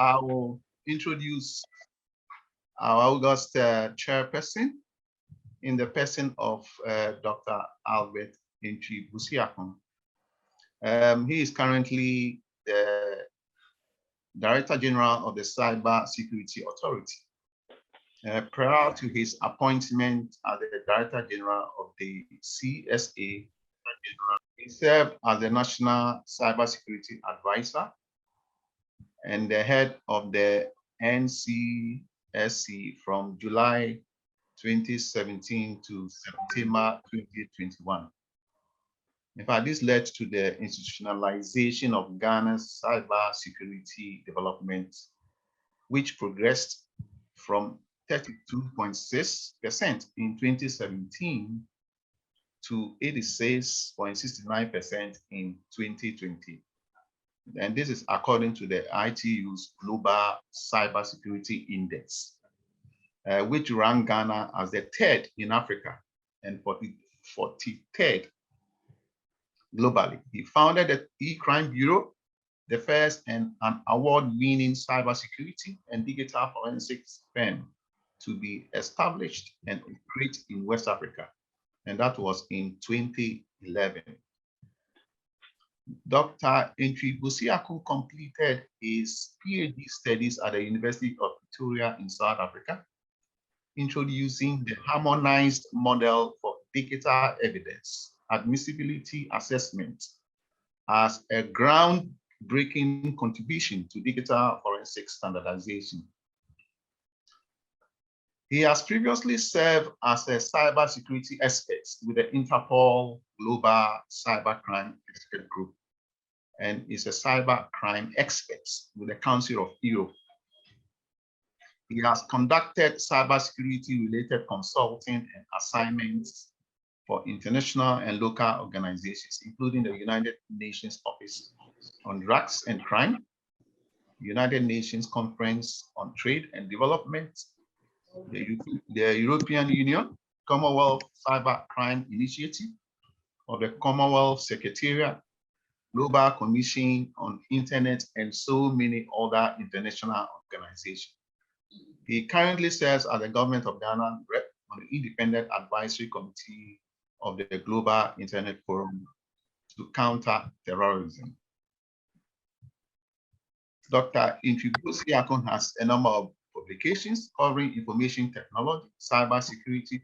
I will introduce our August chairperson in the person of Dr. Albert Entry Busiakon. He is currently the Director General of the Cyber Security Authority. Prior to his appointment as the Director General of the CSA, he served as the National Cybersecurity Advisor and the head of the NCSC from July 2017 to September 2021. In fact, this led to the institutionalization of Ghana's cybersecurity development, which progressed from 32.6% in 2017 to 86.69% in 2020. And this is according to the ITU's Global Cybersecurity Index, which ranked Ghana as the third in Africa and 43rd globally. He founded the E-Crime Bureau, the first and an award-winning cybersecurity and digital forensics firm to be established and operate in West Africa, and that was in 2011. Dr. Entry Busiakon completed his PhD studies at the University of Pretoria in South Africa, introducing the harmonized model for digital evidence admissibility assessment as a groundbreaking contribution to digital forensic standardization. He has previously served as a cybersecurity expert with the Interpol Global Cybercrime Expert Group and is a cybercrime expert with the Council of Europe. He has conducted cybersecurity-related consulting and assignments for international and local organizations, including the United Nations Office on Drugs and Crime, United Nations Conference on Trade and Development, the European Union, Commonwealth Cybercrime Initiative of the Commonwealth Secretariat, Global Commission on Internet, and so many other international organizations. He currently serves as the Government of Ghana rep on the Independent Advisory Committee of the Global Internet Forum to Counter Terrorism. Dr. Entry Busiakon has a number of publications covering information technology, cybersecurity,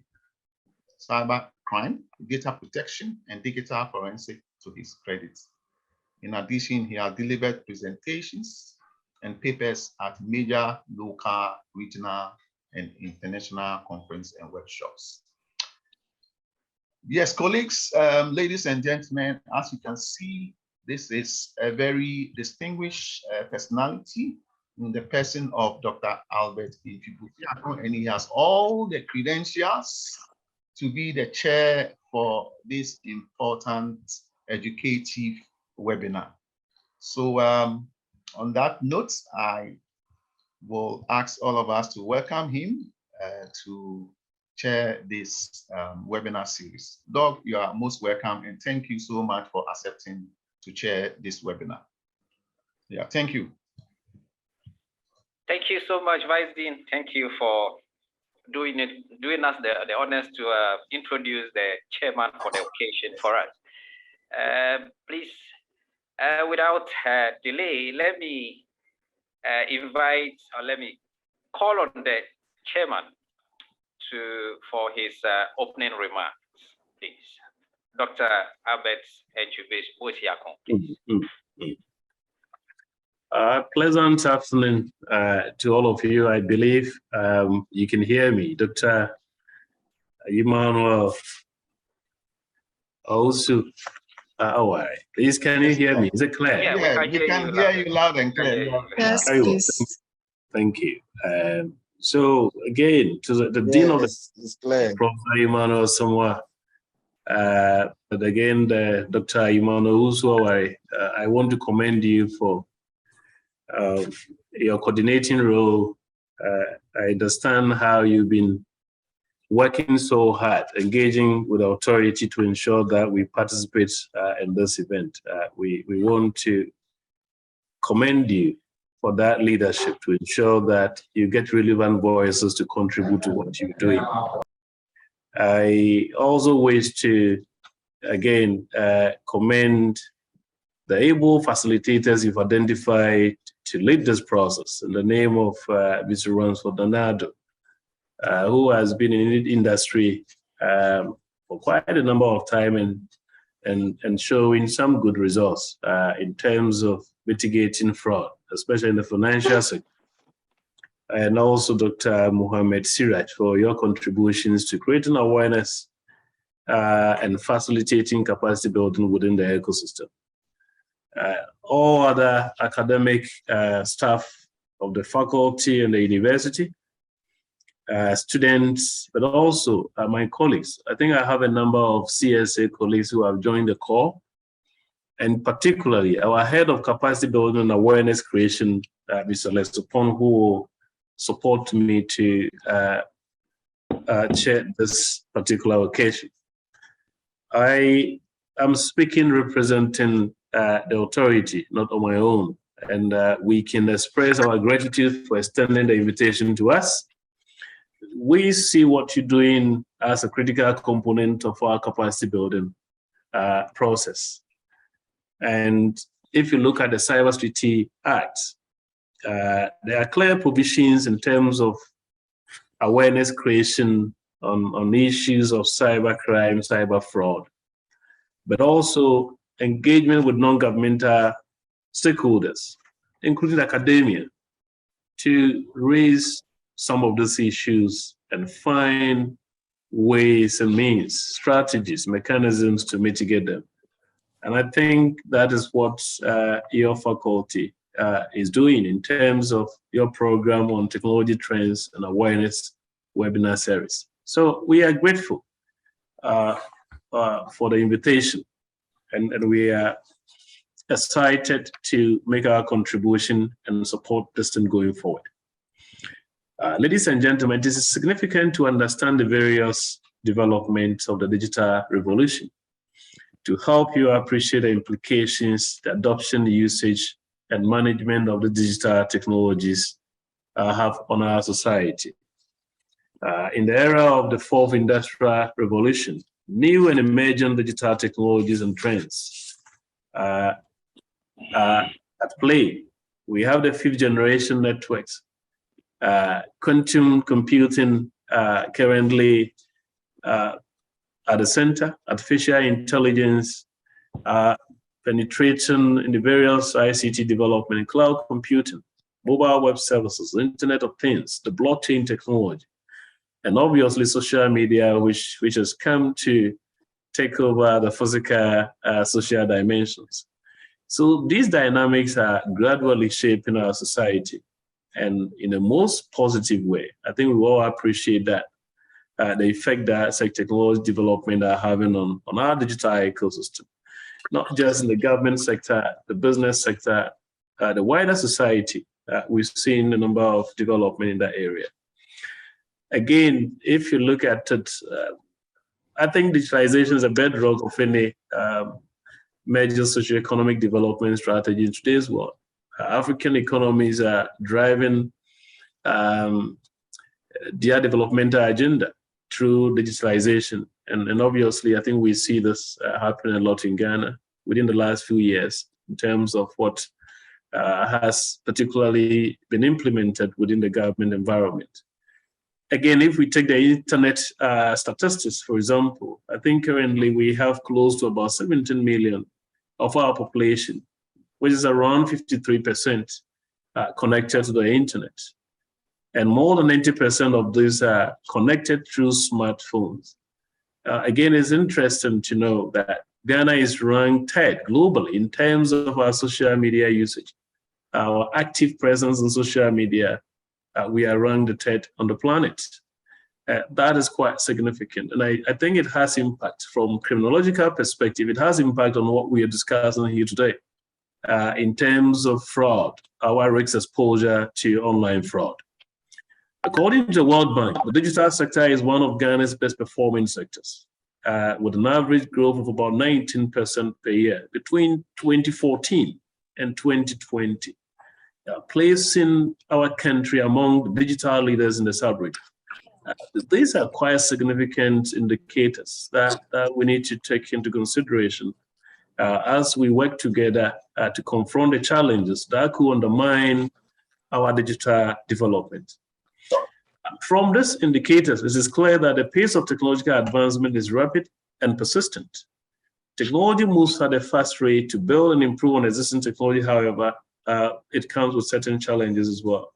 cybercrime, data protection, and digital forensic to his credit. In addition, he has delivered presentations and papers at major local, regional, and international conferences and workshops. Yes, colleagues, ladies and gentlemen, as you can see, this is a very distinguished personality in the person of Dr. Albert Entry Busiakon, and he has all the credentials to be the chair for this important educative webinar. So on that note, I will ask all of us to welcome him to chair this webinar series. Doug, you are most welcome, and thank you so much for accepting to chair this webinar. Yeah, thank you. Thank you so much, Vice Dean. Thank you for doing us the honors to introduce the chairman for the occasion for us. Please, without delay, let me let me call on the chairman for his opening remarks, please. Dr. Albert Entry Busiakon, please. Pleasant afternoon to all of you. I believe you can hear me. Dr. Emmanuel also. Please, can you hear me? Is it clear? Yeah, we can hear you loud and clear. Yes, please. Thank you. So again, to the Dean of the Professor Emmanuel Samoa, but again, Dr. Emmanuel Uso, I want to commend you for your coordinating role. I understand how you've been working so hard, engaging with the authority to ensure that we participate in this event. We want to commend you for that leadership to ensure that you get relevant voices to contribute to what you're doing. I also wish to, again, commend the able facilitators you've identified to lead this process in the name of Mr. Ransford Donado, who has been in the industry for quite a number of time and showing some good results in terms of mitigating fraud, especially in the financial sector. And also Dr. Mohammed Siraj for your contributions to creating awareness and facilitating capacity building within the ecosystem. All other academic staff of the faculty and the university, students, but also my colleagues. I think I have a number of CSA colleagues who have joined the call, and particularly our head of capacity building and awareness creation, Mr. Lesopon, who will support me to chair this particular occasion. I am speaking representing the authority, not on my own, and we can express our gratitude for extending the invitation to us. We see what you're doing as a critical component of our capacity building process. And if you look at the Cyber Treaty Act, there are clear provisions in terms of awareness creation on issues of cyber crime, cyber fraud, but also engagement with non-governmental stakeholders, including academia, to raise some of these issues and find ways and means, strategies, mechanisms to mitigate them. And I think that is what your faculty is doing in terms of your program on technology trends and awareness webinar series. So we are grateful for the invitation, and we are excited to make our contribution and support this thing going forward. Ladies and gentlemen, this is significant to understand the various developments of the digital revolution, to help you appreciate the implications, the adoption, the usage, and management of the digital technologies have on our society. In the era of the fourth industrial revolution, new and emerging digital technologies and trends are at play. We have the fifth generation networks, quantum computing currently at the center, artificial intelligence, penetration in the various ICT development, cloud computing, mobile web services, Internet of Things, the blockchain technology, and obviously social media, which has come to take over the physical social dimensions. So these dynamics are gradually shaping our society, and in the most positive way. I think we all appreciate that, the effect that such technology development are having on our digital ecosystem, not just in the government sector, the business sector, the wider society. We've seen a number of development in that area. Again, if you look at it, I think digitalization is a bedrock of any major socioeconomic development strategy in today's world. African economies are driving their developmental agenda through digitalization. And obviously, I think we see this happening a lot in Ghana within the last few years in terms of what has particularly been implemented within the government environment. Again, if we take the internet statistics, for example, I think currently we have close to about 17 million of our population, which is around 53% connected to the internet. And more than 90% of these are connected through smartphones. Again, it's interesting to know that Ghana is ranked third globally in terms of our social media usage. Our active presence in social media, we are ranked third on the planet. That is quite significant. And I think it has impact from criminological perspective. It has impact on what we are discussing here today. In terms of fraud, our risk exposure to online fraud. According to the World Bank, the digital sector is one of Ghana's best performing sectors, with an average growth of about 19% per year between 2014 and 2020. placing our country among the digital leaders in the sub-region. These are quite significant indicators that we need to take into consideration as we work together to confront the challenges that could undermine our digital development. From these indicators, it is clear that the pace of technological advancement is rapid and persistent. Technology moves at a fast rate to build and improve on existing technology. However, it comes with certain challenges as well.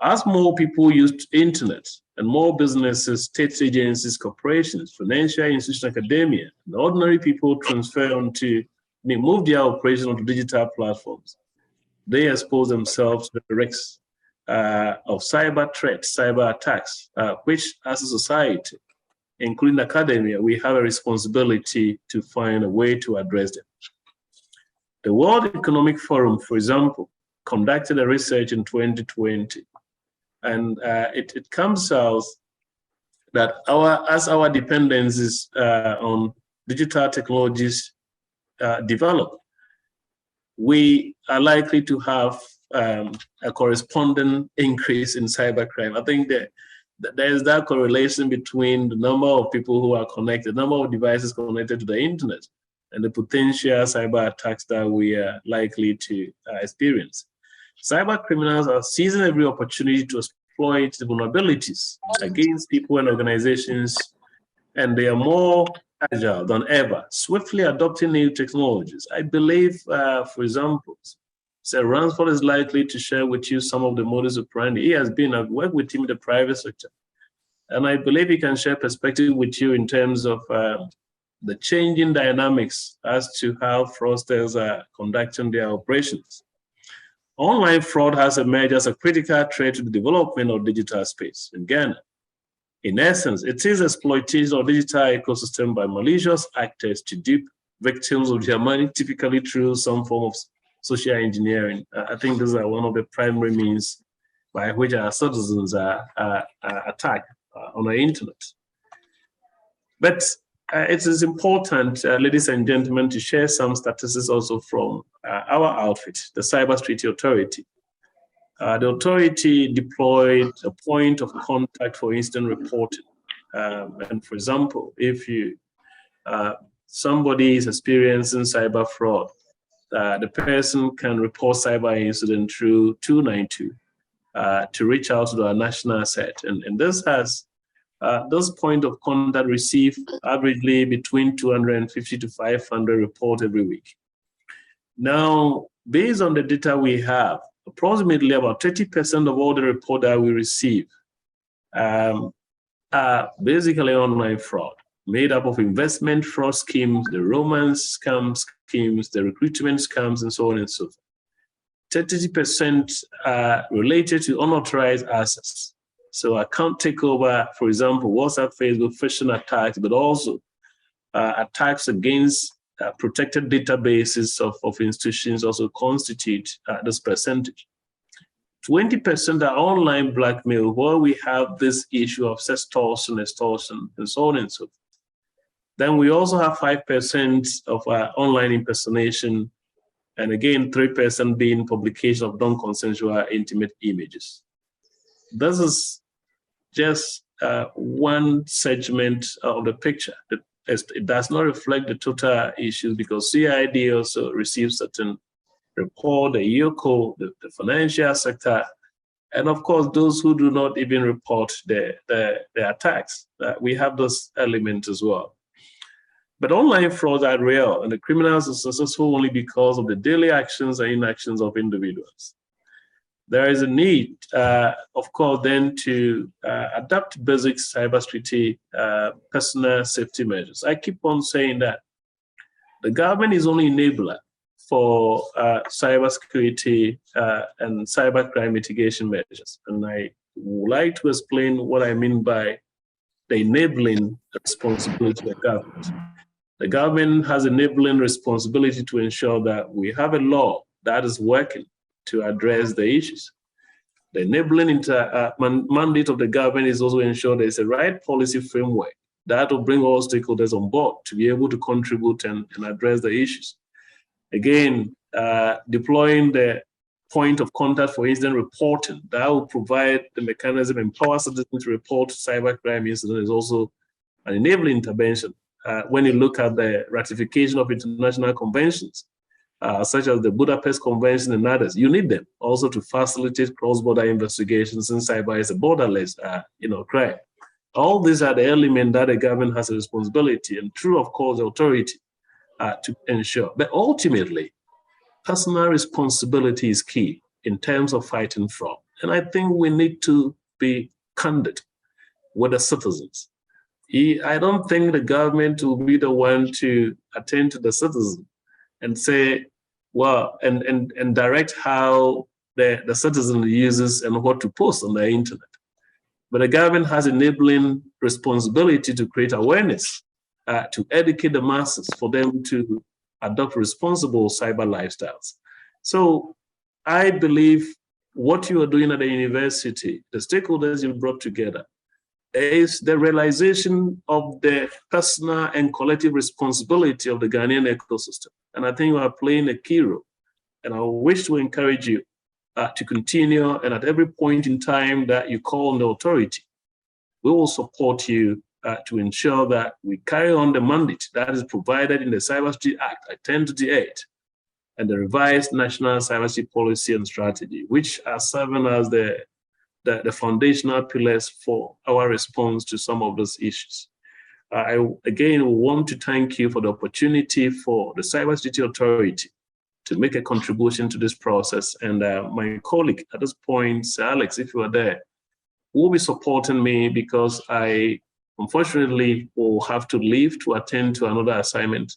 As more people use the internet and more businesses, state agencies, corporations, financial institutions, academia, and ordinary people move their operation onto digital platforms, they expose themselves to the risks of cyber threats, cyber attacks, which as a society, including academia, we have a responsibility to find a way to address them. The World Economic Forum, for example, conducted a research in 2020, and it comes out that as our dependencies on digital technologies develop, we are likely to have a corresponding increase in cybercrime. I think that there is that correlation between the number of people who are connected, the number of devices connected to the internet, and the potential cyber attacks that we are likely to experience. Cyber criminals are seizing every opportunity to exploit the vulnerabilities against people and organizations, and they are more agile than ever, swiftly adopting new technologies. I believe, for example, Sir Ransford is likely to share with you some of the modus operandi. He has been at work with him in the private sector. And I believe he can share perspective with you in terms of the changing dynamics as to how fraudsters are conducting their operations. Online fraud has emerged as a critical threat to the development of digital space in Ghana. In essence, it is exploitation of digital ecosystem by malicious actors to dupe victims of their money, typically through some form of social engineering. I think these are one of the primary means by which our citizens are attacked on the internet. But it is important, ladies and gentlemen, to share some statistics also from our outfit, the Cybersecurity Authority. The authority deployed a point of contact for instant reporting. And for example, if somebody is experiencing cyber fraud, the person can report cyber incident through 292 to reach out to our national set. And this has, this point of contact receive averagely between 250 to 500 reports every week. Now, based on the data we have, approximately about 30% of all the reports that we receive are basically online fraud, made up of investment fraud schemes, the romance scam schemes, the recruitment scams, and so on and so forth. 30% are related to unauthorized access. So account takeover, for example, WhatsApp, Facebook, phishing attacks, but also attacks against protected databases of institutions also constitute this percentage. 20% are online blackmail, where we have this issue of sextortion, extortion, and so on and so forth. Then we also have 5% of online impersonation, and again, 3% being publication of non-consensual intimate images. This is just one segment of the picture. It does not reflect the total issues, because CID also receives certain report, the EOCO, the financial sector, and of course, those who do not even report the attacks. We have those elements as well. But online frauds are real, and the criminals are successful only because of the daily actions and inactions of individuals. There is a need, of course, then to adapt basic cybersecurity personal safety measures. I keep on saying that the government is only enabler for cybersecurity and cybercrime mitigation measures. And I would like to explain what I mean by the enabling responsibility of government. The government has enabling responsibility to ensure that we have a law that is working to address the issues. The enabling mandate of the government is also ensure there's a right policy framework that will bring all stakeholders on board to be able to contribute and address the issues. Again, deploying the point of contact for incident reporting. That will provide the mechanism, empower citizens to report cybercrime incidents, is also an enabling intervention. When you look at the ratification of international conventions, such as the Budapest Convention and others, you need them also to facilitate cross-border investigations, since cyber is a borderless, crime. All these are the elements that the government has a responsibility, and through, of course, the authority to ensure. But ultimately, personal responsibility is key in terms of fighting fraud. And I think we need to be candid with the citizens. I don't think the government will be the one to attend to the citizen and say, well, and direct how the citizen uses and what to post on the internet. But the government has enabling responsibility to create awareness, to educate the masses for them to adopt responsible cyber lifestyles. So I believe what you are doing at the university, the stakeholders you brought together, is the realization of the personal and collective responsibility of the Ghanaian ecosystem. And I think you are playing a key role. And I wish to encourage you to continue, and at every point in time that you call on the authority, we will support you to ensure that we carry on the mandate that is provided in the Cybersecurity Act 1028 and the revised National Cybersecurity Policy and Strategy, which are serving as the foundational pillars for our response to some of those issues. I again want to thank you for the opportunity for the Cybersecurity Authority to make a contribution to this process. And my colleague at this point, Sir Alex, if you are there, will be supporting me, because I unfortunately will have to leave to attend to another assignment.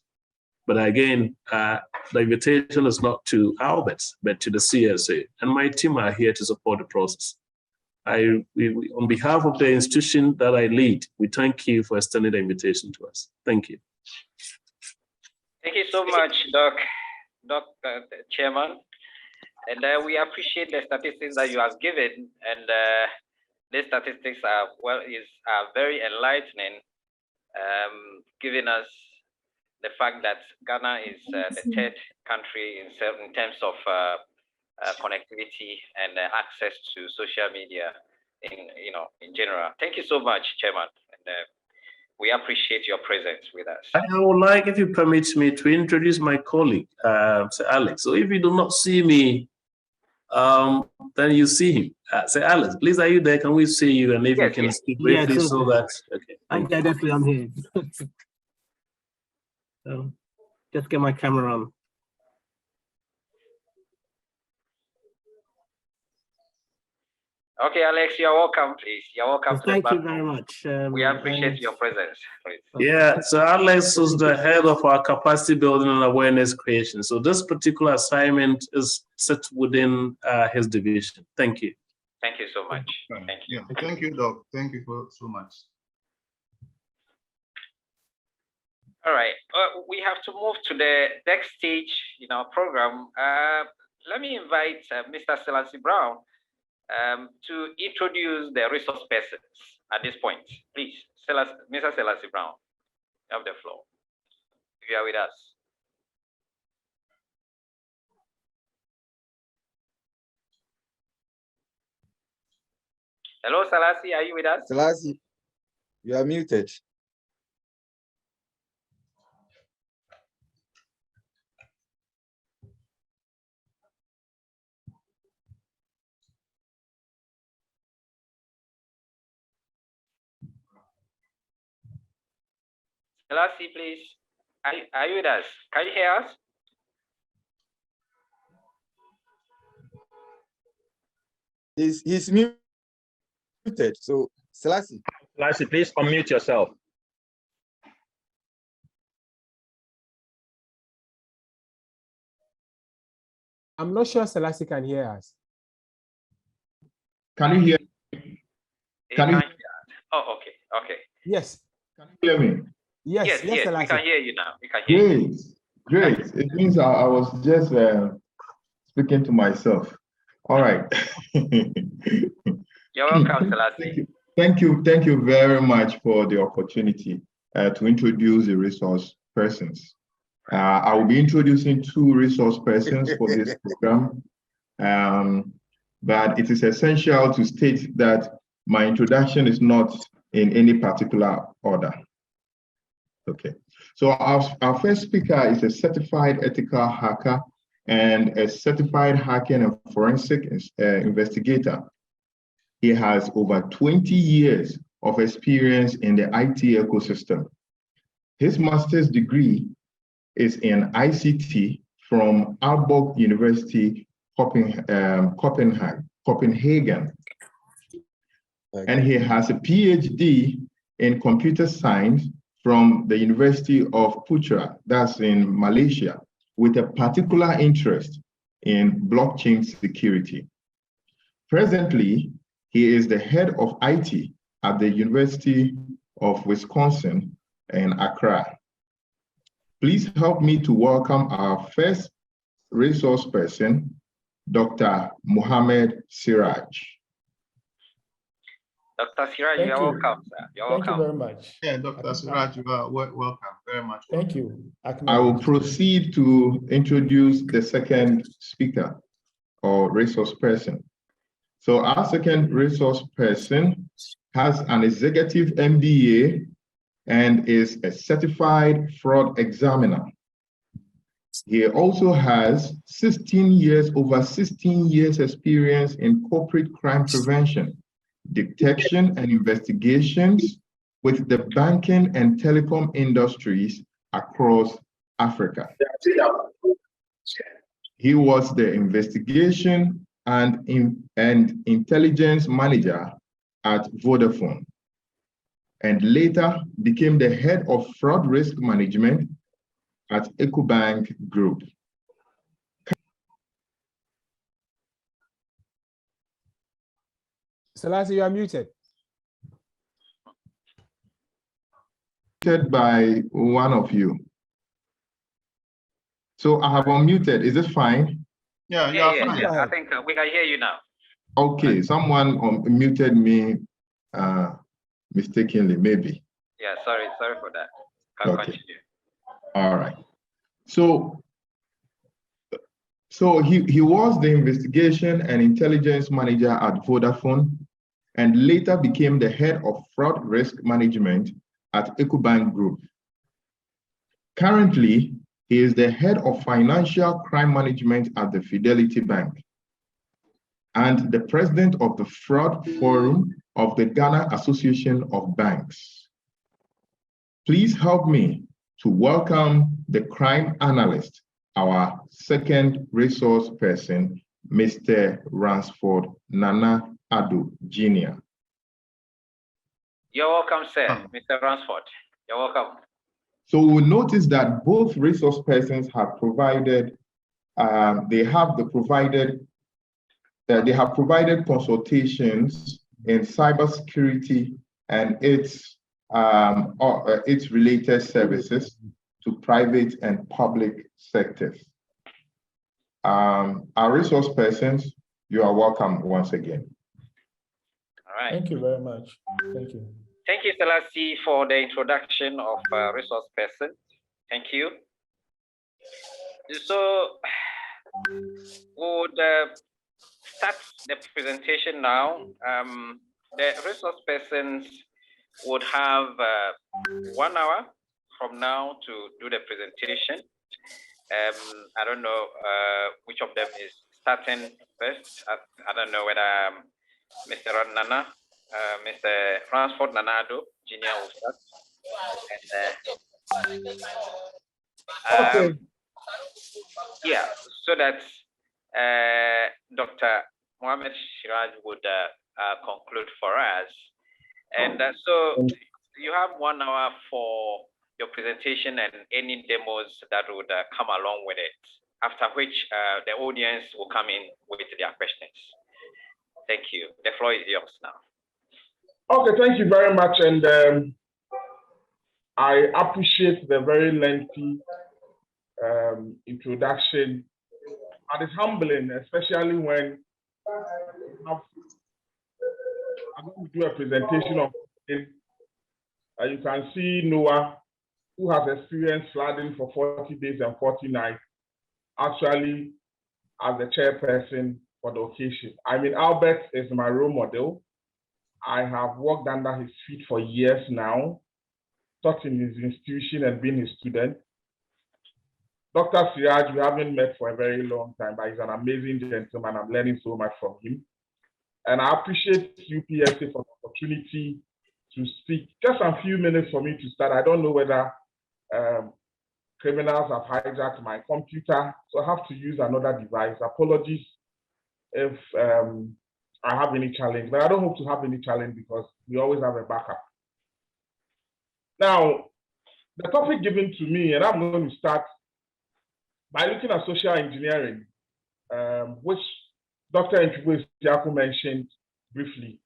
But again, the invitation is not to Albert, but to the CSA. And my team are here to support the process. On behalf of the institution that I lead, we thank you for extending the invitation to us. Thank you. Thank you so much, Dr. Chairman. And we appreciate the statistics that you have given. And these statistics are very enlightening, giving us the fact that Ghana is the third country in terms of connectivity and access to social media in general. Thank you so much, Chairman. And we appreciate your presence with us. I would like, if you permit me, to introduce my colleague, Sir Alex. So if you do not see me, then you see him. Sir Alex, please, are you there? Can we see you? And if you can speak briefly, so that, okay. I'm there, definitely, I'm here. So just get my camera on. Okay, Alex, you're welcome, please. You're welcome. Thank you very much. We appreciate your presence, please. Yeah, so Alex is the head of our capacity building and awareness creation. So this particular assignment is set within his division. Thank you. Thank you so much. Thank you. Yeah, thank you, Doc. Thank you so much. All right, we have to move to the next stage in our program. Let me invite Mr. Selassie Brown to introduce the resource persons at this point. Please, Mr. Selassie Brown, you have the floor, if you are with us. Hello, Selassie, are you with us? Selassie, you are muted. Selassie, please. Are you with us? Can you hear us? He's muted. So, Selassie. Selassie, please unmute yourself. I'm not sure Selassie can hear us. Can you hear? Can you? Oh, okay, okay. Yes. Can you hear me? Yes, yes, Selassie. we can hear you now. We can hear you. Great. It means I was just speaking to myself. All right. You're welcome, Selassie. Thank you very much for the opportunity to introduce the resource persons. I will be introducing two resource persons for this program. but it is essential to state that my introduction is not in any particular order. Okay, so our first speaker is a certified ethical hacker and a certified hacking and forensic investigator. He has over 20 years of experience in the IT ecosystem. His master's degree is in ICT from Aalborg University, Copenhagen. And he has a PhD in computer science from the University of Putra, that's in Malaysia, with a particular interest in blockchain security. Presently, he is the head of IT at the University of Wisconsin in Accra. Please help me to welcome our first resource person, Dr. Mohammed Siraj. Dr. Siraj, Thank you're you. welcome, sir. You're Thank welcome. you very much. Yeah, Dr. Siraj, you are welcome. Very much. Thank you. I will proceed to introduce the second speaker or resource person. So our second resource person has an executive MBA and is a certified fraud examiner. He also has over 16 years experience in corporate crime prevention, detection and investigations with the banking and telecom industries across Africa. He was the investigation and intelligence manager at Vodafone, and later became the head of fraud risk management at EcoBank Group. Selassie, you are muted. Muted by one of you. So I have unmuted. Is it fine? Yeah, you Yeah, are yeah, fine. yeah. I think we can hear you now. Okay, someone muted me mistakenly, maybe. Yeah, sorry for that. Can Okay. continue. All right. So he was the investigation and intelligence manager at Vodafone and later became the head of fraud risk management at EcoBank Group. Currently, he is the head of financial crime management at the Fidelity Bank and the president of the Fraud Forum of the Ghana Association of Banks. Please help me to welcome the crime analyst, our second resource person, Mr. Ransford Nana Addo Jr. You're welcome, sir. Mr. Ransford. You're welcome. So we notice that both resource persons have provided, they have provided consultations in cybersecurity and its related services to private and public sectors. Our resource persons, you are welcome once again. All right. Thank you very much. Thank you. Thank you, Selassie, for the introduction of resource person. Thank you. So we'll start the presentation now. The resource persons would have 1 hour from now to do the presentation. I don't know which of them is starting first. I don't know whether Mr. Nana, Mr. Ransford Nana Addo Jr. will start. And, yeah, so that Dr. Mohammed Siraj would conclude for us. And so you have 1 hour for your presentation and any demos that would come along with it, after which the audience will come in with their questions. Thank you. The floor is yours now. Okay, thank you very much. And I appreciate the very lengthy introduction. And it's humbling, especially when I'm going to do a presentation of it. You can see Noah, who has experienced flooding for 40 days and 40 nights, actually as the chairperson for the occasion. I mean, Albert is my role model. I have worked under his feet for years now, taught in his institution and been his student. Dr. Siraj, we haven't met for a very long time, but he's an amazing gentleman. I'm learning so much from him. And I appreciate UPSA for the opportunity to speak. Just a few minutes for me to start. I don't know whether criminals have hijacked my computer, so I have to use another device. Apologies if I have any challenge, but I don't hope to have any challenge because we always have a backup. Now, the topic given to me, and I'm going to start by looking at social engineering, which Dr. Nchukwu mentioned briefly.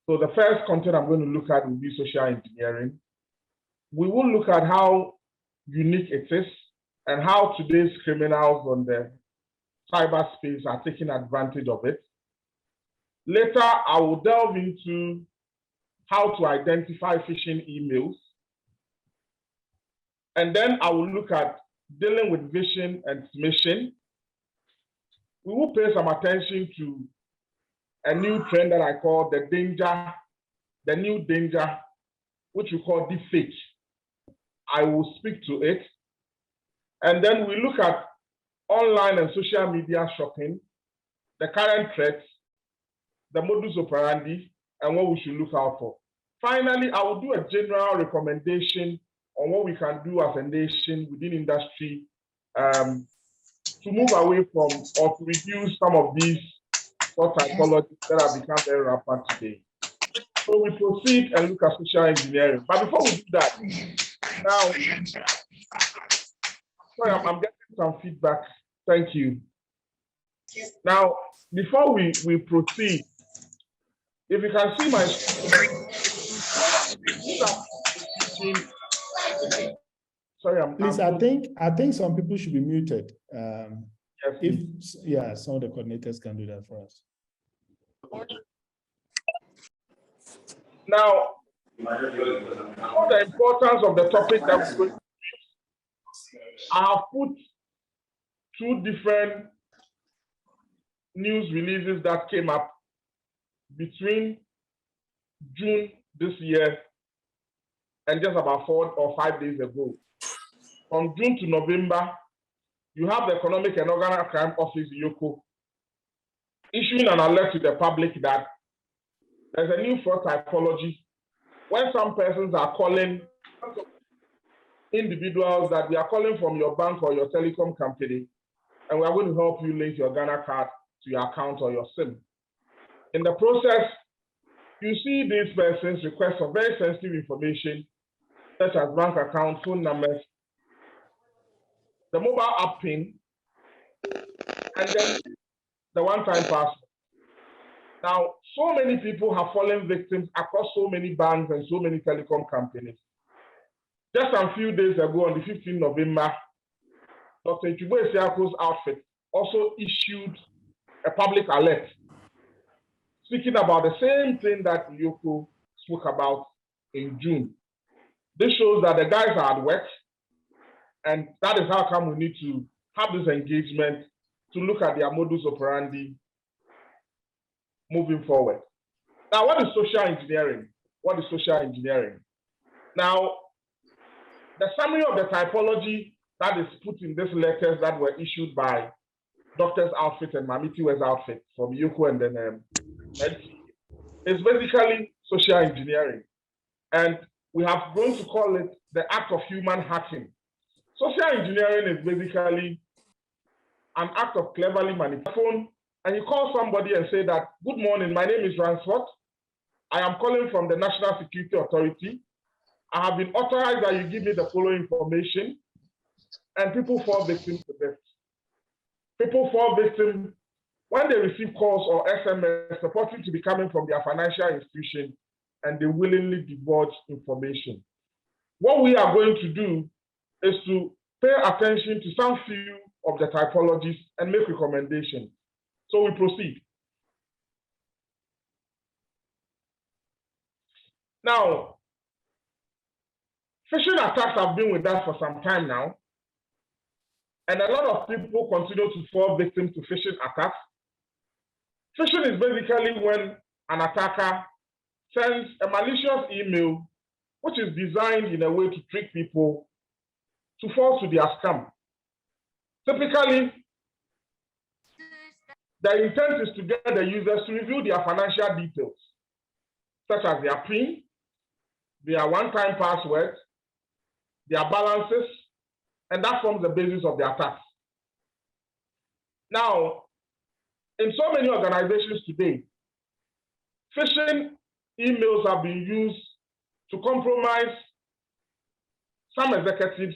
So the first content I'm going to look at will be social engineering. We will look at how unique it is and how today's criminals on the cyberspace are taking advantage of it. Later, I will delve into how to identify phishing emails. And then I will look at dealing with vision and smishing. We will pay some attention to a new trend that I call the new danger, which we call deepfake. I will speak to it. And then we look at online and social media shopping, the current threats, the modus operandi, and what we should look out for. Finally, I will do a general recommendation on what we can do as a nation within industry to move away from or to reduce some of these typologies that have become very rampant today. So we proceed and look at social engineering. But before we do that, now, sorry, I'm getting some feedback. Thank you. Now, before we proceed, if you can see my sorry, please, I think some people should be muted. If some of the coordinators can do that for us. Now, for the importance of the topic that we're going to use, I have put two different news releases that came up between June this year and just about 4 or 5 days ago. From June to November, you have the Economic and Organized Crime Office, YOCO, issuing an alert to the public that there's a new fraud typology when some persons are calling individuals that we are calling from your bank or your telecom company, and we are going to help you link your Ghana card to your account or your SIM. In the process, you see these persons request for very sensitive information, such as bank account, phone numbers, the mobile app PIN, and then the one-time password. Now, so many people have fallen victims across so many banks and so many telecom companies. Just a few days ago, on the 15th of November, Dr. Nchukwu outfit also issued a public alert speaking about the same thing that Yoko spoke about in June. This shows that the guys are at work, and that is how come we need to have this engagement to look at their modus operandi moving forward. Now, what is social engineering? What is social engineering? Now, the summary of the typology that is put in these letters that were issued by Doctor's Outfit and Mamitiwe's Outfit from Yoko and then is basically social engineering. And we have grown to call it the act of human hacking. Social engineering is basically an act of cleverly manipulating. And you call somebody and say that, good morning, my name is Ransford. I am calling from the National Security Authority. I have been authorized that you give me the following information, and people fall victim to this. People fall victim when they receive calls or SMS purporting to be coming from their financial institution, and they willingly divulge information. What we are going to do is to pay attention to some few of the typologies and make recommendations. So we proceed. Now, phishing attacks have been with us for some time now, and a lot of people continue to fall victim to phishing attacks. Phishing is basically when an attacker sends a malicious email which is designed in a way to trick people to fall to their scam. Typically, the intent is to get the users to reveal their financial details, such as their PIN, their one-time password, their balances, and that forms the basis of the attacks. Now, in so many organizations today, phishing emails have been used to compromise some executives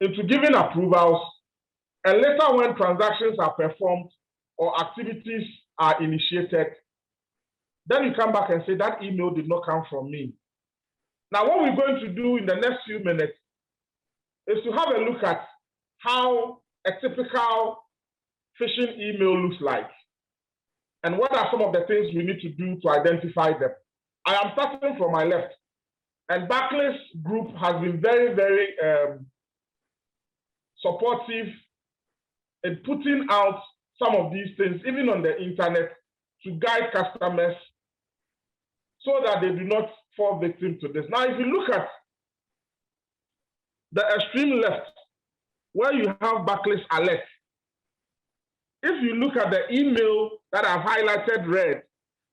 into giving approvals, and later when transactions are performed or activities are initiated, then you come back and say that email did not come from me. Now, what we're going to do in the next few minutes is to have a look at how a typical phishing email looks like and what are some of the things we need to do to identify them. I am starting from my left, and Barclays Group has been very, very supportive in putting out some of these things, even on the internet, to guide customers so that they do not fall victim to this. Now, if you look at the extreme left, where you have Barclays Alert, if you look at the email that I've highlighted red,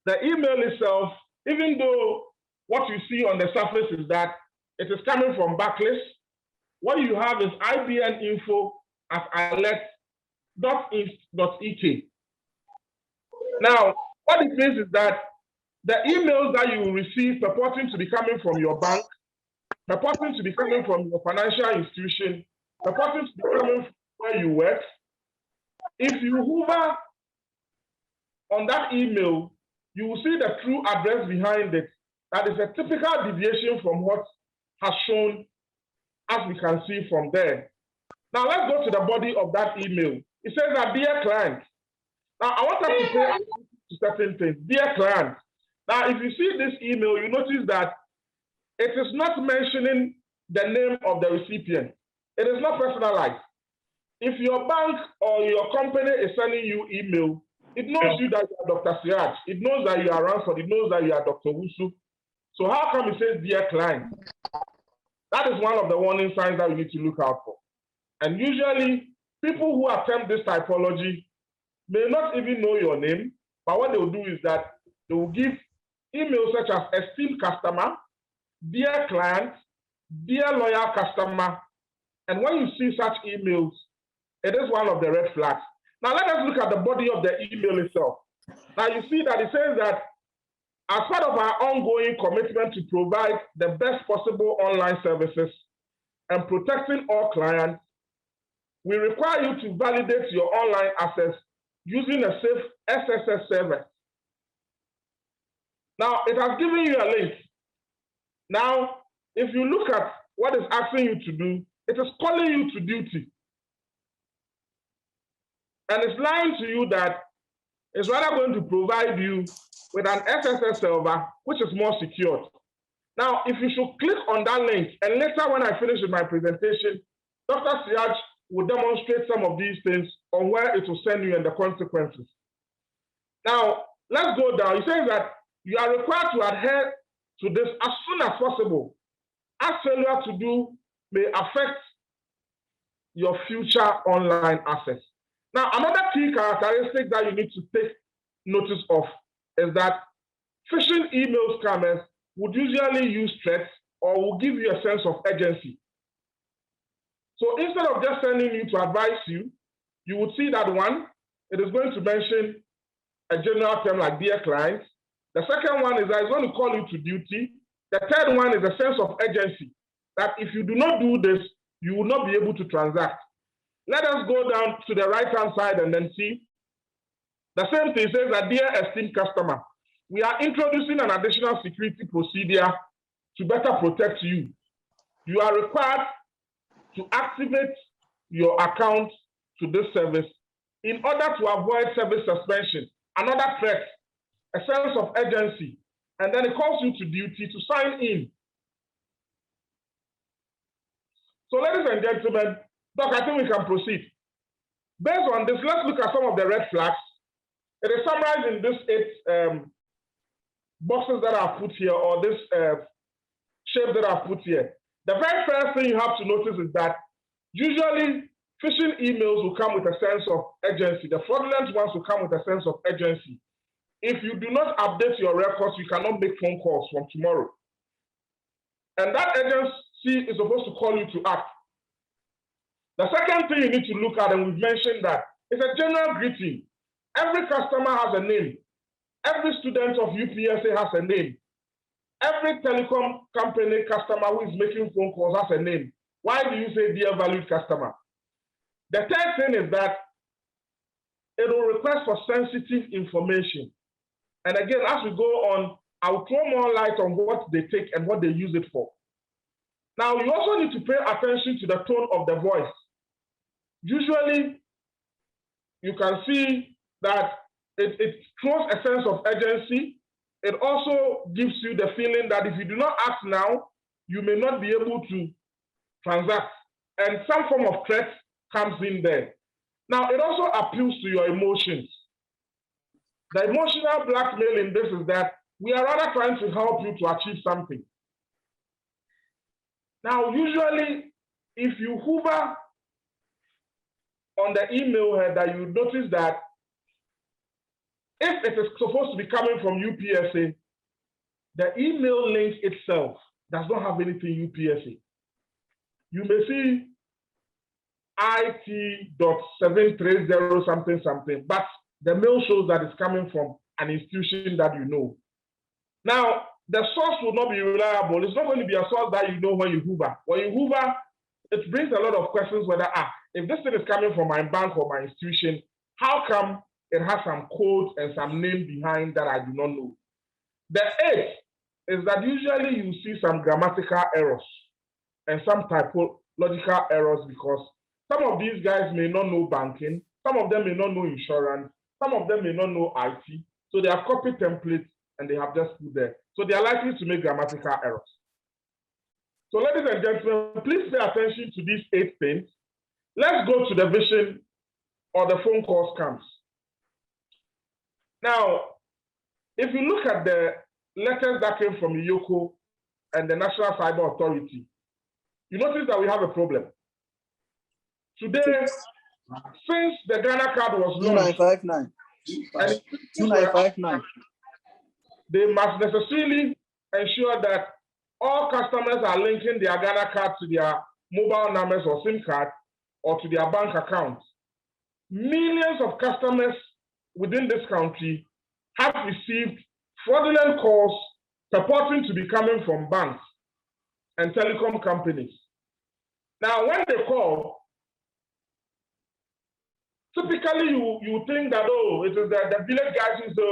the email itself, even though what you see on the surface is that it is coming from Barclays, what you have is ibninfo@alert.inc.ek. Now, what it means is that the emails that you will receive purporting to be coming from your bank, purporting to be coming from your financial institution, purporting to be coming from where you work, if you hover on that email, you will see the true address behind it. That is a typical deviation from what has shown, as we can see from there. Now let's go to the body of that email. It says that, dear client. Now I want us to pay attention to certain things. Dear client. Now if you see this email, you notice that it is not mentioning the name of the recipient. It is not personalized. If your bank or your company is sending you email, it knows you that you are Dr. Siraj. It knows that you are Ransford. It knows that you are Dr. Wusu. So how come it says dear client? That is one of the warning signs that we need to look out for. And usually, people who attempt this typology may not even know your name, but what they will do is that they will give emails such as esteemed customer, dear client, dear loyal customer. And when you see such emails, it is one of the red flags. Now let us look at the body of the email itself. Now you see that it says that as part of our ongoing commitment to provide the best possible online services and protecting all clients, we require you to validate your online access using a safe SSL service. Now it has given you a link. Now, if you look at what it's asking you to do, it is calling you to duty. And it's lying to you that it's rather going to provide you with an SSL server, which is more secured. Now, if you should click on that link, and later when I finish with my presentation, Dr. Siraj will demonstrate some of these things on where it will send you and the consequences. Now, let's go down. It says that you are required to adhere to this as soon as possible, as failure to do may affect your future online access. Now, another key characteristic that you need to take notice of is that phishing email scammers would usually use threats or will give you a sense of urgency. So instead of just sending you to advise you, you would see that one, it is going to mention a general term like dear client. The second one is that it's going to call you to duty. The third one is a sense of urgency, that if you do not do this, you will not be able to transact. Let us go down to the right-hand side and then see. The same thing says that, dear esteemed customer, we are introducing an additional security procedure to better protect you. You are required to activate your account to this service in order to avoid service suspension, another threat, a sense of urgency, and then it calls you to duty to sign in. So ladies and gentlemen, Doc, I think we can proceed. Based on this, let's look at some of the red flags It is summarized in these 8 boxes that are put here, or this shape that are put here. The very first thing you have to notice is that usually phishing emails will come with a sense of urgency. The fraudulent ones will come with a sense of urgency. If you do not update your records, you cannot make phone calls from tomorrow. And that urgency is supposed to call you to act. The second thing you need to look at, and we've mentioned that, is a general greeting. Every customer has a name. Every student of UPSA has a name. Every telecom company customer who is making phone calls has a name. Why do you say dear valued customer? The third thing is that it will request for sensitive information. And again, as we go on, I'll throw more light on what they take and what they use it for. Now, you also need to pay attention to the tone of the voice. Usually, you can see that it throws a sense of urgency. It also gives you the feeling that if you do not act now, you may not be able to transact. And some form of threat comes in there. Now, it also appeals to your emotions. The emotional blackmail in this is that we are rather trying to help you to achieve something. Now, usually, if you hover on the email header, you notice that if it is supposed to be coming from UPSA, the email link itself does not have anything UPSA. You may see IT.730 something something, but the mail shows that it's coming from an institution that you know. Now, the source will not be reliable. It's not going to be a source that you know when you hover. When you hover, it brings a lot of questions whether, if this thing is coming from my bank or my institution, how come it has some code and some name behind that I do not know? The eighth is that usually you see some grammatical errors and some typological errors because some of these guys may not know banking, some of them may not know insurance, some of them may not know IT, so they have copied templates and they have just put there. So they are likely to make grammatical errors. So ladies and gentlemen, please pay attention to these 8 things. Let's go to the vision or the phone call scams. Now, if you look at the letters that came from IOCO and the National Cyber Authority, you notice that we have a problem. Today, since the Ghana card was launched, 2959. They must necessarily ensure that all customers are linking their Ghana card to their mobile numbers or SIM card or to their bank accounts. Millions of customers within this country have received fraudulent calls purporting to be coming from banks and telecom companies. Now, when they call, typically you think that, oh, it is the village guys who say,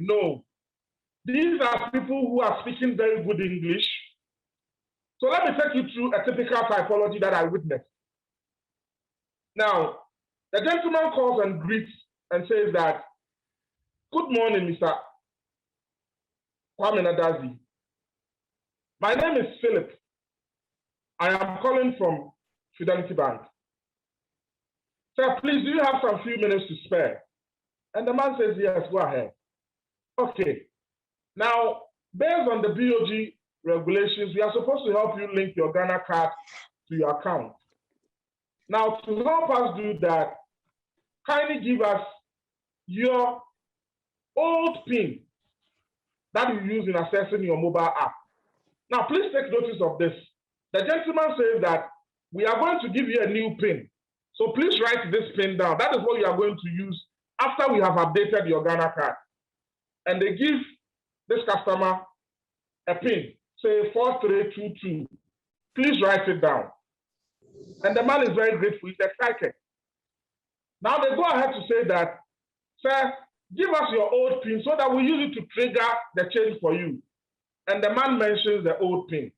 no. These are people who are speaking very good English. So let me take you through a typical typology that I witnessed. Now, the gentleman calls and greets and says that, good morning, Mr. Kwame Nadazi. My name is Philip. I am calling from Fidelity Bank. Sir, please, do you have some few minutes to spare? And the man says, yes, go ahead. Okay. Now, based on the BOG regulations, we are supposed to help you link your Ghana card to your account. Now, to help us do that, kindly give us your old PIN that you use in accessing your mobile app. Now, please take notice of this. The gentleman says that we are going to give you a new PIN. So please write this PIN down. That is what you are going to use after we have updated your Ghana card. And they give this customer a PIN, say 4322. Please write it down. And the man is very grateful, he's excited. Now they go ahead to say that, sir, give us your old PIN so that we use it to trigger the change for you. And the man mentions the old PIN.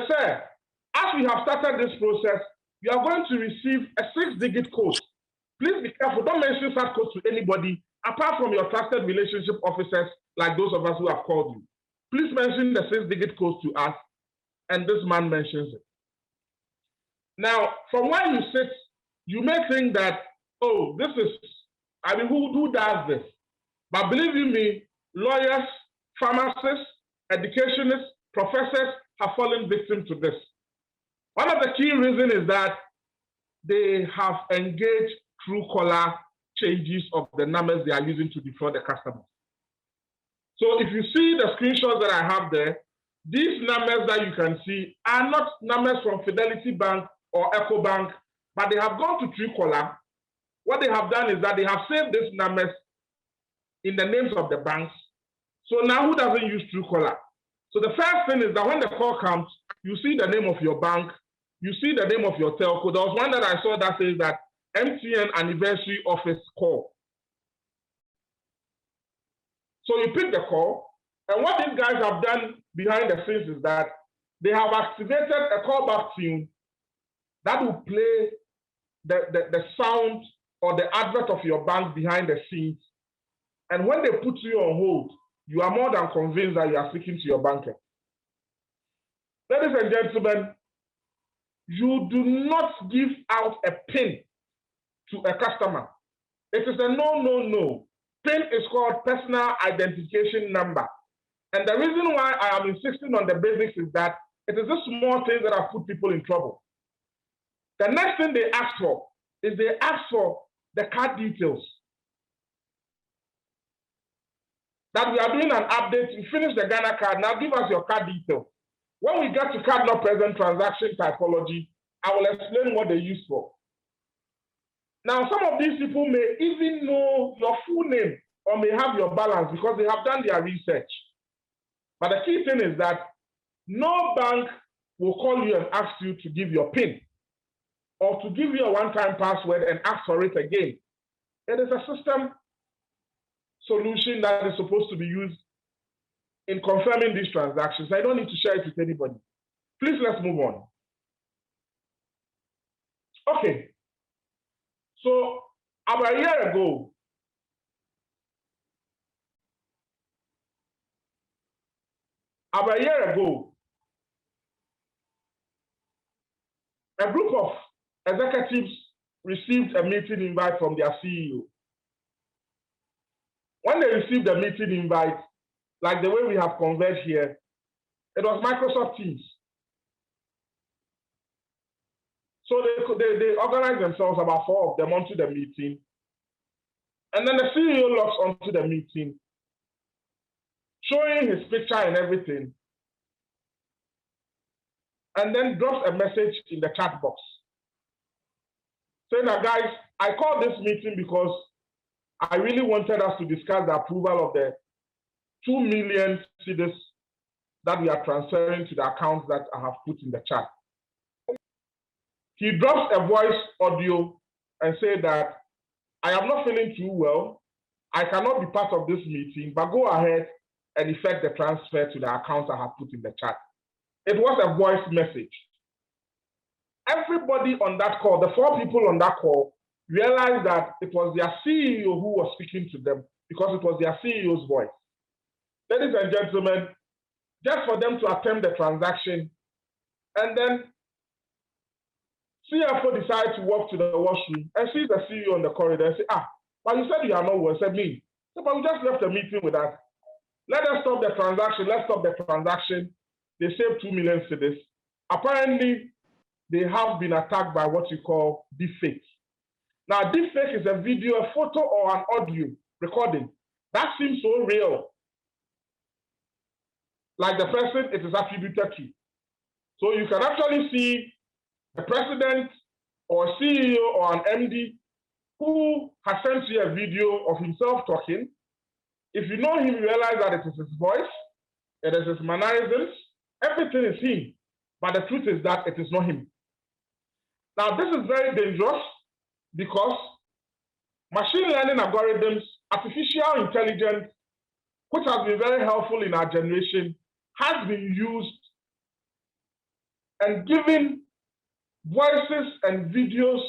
Sir, as we have started this process, you are going to receive a 6-digit code. Please be careful, don't mention such code to anybody apart from your trusted relationship officers like those of us who have called you. Please mention the 6-digit code to us, and this man mentions it. Now, from where you sit you may think that, oh, this is, I mean, who does this? But believe you me, lawyers, pharmacists, educationists, professors have fallen victim to this. One of the key reasons is that they have engaged true caller changes of the numbers they are using to defraud the customers. So if you see the screenshots that I have there, these numbers that you can see are not numbers from Fidelity Bank or Echo Bank, but they have gone to Truecaller. What they have done is that they have saved these numbers in the names of the banks. So now who doesn't use Truecaller? So the first thing is that when the call comes, you see the name of your bank, you see the name of your telco. There was one that I saw that says that MTN anniversary office call. So you pick the call, and what these guys have done behind the scenes is that they have activated a callback tune that will play the sound or the advert of your bank behind the scenes. And when they put you on hold, you are more than convinced that you are speaking to your banker. Ladies and gentlemen, you do not give out a PIN to a customer. It is a no. PIN is called personal identification number. And the reason why I am insisting on the basics is that it is the small things that have put people in trouble. The next thing they ask for is they ask for the card details. That we are doing an update, we finish the Ghana card, now give us your card details. When we get to card not present transaction typology, I will explain what they use for. Now, some of these people may even know your full name or may have your balance because they have done their research. But the key thing is that no bank will call you and ask you to give your PIN or to give you a one-time password and ask for it again. It is a system solution that is supposed to be used in confirming these transactions. I don't need to share it with anybody. Please, let's move on. Okay. So about a year ago, a group of executives received a meeting invite from their CEO. When they received the meeting invite, like the way we have converged here, it was Microsoft Teams. So they organized themselves, about 4 of them, onto the meeting. And then the CEO logs onto the meeting, showing his picture and everything, and then drops a message in the chat box. Saying that, guys, I called this meeting because I really wanted us to discuss the approval of the 2 million cedis that we are transferring to the accounts that I have put in the chat. He drops a voice audio and said that I am not feeling too well. I cannot be part of this meeting, but go ahead and effect the transfer to the accounts I have put in the chat. It was a voice message. Everybody on that call, the 4 people on that call, realized that it was their CEO who was speaking to them because it was their CEO's voice. Ladies and gentlemen, just for them to attempt the transaction, and then CFO decided to walk to the washroom and see the CEO on the corridor and say, but you said you are not well. I said, me. So, but we just left the meeting with us. Let us stop the transaction. Let's stop the transaction. They saved 2 million cedis. Apparently, they have been attacked by what you call deepfake. Now, deepfake is a video, a photo, or an audio recording. That seems so real. Like the person it is attributed to. So you can actually see the president or CEO or an MD who has sent you a video of himself talking. If you know him, you realize that it is his voice, it is his mannerisms, everything is him. But the truth is that it is not him. Now, this is very dangerous because machine learning algorithms, artificial intelligence, which has been very helpful in our generation, has been used and given voices and videos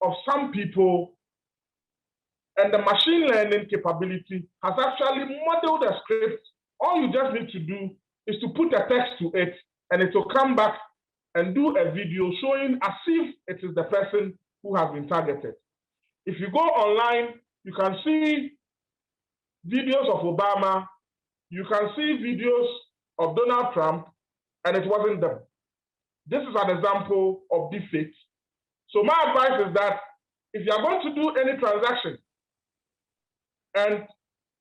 of some people, and the machine learning capability has actually modeled a script. All you just need to do is to put a text to it, and it will come back and do a video showing as if it is the person who has been targeted. If you go online, you can see videos of Obama, you can see videos of Donald Trump, and it wasn't them. This is an example of deepfake. So my advice is that if you are going to do any transaction, and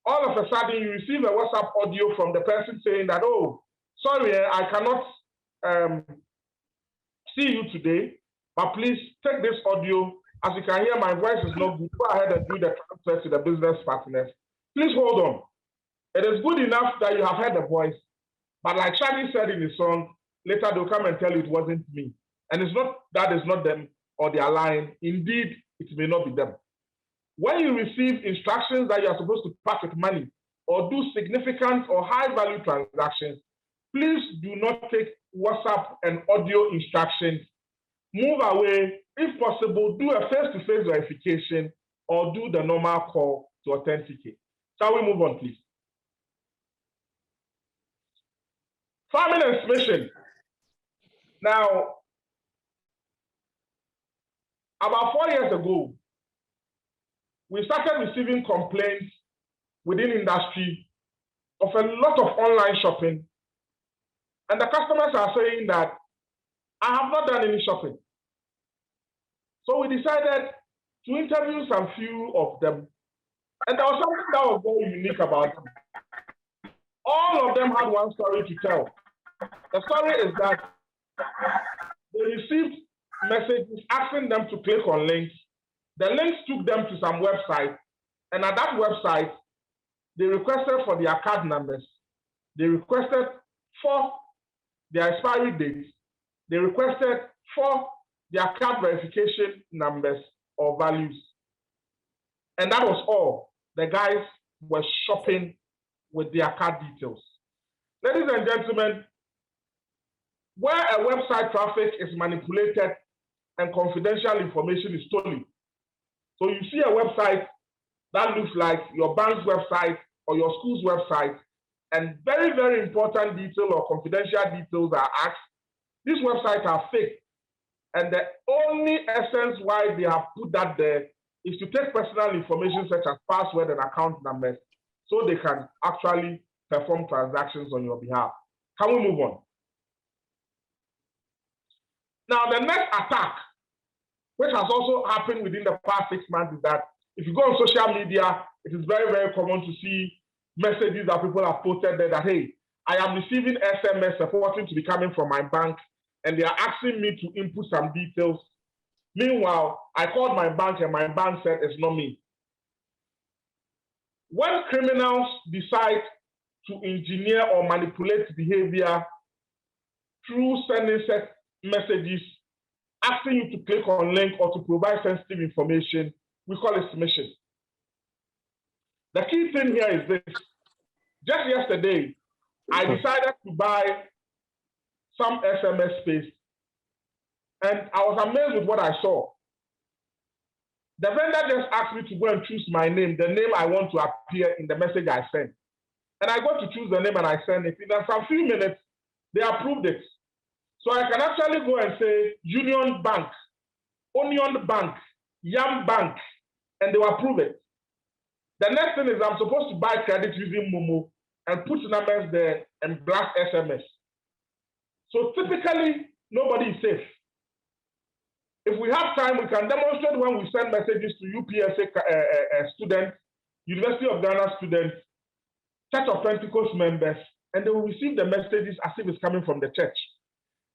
all of a sudden you receive a WhatsApp audio from the person saying that, oh, sorry, I cannot see you today, but please take this audio. As you can hear, my voice is not good. Go ahead and do the transfer to the business partners. Please hold on. It is good enough that you have heard the voice, but like Shadi said in the song, later they'll come and tell you it wasn't me. And it's not that it's not them or they are lying. Indeed, it may not be them. When you receive instructions that you are supposed to part with money or do significant or high value transactions, please do not take WhatsApp and audio instructions. Move away. If possible, do a face-to-face verification or do the normal call to authenticate. Shall we move on, please? Farming and smishing. Now, about 4 years ago, we started receiving complaints within industry of a lot of online shopping. And the customers are saying that, I have not done any shopping. So we decided to interview some few of them. And there was something that was very unique about them. All of them had one story to tell. The story is that they received messages asking them to click on links. The links took them to some website, and at that website, they requested for their card numbers. They requested for their expiry dates. They requested for their card verification numbers or values. And that was all. The guys were shopping with their card details. Ladies and gentlemen, where a website traffic is manipulated and confidential information is stolen. So you see a website that looks like your bank's website or your school's website, and very, very important detail or confidential details are asked. These websites are fake. And the only essence why they have put that there is to take personal information such as password and account numbers so they can actually perform transactions on your behalf. Can we move on? Now, the next attack, which has also happened within the past 6 months, is that if you go on social media, it is very, very common to see messages that people have posted there that, hey, I am receiving SMS supporting to be coming from my bank, and they are asking me to input some details. Meanwhile, I called my bank and my bank said it's not me. When criminals decide to engineer or manipulate behavior through sending messages, asking you to click on link or to provide sensitive information, we call it smishing. The key thing here is this. Just yesterday, I decided to buy some SMS space, and I was amazed with what I saw. The vendor just asked me to go and choose my name, the name I want to appear in the message I sent. And I got to choose the name and I sent it. In some few minutes, they approved it. So I can actually go and say Union Bank, Onion Bank, Yam Bank, and they will approve it. The next thing is I'm supposed to buy credit using Momo and put numbers there and blast SMS. So typically, nobody is safe. If we have time, we can demonstrate when we send messages to UPSA students, University of Ghana students, Church of Pentecost members, and they will receive the messages as if it's coming from the church.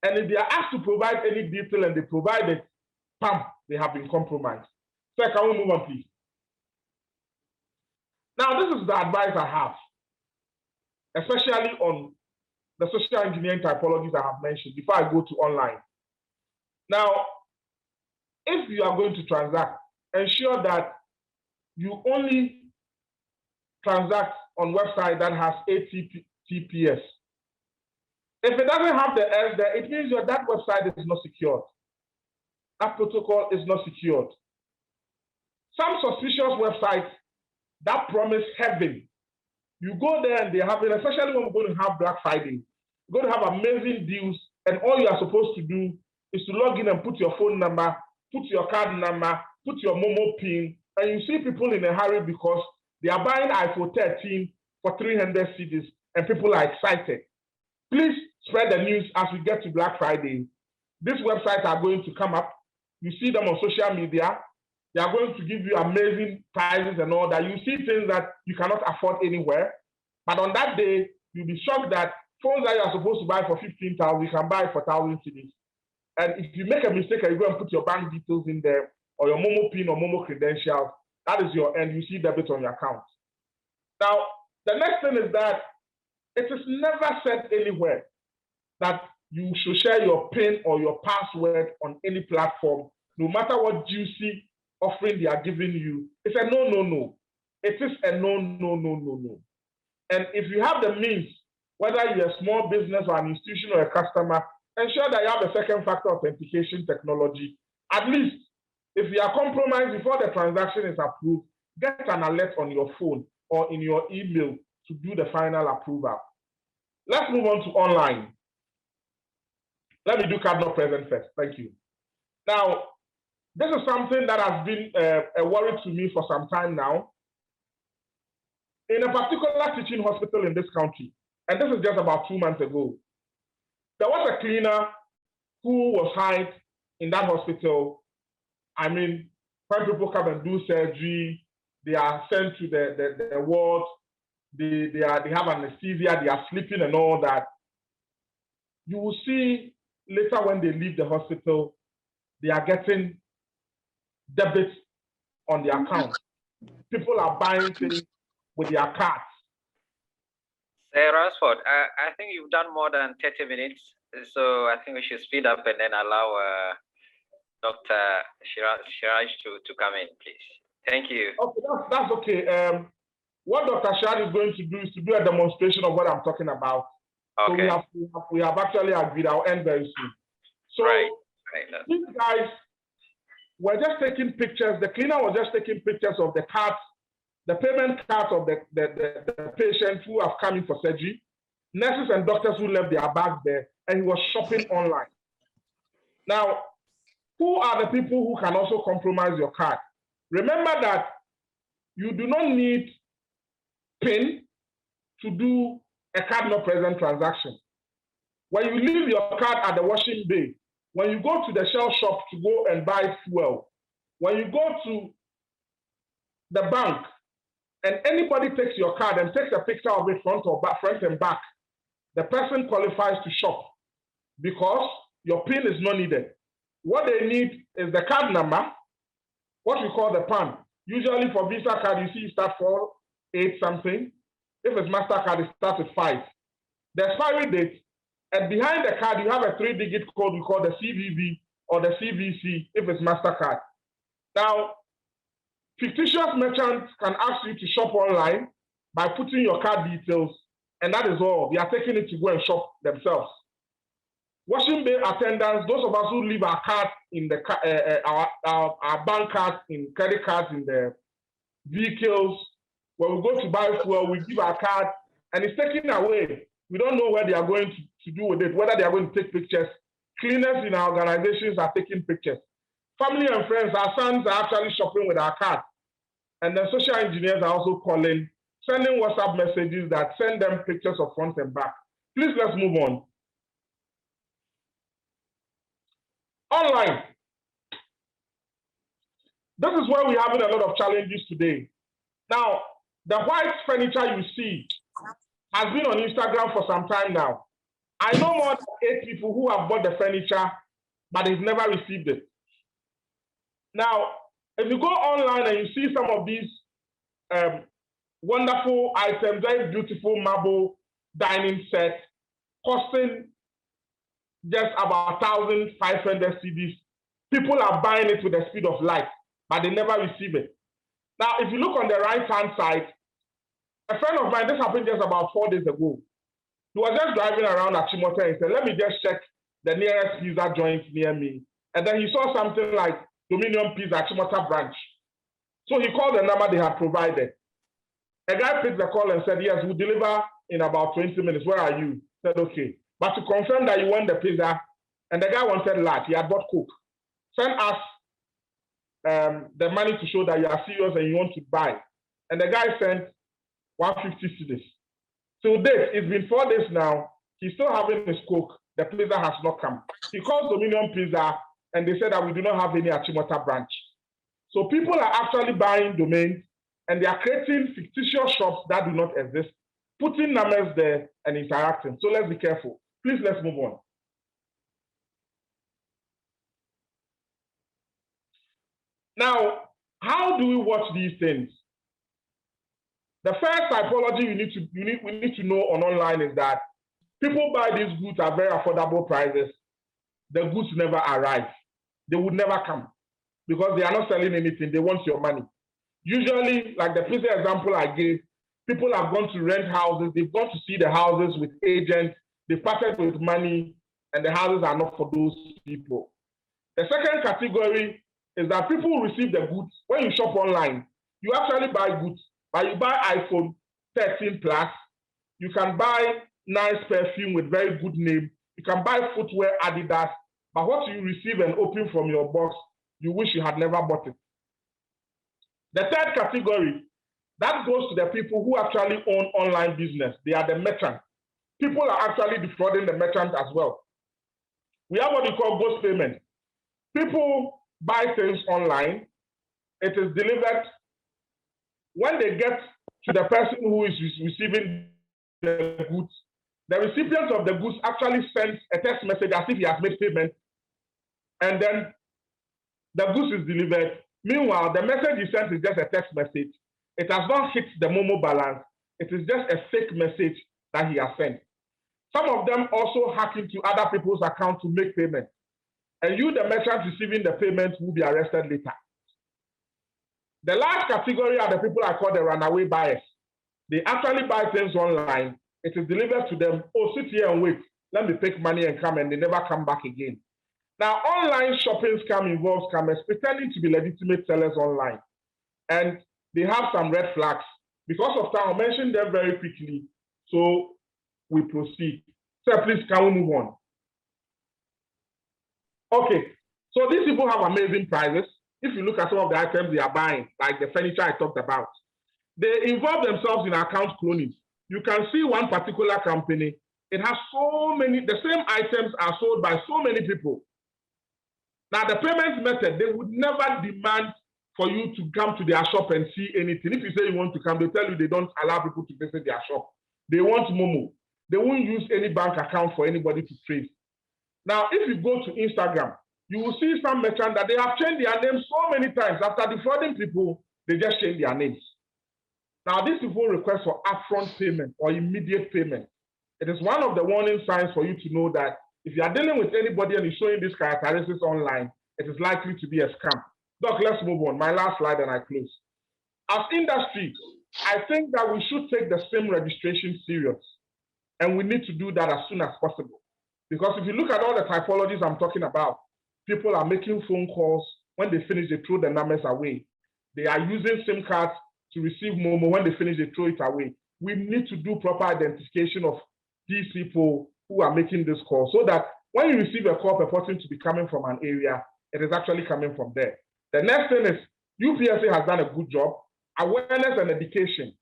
And if they are asked to provide any detail and they provide it, bam, they have been compromised. So can we move on, please? Now, this is the advice I have, especially on the social engineering typologies I have mentioned before I go to online. Now, if you are going to transact, ensure that you only transact on website that has HTTPS. If it doesn't have the S there, it means that website is not secured. That protocol is not secured. Some suspicious websites that promise heaven, you go there and they have it, especially when we're going to have Black Friday. You're going to have amazing deals, and all you are supposed to do is to log in and put your phone number put your card number, put your Momo PIN, and you see people in a hurry because they are buying iPhone 13 for 300 cedis, and people are excited. Please spread the news as we get to Black Friday. These websites are going to come up. You see them on social media. They are going to give you amazing prices and all that. You see things that you cannot afford anywhere. But on that day, you'll be shocked that phones that you are supposed to buy for 15,000, you can buy for 1,000 cedis. And if you make a mistake and you go and put your bank details in there, or your Momo PIN or Momo credentials, that is your end. You see debit on your account. Now, the next thing is that it is never said anywhere that you should share your PIN or your password on any platform, no matter what juicy offering they are giving you. It's a no, no, no. It is a no, no, no, no, no. And if you have the means, whether you're a small business or an institution or a customer, ensure that you have a second factor authentication technology. At least, if you are compromised before the transaction is approved, get an alert on your phone or in your email to do the final approval. Let's move on to online. Let me do card not present first. Thank you. Now, this is something that has been a worry to me for some time now. In a particular teaching hospital in this country, and this is just about 2 months ago, there was a cleaner who was hired in that hospital. I mean, when people come and do surgery, they are sent to the ward, they have anesthesia, they are sleeping and all that. You will see later when they leave the hospital, they are getting debit on their account. People are buying things with their cards. Sir Rashford, I think you've done more than 30 minutes, so I think we should speed up and then allow Dr. Shiraj to come in, please. Thank you. Okay, that's okay. What Dr. Shiraj is going to do is to do a demonstration of what I'm talking about. Okay. So we have actually agreed. I'll end very soon. So these guys were just taking pictures. The cleaner was just taking pictures of the cards, the payment cards of the patients who have come in for surgery, nurses and doctors who left their bags there, and he was shopping online. Now, who are the people who can also compromise your card? Remember that you do not need PIN to do a card not present transaction. When you leave your card at the washing bay, when you go to the Shell shop to go and buy fuel, when you go to the bank and anybody takes your card and takes a picture of it front and back, the person qualifies to shop because your PIN is not needed. What they need is the card number, what we call the PAN. Usually for Visa card, you see it starts for 8 something. If it's MasterCard, it starts with 5. The expiry date, and behind the card, you have a 3-digit code we call the CVV or the CVC if it's MasterCard. Now, fictitious merchants can ask you to shop online by putting your card details, and that is all. They are taking it to go and shop themselves. Washing bay attendants, those of us who leave our cards in the our bank cards, in credit cards in the vehicles, when we go to buy fuel, we give our card and it's taken away. We don't know where they are going to do with it, whether they are going to take pictures. Cleaners in our organizations are taking pictures. Family and friends, our sons are actually shopping with our cards. And then social engineers are also calling, sending WhatsApp messages that send them pictures of front and back. Please, let's move on. Online. This is where we're having a lot of challenges today. Now, the white furniture you see has been on Instagram for some time now. I know more than 8 people who have bought the furniture, but they've never received it. Now, if you go online and you see some of these wonderful items, very beautiful marble dining set, costing just about 1,500 cedis, people are buying it with the speed of light, but they never receive it. Now, if you look on the right-hand side, a friend of mine, this happened just about 4 days ago. He was just driving around at Chimote and said, let me just check the nearest pizza joint near me. And then he saw something like Dominion Pizza Chimote branch. So he called the number they had provided. A guy picked the call and said, yes, we'll deliver in about 20 minutes. Where are you? Said, okay. But to confirm that you want the pizza, and the guy wanted large, he had bought Coke. Send us the money to show that you are serious and you want to buy. And the guy sent 150 cedis. Till date, it's been 4 days now. He's still having his Coke. The pizza has not come. He called Dominion Pizza and they said that we do not have any Achimota branch. So people are actually buying domains and they are creating fictitious shops that do not exist, putting numbers there and interacting. So let's be careful. Please, let's move on. Now, how do we watch these things? The first typology we need to know on online is that people buy these goods at very affordable prices. The goods never arrive. They would never come because they are not selling anything. They want your money. Usually, like the previous example I gave, people have gone to rent houses. They've gone to see the houses with agents. They parted with money, and the houses are not for those people. The second category is that people who receive the goods. When you shop online, you actually buy goods. But you buy iPhone 13 Plus, you can buy nice perfume with very good name. You can buy footwear Adidas. But what you receive and open from your box, you wish you had never bought it. The third category, that goes to the people who actually own online business. They are the merchants. People are actually defrauding the merchants as well. We have what we call ghost payment. People buy things online. It is delivered. When they get to the person who is receiving the goods, the recipient of the goods actually sends a text message as if he has made payment, and then the goods is delivered. Meanwhile, the message he sent is just a text message. It has not hit the Momo balance. It is just a fake message that he has sent. Some of them also hack into other people's accounts to make payment. And you, the merchant receiving the payment, will be arrested later. The last category are the people I call the runaway buyers. They actually buy things online. It is delivered to them. Oh, sit here and wait. Let me take money and come, and they never come back again. Now, online shopping scam involves scammers pretending to be legitimate sellers online. And they have some red flags. Because of time, I'll mention them very quickly. So we proceed. So please, can we move on? Okay. So these people have amazing prices. If you look at some of the items they are buying, like the furniture I talked about, they involve themselves in account cloning. You can see one particular company, it has so many, the same items are sold by so many people. Now, the payment method, they would never demand for you to come to their shop and see anything. If you say you want to come, they tell you they don't allow people to visit their shop. They want Momo. They won't use any bank account for anybody to trace. Now, if you go to Instagram, you will see some merchants that they have changed their names so many times. After defrauding people, they just change their names. Now, these people request for upfront payment or immediate payment. It is one of the warning signs for you to know that if you are dealing with anybody and is showing these characteristics online, it is likely to be a scam. Doc, let's move on. My last slide and I close. As industry, I think that we should take the SIM registration serious. And we need to do that as soon as possible. Because if you look at all the typologies I'm talking about, people are making phone calls. When they finish, they throw the numbers away. They are using SIM cards to receive Momo. When they finish, they throw it away. We need to do proper identification of these people who are making this call so that when you receive a call purporting to be coming from an area, it is actually coming from there. The next thing is UPSA has done a good job. Awareness and education.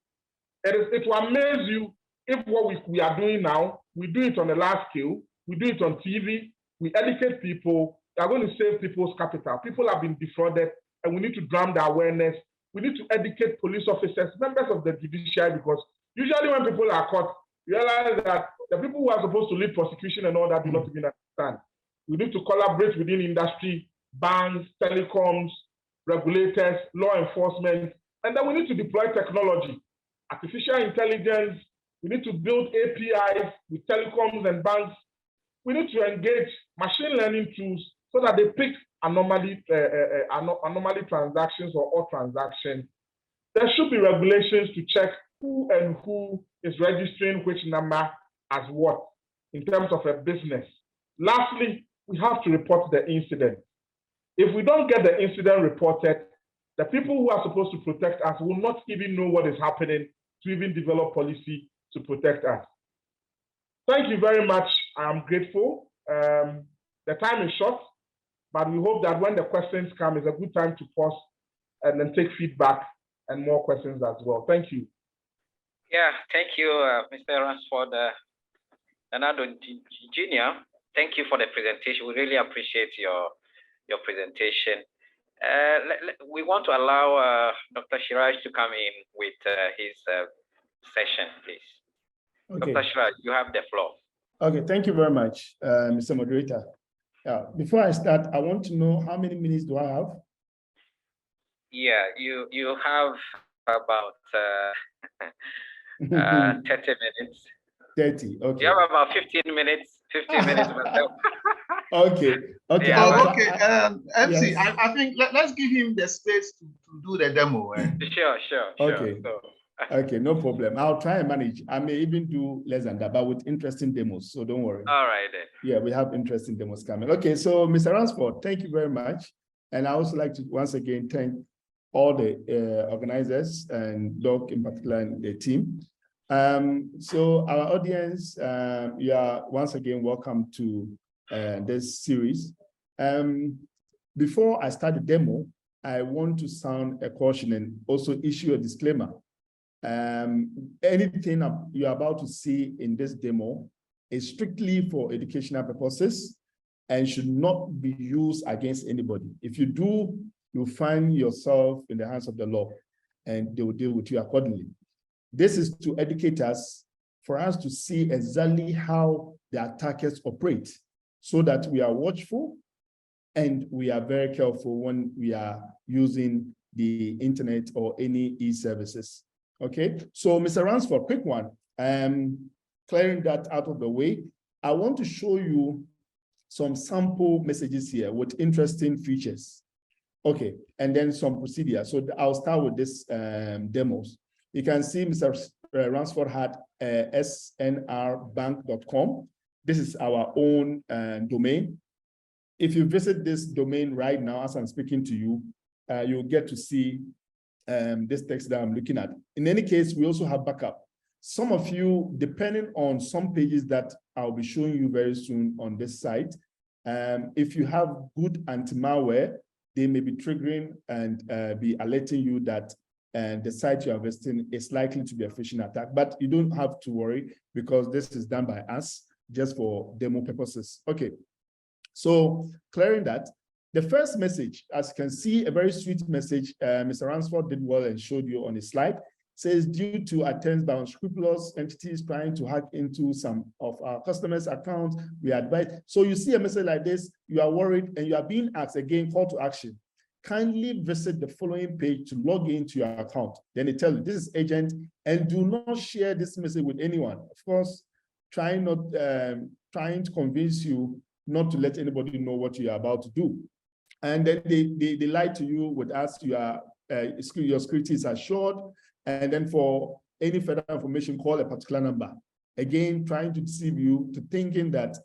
It will amaze you if what we are doing now, we do it on a large scale, we do it on TV, we educate people. We are going to save people's capital. People have been defrauded, and we need to drum the awareness. We need to educate police officers, members of the judiciary, because usually when people are caught, you realize that the people who are supposed to lead prosecution and all that do not even understand. We need to collaborate within industry, banks, telecoms, regulators, law enforcement, and then we need to deploy technology, artificial intelligence. We need to build APIs with telecoms and banks. We need to engage machine learning tools so that they pick anomaly transactions or all transactions. There should be regulations to check who and who is registering which number as what in terms of a business. Lastly, we have to report the incident. If we don't get the incident reported, the people who are supposed to protect us will not even know what is happening to even develop policy to protect us. Thank you very much. I am grateful. The time is short. But we hope that when the questions come, it's a good time to pause and then take feedback and more questions as well. Thank you. Yeah, thank you, Mr. Ransford. Leonardo Jr., thank you for the presentation. We really appreciate your presentation. We want to allow Dr. Shiraj to come in with his session, please. Okay. Dr. Shiraj, you have the floor. Okay, thank you very much, Mr. Moderator. Before I start, I want to know how many minutes do I have? Yeah, you have about 30 minutes. 30, okay. You have about 15 minutes. 15 minutes. Okay, okay. Yeah, Okay, MC, yes. I think let's give him the space to do the demo. Sure. Okay. So, Okay, no problem. I'll try and manage. I may even do less than that, but with interesting demos, so don't worry. all right then. Yeah, we have interesting demos coming. Okay, so Mr. Ransford, thank you very much. And I also like to once again thank all the organizers and Doc in particular and the team. So our audience, you are once again welcome to this series. Before I start the demo, I want to sound a caution and also issue a disclaimer. Anything you're about to see in this demo is strictly for educational purposes and should not be used against anybody. If you do, you'll find yourself in the hands of the law and they will deal with you accordingly. This is to educate us, for us to see exactly how the attackers operate so that we are watchful and we are very careful when we are using the internet or any e-services. Okay, so Mr. Ransford, quick one. Clearing that out of the way, I want to show you some sample messages here with interesting features. Okay, and then some procedure. So I'll start with this demos. You can see Mr. Ransford had snrbank.com. This is our own domain. If you visit this domain right now, as I'm speaking to you, you'll get to see this text that I'm looking at. In any case, we also have backup. Some of you, depending on some pages that I'll be showing you very soon on this site, if you have good anti-malware, they may be triggering and be alerting you that the site you are visiting is likely to be a phishing attack. But you don't have to worry because this is done by us just for demo purposes. Okay, so clearing that, the first message, as you can see, a very sweet message, Mr. Ransford did well and showed you on the slide, says due to attempts by unscrupulous entities trying to hack into some of our customers' accounts, we advise. So you see a message like this, you are worried and you are being asked again, call to action. Kindly visit the following page to log into your account. Then they tell you this is agent and do not share this message with anyone. Of course, trying to convince you not to let anybody know what you are about to do. And then they lie to you with us, your security is assured. And then for any further information, call a particular number. Again, trying to deceive you to thinking that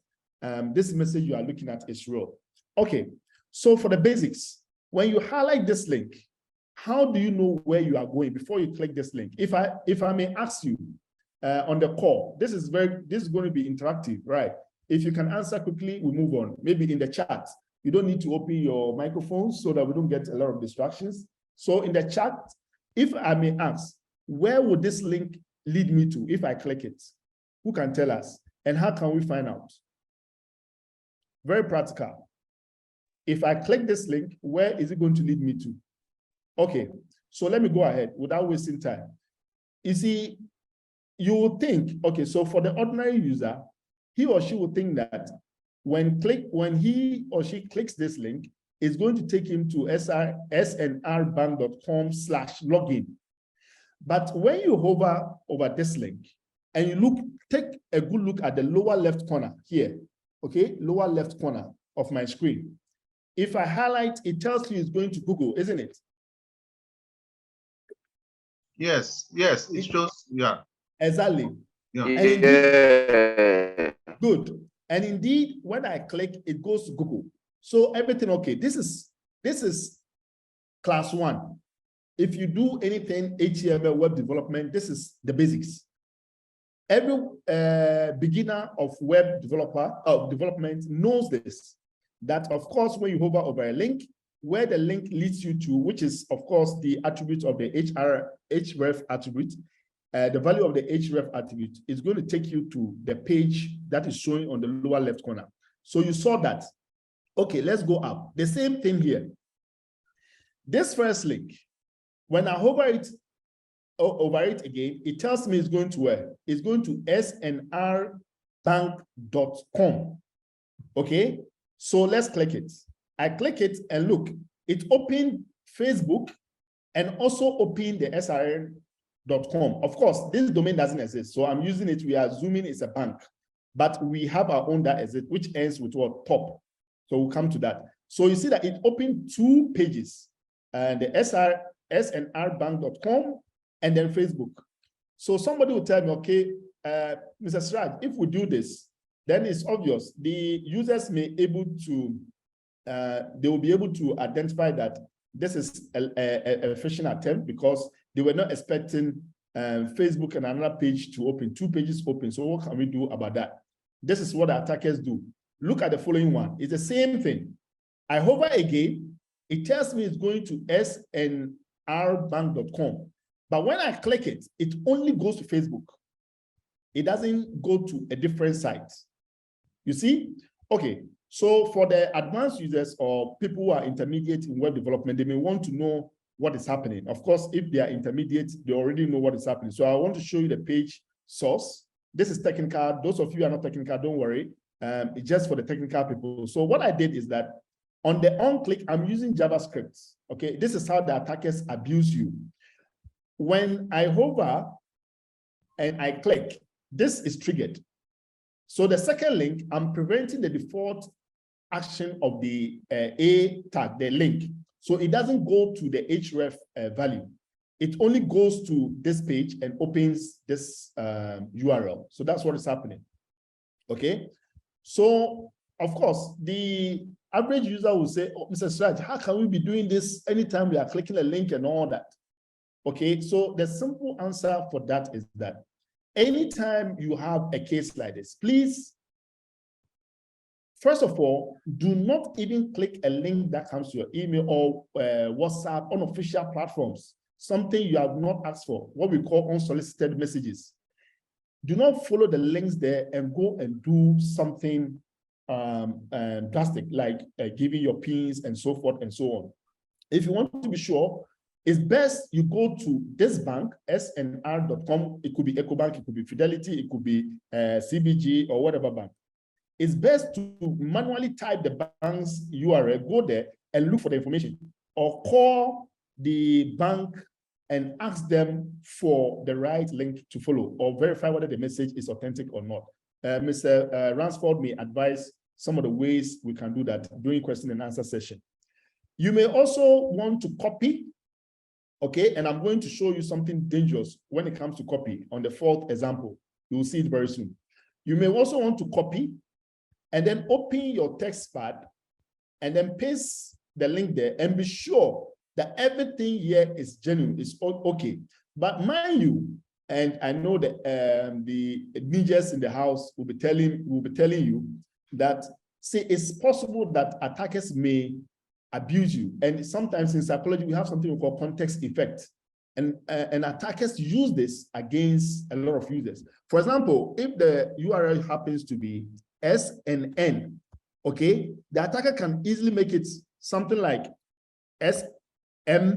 this message you are looking at is real. Okay, so for the basics, when you highlight this link, how do you know where you are going before you click this link? If I may ask you on the call, this is going to be interactive, right? If you can answer quickly, we move on. Maybe in the chat. You don't need to open your microphone so that we don't get a lot of distractions. So in the chat, if I may ask, where would this link lead me to if I click it? Who can tell us? And how can we find out? Very practical. If I click this link, where is it going to lead me to? Okay, so let me go ahead without wasting time. You see, you will think, okay, so for the ordinary user, he or she will think that when he or she clicks this link, it's going to take him to snrbank.com/login. But when you hover over this link and you take a good look at the lower left corner here, okay, lower left corner of my screen. If I highlight, it tells you it's going to Google, isn't it? Yes, it shows, yeah. Exactly. Yeah. And indeed, good. And indeed, when I click, it goes to Google. So everything okay. This is class 1. If you do anything HTML web development, this is the basics. Every beginner of web development knows this. that, of course, when you hover over a link, where the link leads you to, which is, of course, the attribute of the href attribute, the value of the href attribute is going to take you to the page that is showing on the lower left corner. So you saw that. Okay, let's go up. The same thing here. This first link, when I hover it over it again, it tells me it's going to where? It's going to snrbank.com. Okay, so let's click it. I click it and look, it opened Facebook and also opened the srn.com. Of course, this domain doesn't exist, so I'm using it. We are assuming it's a bank, but we have our own that exists, which ends with what? Top. So we'll come to that. So you see that it opened 2 pages, and the snrbank.com and then Facebook. So somebody will tell me, okay, Mr. Siraj, if we do this, then it's obvious the users may able to, they will be able to identify that this is a phishing attempt because they were not expecting Facebook and another page to open, 2 pages open. So what can we do about that? This is what the attackers do. Look at the following one. It's the same thing. I hover again, it tells me it's going to snrbank.com. But when I click it, it only goes to Facebook. It doesn't go to a different site. You see? Okay, so for the advanced users or people who are intermediate in web development, they may want to know what is happening. Of course, if they are intermediate, they already know what is happening. So I want to show you the page source. This is technical. Those of you who are not technical, don't worry. It's just for the technical people. So what I did is that on the on click, I'm using JavaScript. Okay, this is how the attackers abuse you. When I hover and I click, this is triggered. So the second link, I'm preventing the default action of the A tag, the link. So it doesn't go to the href value. It only goes to this page and opens this URL. So that's what is happening. Okay. So of course, the average user will say, oh, Mr. Siraj, how can we be doing this anytime we are clicking a link and all that? Okay, so the simple answer for that is that anytime you have a case like this, please, first of all, do not even click a link that comes to your email or WhatsApp, unofficial platforms, something you have not asked for, what we call unsolicited messages. Do not follow the links there and go and do something drastic, like giving your pins and so forth and so on. If you want to be sure, it's best you go to this bank, snr.com. It could be EcoBank, it could be Fidelity, it could be CBG or whatever bank. It's best to manually type the bank's URL, go there and look for the information, or call the bank and ask them for the right link to follow, or verify whether the message is authentic or not. Mr. Ransford may advise some of the ways we can do that during question and answer session. You may also want to copy, okay, and I'm going to show you something dangerous when it comes to copy on the 4th example. You will see it very soon. You may also want to copy and then open your text pad and then paste the link there and be sure that everything here is genuine, is okay. But mind you, and I know that the ninjas in the house will be telling you that, see, it's possible that attackers may abuse you. And sometimes in psychology, we have something we call context effect. And attackers use this against a lot of users. For example, if the URL happens to be SNN, okay, the attacker can easily make it something like SM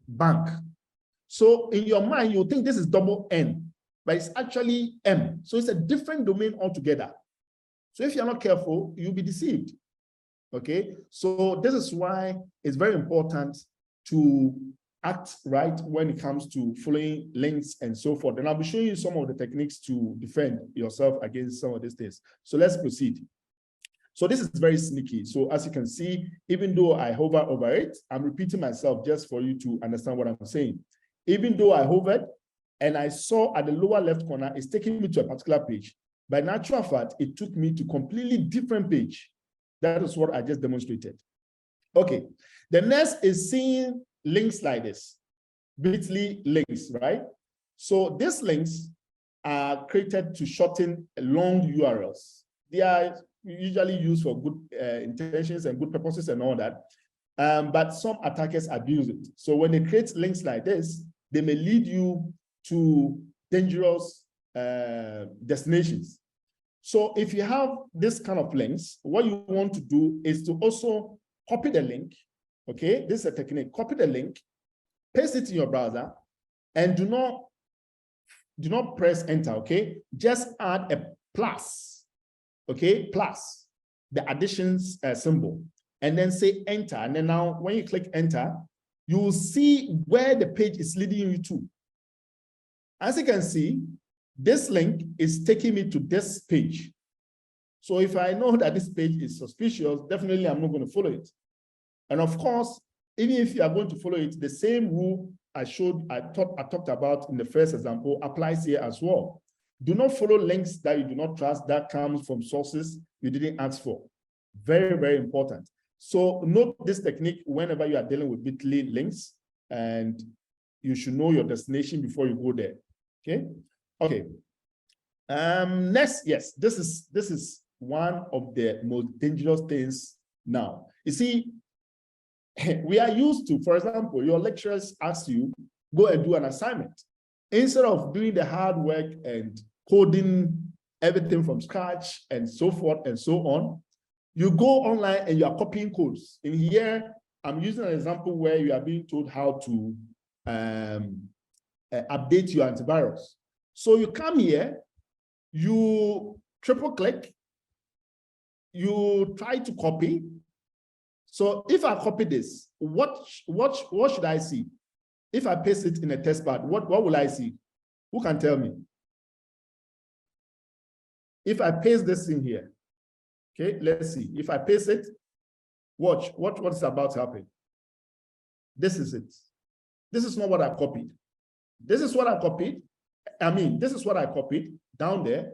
bank. So in your mind, you think this is double N, but it's actually M. So it's a different domain altogether. So if you're not careful, you'll be deceived. Okay, so this is why it's very important to act right when it comes to following links and so forth. And I'll be showing you some of the techniques to defend yourself against some of these things. So let's proceed. So this is very sneaky. So as you can see, even though I hover over it, I'm repeating myself just for you to understand what I'm saying. Even though I hovered and I saw at the lower left corner, it's taking me to a particular page. By natural fact, it took me to a completely different page. That is what I just demonstrated. Okay, the next is seeing links like this, bit.ly links, right? So these links are created to shorten long URLs. They are usually used for good intentions and good purposes and all that. But some attackers abuse it. So when they create links like this, they may lead you to dangerous destinations. So if you have this kind of links, what you want to do is to also copy the link. Okay, this is a technique. Copy the link, paste it in your browser, and do not press enter. Okay, just add a plus. Okay, plus the additions symbol, and then say enter. And then now when you click enter, you will see where the page is leading you to. As you can see, this link is taking me to this page. So if I know that this page is suspicious, definitely I'm not going to follow it. And of course, even if you are going to follow it, the same rule I talked about in the first example applies here as well. Do not follow links that you do not trust that comes from sources you didn't ask for. Very, very important. So note this technique whenever you are dealing with bit.ly links, and you should know your destination before you go there. Okay. Okay. Next, yes, this is one of the most dangerous things now. You see, we are used to, for example, your lecturers ask you, go and do an assignment. Instead of doing the hard work and coding everything from scratch and so forth and so on, you go online and you are copying codes. In here, I'm using an example where you are being told how to update your antivirus. So you come here, you triple click, you try to copy. So if I copy this, what should I see? If I paste it in a test pad, what will I see? Who can tell me? If I paste this in here, okay, let's see. If I paste it, watch what is about to happen. This is it. This is not what I copied. This is what I copied. I mean, this is what I copied down there,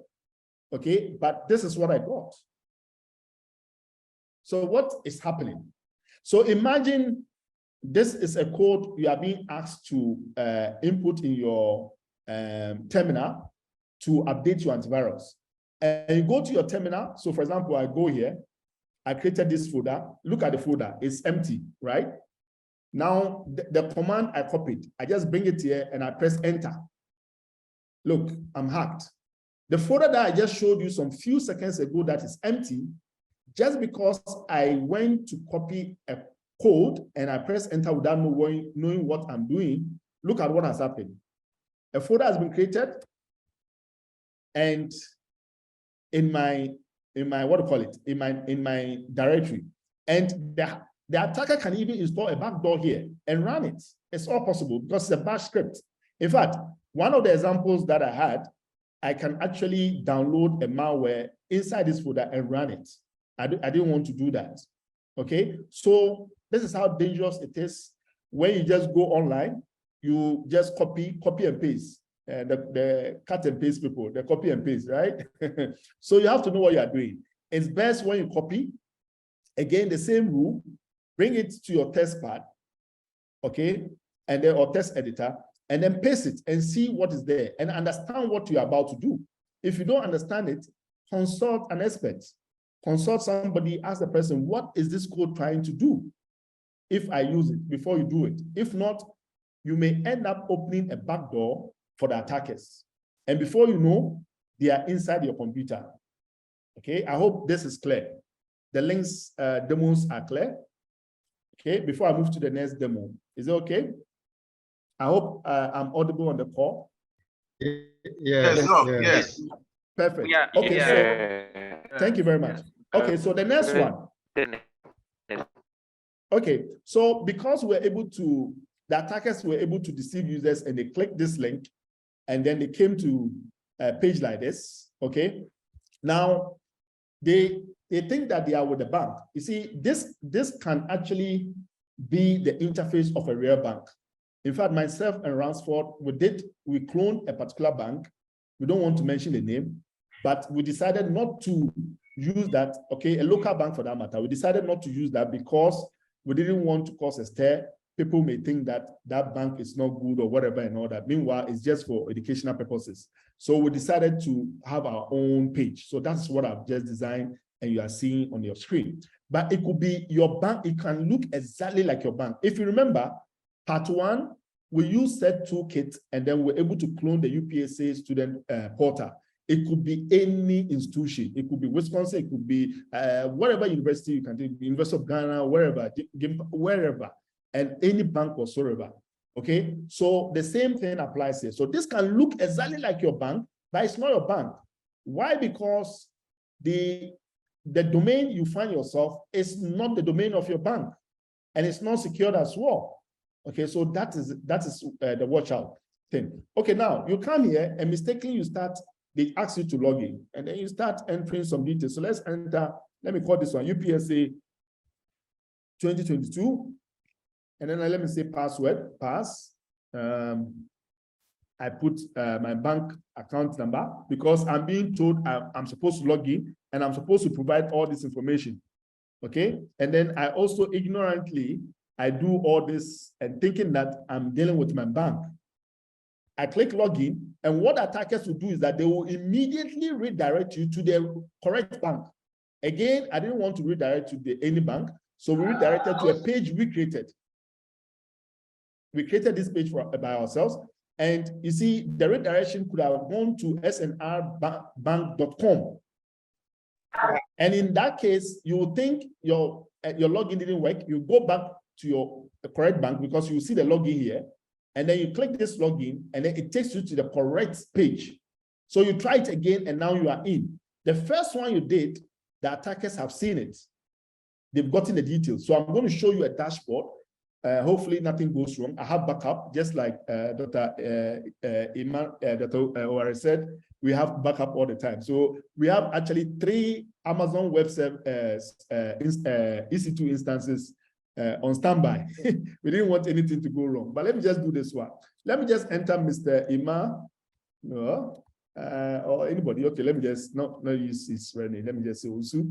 okay, but this is what I got. So what is happening? So imagine this is a code you are being asked to input in your terminal to update your antivirus. And you go to your terminal. So for example, I go here, I created this folder. Look at the folder, it's empty, right? Now the command I copied, I just bring it here and I press enter. Look, I'm hacked. The folder that I just showed you some few seconds ago that is empty, just because I went to copy a code and I press enter without knowing what I'm doing, look at what has happened. A folder has been created, and in my what do you call it? In my directory, and the attacker can even install a backdoor here and run it. It's all possible because it's a bash script. In fact, one of the examples that I had, I can actually download a malware inside this folder and run it. I didn't want to do that. Okay, so this is how dangerous it is when you just go online, you just copy and paste. The cut and paste people, the copy and paste, right? So you have to know what you are doing. It's best when you copy, again, the same rule, bring it to your test pad, okay, and then or test editor, and then paste it and see what is there and understand what you're about to do. If you don't understand it, consult an expert. Consult somebody, ask the person, what is this code trying to do? If I use it, before you do it. If not, you may end up opening a backdoor for the attackers. And before you know, they are inside your computer. Okay, I hope this is clear. The links, demos are clear. Okay, before I move to the next demo, is it okay? I hope I'm audible on the call. Yes. Perfect. Yeah, okay, yeah. so thank you very much. Okay, so the next one. Okay, so because we're able to, the attackers were able to deceive users and they clicked this link and then they came to a page like this, okay? Now, they think that they are with the bank. You see, this can actually be the interface of a real bank. In fact, myself and Ransford, we cloned a particular bank. We don't want to mention the name, but we decided not to use that, okay, a local bank for that matter. We decided not to use that because we didn't want to cause a stir. People may think that that bank is not good or whatever and all that. Meanwhile, it's just for educational purposes. So we decided to have our own page. So that's what I've just designed and you are seeing on your screen. But it could be your bank. It can look exactly like your bank. If you remember, part 1, we used set toolkit, and then we're able to clone the UPSA student portal. It could be any institution. It could be Wisconsin. It could be whatever university you can take, University of Ghana, wherever, and any bank whatsoever. Okay, so the same thing applies here. So this can look exactly like your bank, but it's not your bank. Why? Because the domain you find yourself is not the domain of your bank, and it's not secured as well. Okay, so that is the watch out thing. Okay, now you come here and mistakenly you start. They ask you to log in, and then you start entering some details. So let's enter. Let me call this one UPSA 2022, and then let me say password pass. I put my bank account number because I'm being told I'm supposed to log in and I'm supposed to provide all this information. Okay, and then I also ignorantly I do all this and thinking that I'm dealing with my bank. I click login, and what attackers will do is that they will immediately redirect you to the correct bank. Again, I didn't want to redirect to any bank, so we redirected to a page we created. We created this page by ourselves, and you see the redirection could have gone to snrbank.com. And in that case, you will think your login didn't work. You go back to your correct bank because you see the login here. And then you click this login, and then it takes you to the correct page. So you try it again, and now you are in. The first one you did, the attackers have seen it. They've gotten the details. So I'm going to show you a dashboard. Hopefully nothing goes wrong. I have backup, just like Dr. Owari said, we have backup all the time. So we have actually 3 Amazon Web Services EC2 instances on standby. We didn't want anything to go wrong, but let me just do this one. Let me just enter Mr. Ima, or anybody. Okay, let me just not use his name. Let me just say Usu.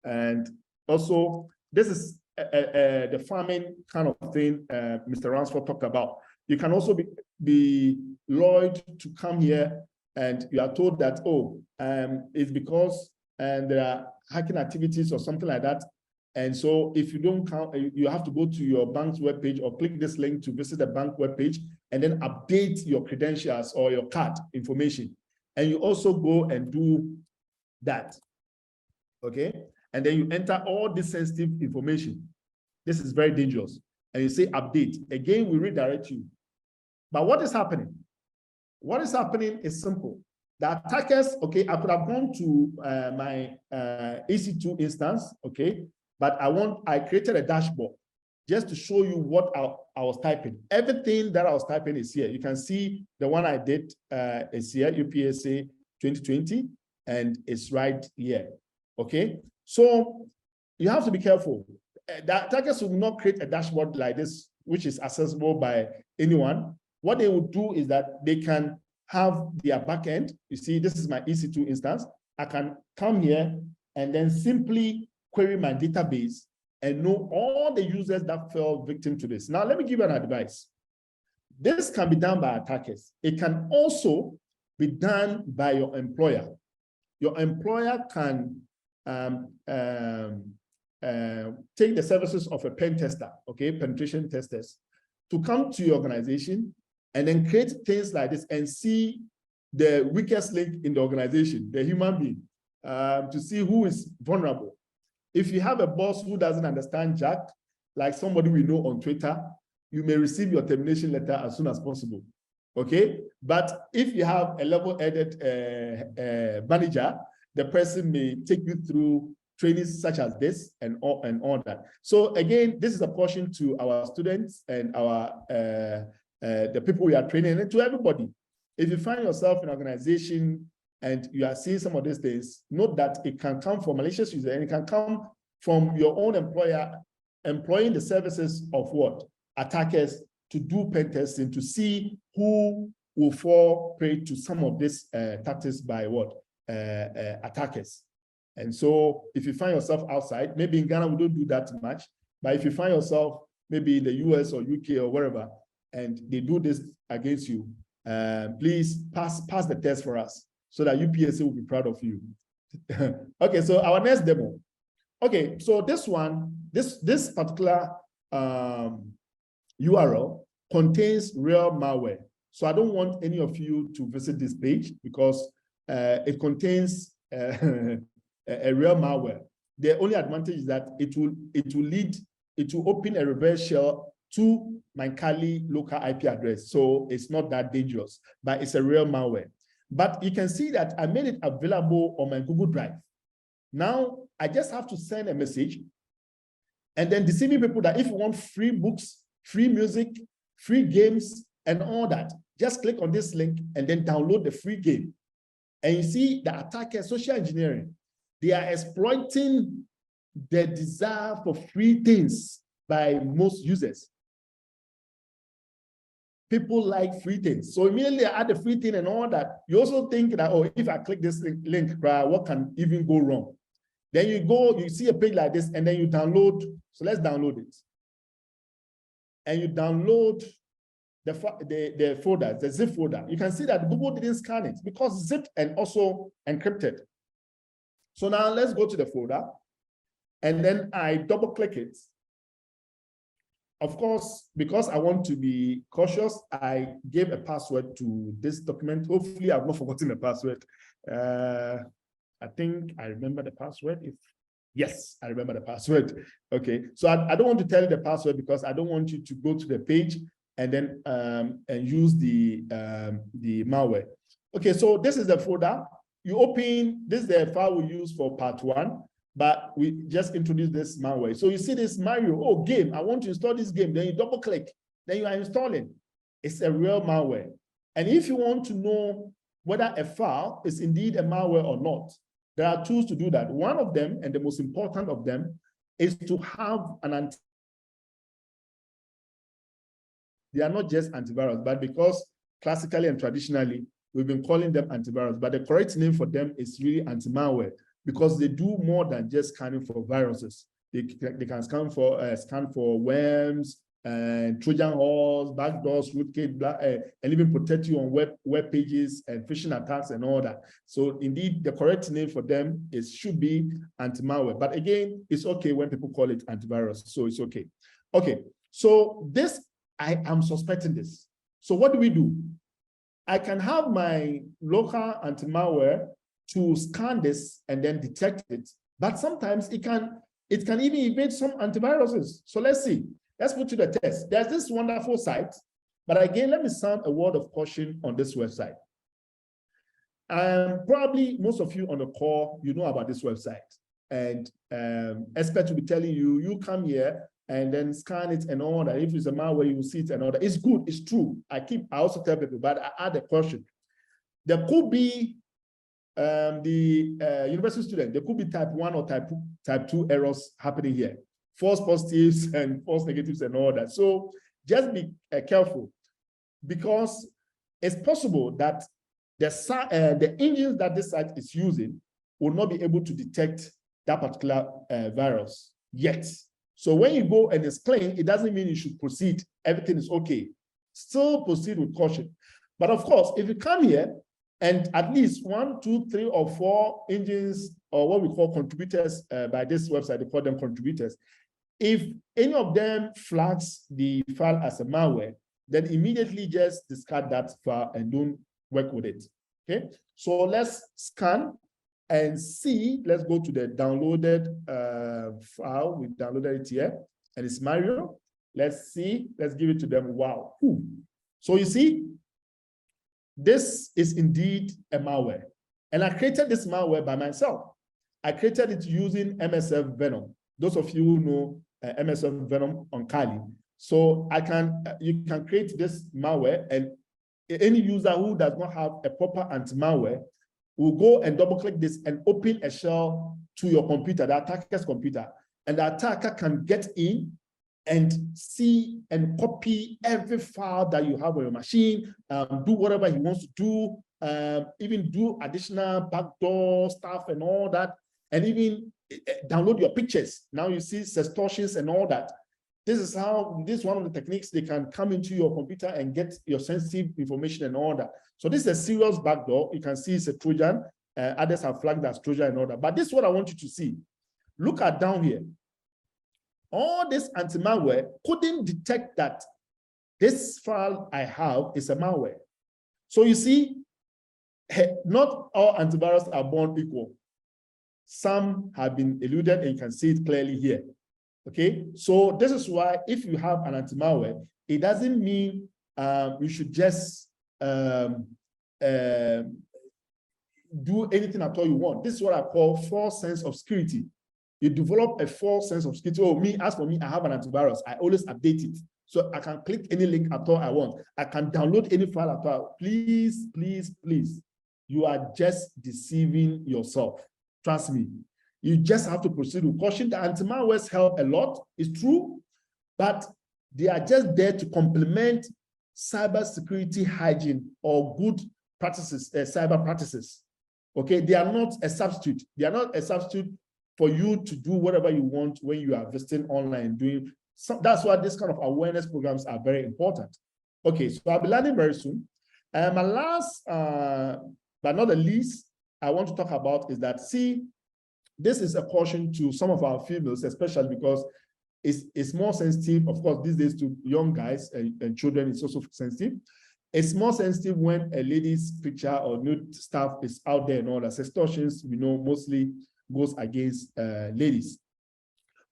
And also, this is the farming kind of thing Mr. Ransford talked about. You can also be lured to come here, and you are told that, it's because there are hacking activities or something like that. And so if you don't count, you have to go to your bank's webpage or click this link to visit the bank webpage and then update your credentials or your card information. And you also go and do that. Okay. And then you enter all this sensitive information. This is very dangerous. And you say update. Again, we redirect you. But what is happening? What is happening is simple. The attackers, okay, I could have gone to my EC2 instance, okay, but I created a dashboard just to show you what I was typing. Everything that I was typing is here. You can see the one I did is here, UPSA 2020, and it's right here, okay? So you have to be careful. The attackers will not create a dashboard like this, which is accessible by anyone. What they will do is that they can have their backend. You see, this is my EC2 instance. I can come here and then simply query my database and know all the users that fell victim to this. Now, let me give you an advice. This can be done by attackers. It can also be done by your employer. Your employer can take the services of a pen tester, okay, penetration testers, to come to your organization and then create things like this and see the weakest link in the organization, the human being, to see who is vulnerable. If you have a boss who doesn't understand Jack, like somebody we know on Twitter, you may receive your termination letter as soon as possible, okay? But if you have a level-headed manager, the person may take you through trainings such as this and all that. So again, this is a caution to our students and our the people we are training, and to everybody. If you find yourself in an organization and you are seeing some of these things, note that it can come from malicious user and it can come from your own employer employing the services of what? Attackers to do pen testing to see who will fall prey to some of these tactics by what? Attackers. And so if you find yourself outside, maybe in Ghana, we don't do that much, but if you find yourself maybe in the US or UK or wherever, and they do this against you, please pass the test for us so that UPSA will be proud of you. Okay, so our next demo. Okay, so this one, this particular URL contains real malware. So I don't want any of you to visit this page because it contains a real malware. The only advantage is that it will open a reverse shell to my Kali local IP address. So it's not that dangerous, but it's a real malware. But you can see that I made it available on my Google Drive. Now I just have to send a message and then deceiving people that if you want free books, free music, free games, and all that, just click on this link and then download the free game. And you see the attacker, social engineering, they are exploiting the desire for free things by most users. People like free things. So immediately I add the free thing and all that. You also think that, oh, if I click this link, right, what can even go wrong? Then you go, you see a page like this, and then you download. So let's download it. And you download the folder, the zip folder. You can see that Google didn't scan it because zipped and also encrypted. So now let's go to the folder. And then I double click it. Of course, because I want to be cautious, I gave a password to this document. Hopefully I've not forgotten the password. I think I remember the password. Yes, I remember the password. Okay, so I don't want to tell you the password because I don't want you to go to the page and then and use the malware. Okay, so this is the folder. You open, this is the file we use for part 1, but we just introduced this malware. So you see this Mario, oh, game, I want to install this game. Then you double click, then you are installing. It's a real malware. And if you want to know whether a file is indeed a malware or not, there are tools to do that. One of them, and the most important of them, is to have an They are not just antivirus, but because classically and traditionally, we've been calling them antivirus, but the correct name for them is really anti-malware because they do more than just scanning for viruses. They can scan for worms, and Trojan horse, backdoors, rootkit, and even protect you on web pages and phishing attacks and all that. So indeed, the correct name for them should be anti-malware. But again, it's okay when people call it antivirus, so it's okay. Okay, so this, I am suspecting this. So what do? I can have my local anti-malware to scan this and then detect it, but sometimes it can even evade some antiviruses. So let's see. Let's put to the test. There's this wonderful site, but again, let me sound a word of caution on this website. Probably most of you on the call, you know about this website, and experts will be telling you, you come here and then scan it and all that. If it's a malware, you will see it and all that. It's good, it's true. I also tell people, but I add a caution. There could be the university student, there could be type 1 or type 2 errors happening here. False positives and false negatives and all that. So just be careful because it's possible that the engines that this site is using will not be able to detect that particular virus yet. So when you go and explain, it doesn't mean you should proceed. Everything is okay. Still proceed with caution. But of course, if you come here and at least 1, 2, 3, or 4 engines, or what we call contributors by this website, they call them contributors. If any of them flags the file as a malware, then immediately just discard that file and don't work with it. Okay, so let's scan and see. Let's go to the downloaded file. We downloaded it here, and it's Mario. Let's see. Let's give it to them. Wow. So you see, this is indeed a malware, and I created this malware by myself. I created it using MSF Venom. Those of you who know MSF Venom on Kali. So you can create this malware, and any user who does not have a proper anti-malware will go and double click this and open a shell to your computer, the attacker's computer. And the attacker can get in and see and copy every file that you have on your machine, do whatever he wants to do, even do additional backdoor stuff and all that, and even download your pictures. Now you see sextortions and all that. This is one of the techniques they can come into your computer and get your sensitive information and all that. So this is a serious backdoor. You can see it's a Trojan, Others have flagged as Trojan and all that. But this is what I want you to see. Look at down here. All this anti-malware couldn't detect that this file I have is a malware. So you see, not all antivirus are born equal. Some have been eluded, and you can see it clearly here. Okay, so this is why if you have an anti-malware, it doesn't mean you should just do anything at all you want. This is what I call false sense of security. You develop a false sense of security. Oh, as for me, I have an antivirus. I always update it. So I can click any link at all I want. I can download any file at all. Please, please, please. You are just deceiving yourself. Trust me. You just have to proceed with caution. The anti-malwares help a lot. It's true, but they are just there to complement cybersecurity hygiene or good practices, cyber practices. Okay, they are not a substitute. They are not a substitute for you to do whatever you want when you are visiting online doing. So that's why this kind of awareness programs are very important. Okay, so I'll be landing very soon. My last, but not the least, I want to talk about is that, see, this is a caution to some of our females, especially because it's more sensitive, of course, these days to young guys and children, it's also sensitive. It's more sensitive when a lady's picture or nude stuff is out there and all that. Sextortions, we know, mostly goes against ladies.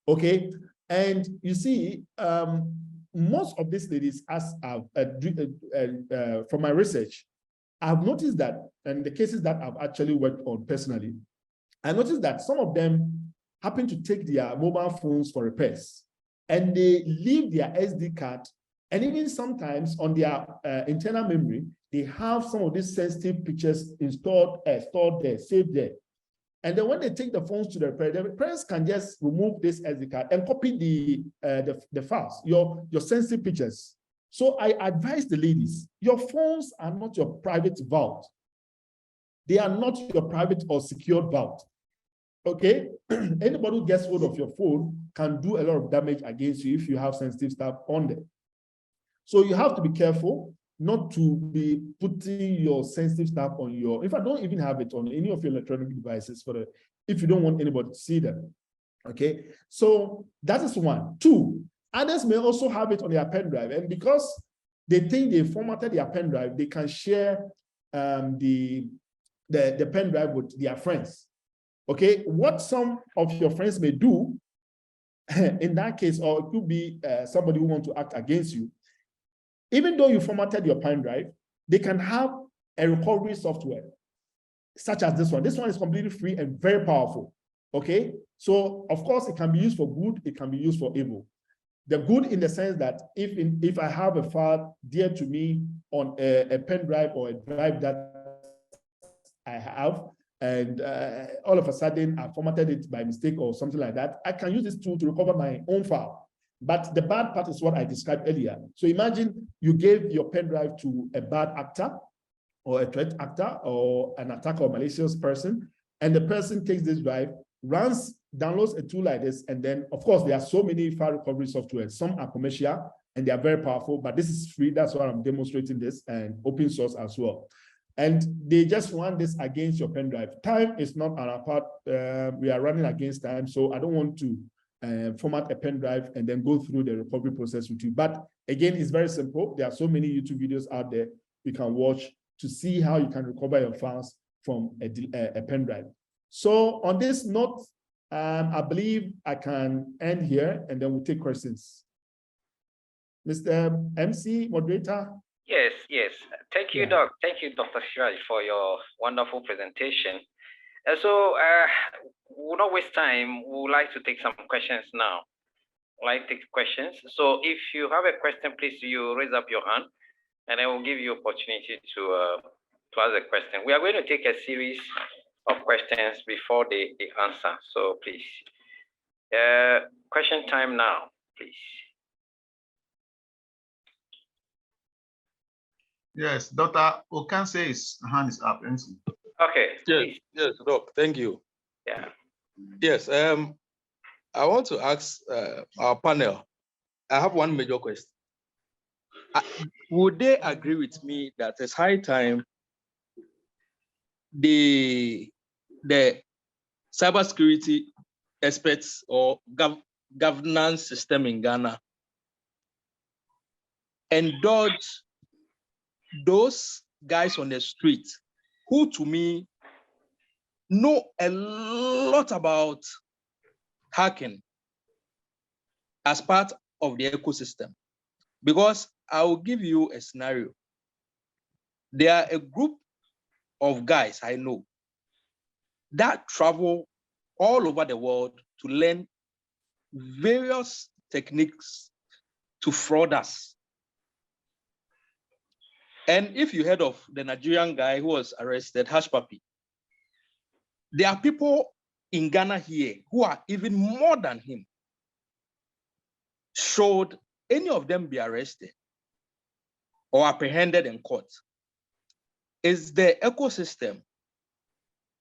Okay, and you see, most of these ladies, as from my research, I've noticed that, and the cases that I've actually worked on personally, I noticed that some of them happen to take their mobile phones for repairs, and they leave their SD card, and even sometimes on their internal memory, they have some of these sensitive pictures stored there, saved there. And then when they take the phones to the repairers can just remove this SD card and copy the files, your sensitive pictures. So I advise the ladies, your phones are not your private vault. They are not your private or secured vault. Okay? Anybody who gets hold of your phone can do a lot of damage against you if you have sensitive stuff on there. So you have to be careful not to be putting your sensitive stuff on your, if I don't even have it on any of your electronic devices if you don't want anybody to see them. Okay, so that is one. Two, others may also have it on their pen drive, and because they think they formatted their pen drive, they can share the pen drive with their friends. Okay, what some of your friends may do in that case, or it could be somebody who wants to act against you, even though you formatted your pen drive, they can have a recovery software, such as this one. This one is completely free and very powerful. Okay, so of course it can be used for good, it can be used for evil. The good in the sense that if I have a file dear to me on a pen drive or a drive that I have, and all of a sudden I formatted it by mistake or something like that, I can use this tool to recover my own file. But the bad part is what I described earlier. So imagine you gave your pen drive to a bad actor or a threat actor or an attacker or malicious person, and the person takes this drive, downloads a tool like this, and then, of course, there are so many file recovery software. Some are commercial and they are very powerful, but this is free. That's why I'm demonstrating this, and open source as well. And they just run this against your pen drive. Time is not on our part. We are running against time, so I don't want to format a pen drive and then go through the recovery process with you. But again, it's very simple. There are so many YouTube videos out there you can watch to see how you can recover your files from a pen drive. So on this note, I believe I can end here and then we'll take questions. Mr. MC, moderator. Yes, yes. Thank you, Doc. Thank you, Dr. Shiraj, for your wonderful presentation. So we'll not waste time. We would like to take some questions now. Take questions. So if you have a question, please you raise up your hand, and I will give you opportunity to ask a question. We are going to take a series of questions before the answer. So please, question time now, please. Yes, Dr. Okanse's hand is up. Okay. Yes, yes, Doc. Thank you. Yeah. Yes. I want to ask our panel. I have one major question. Would they agree with me that it's high time the the cybersecurity experts or governance system in Ghana and dodge those guys on the street who, to me, know a lot about hacking as part of the ecosystem. Because I will give you a scenario. There are a group of guys I know that travel all over the world to learn various techniques to fraud us. And if you heard of the Nigerian guy who was arrested, Hush Puppy, there are people in Ghana here who are even more than him. Should any of them be arrested or apprehended in court, is the ecosystem,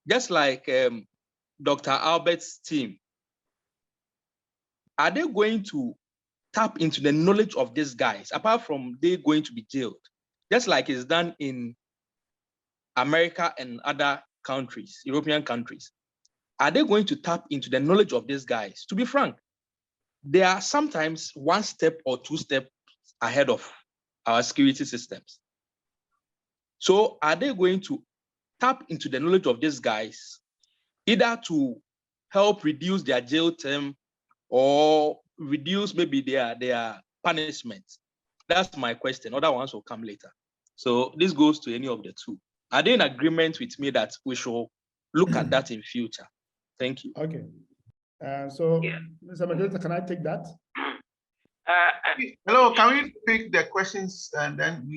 just like Dr. Albert's team, are they going to tap into the knowledge of these guys, apart from they going to be jailed, just like it's done in America and other countries, European countries? Are they going to tap into the knowledge of these guys? To be frank, they are sometimes one step or two steps ahead of our security systems. So are they going to tap into the knowledge of these guys, either to help reduce their jail term or reduce maybe their punishment? That's my question. Other ones will come later. So this goes to any of the two. Are they in agreement with me that we should look at that in future? Thank you. Okay. So, Mr. Moderator, can I take that? Hello, can we pick the questions and then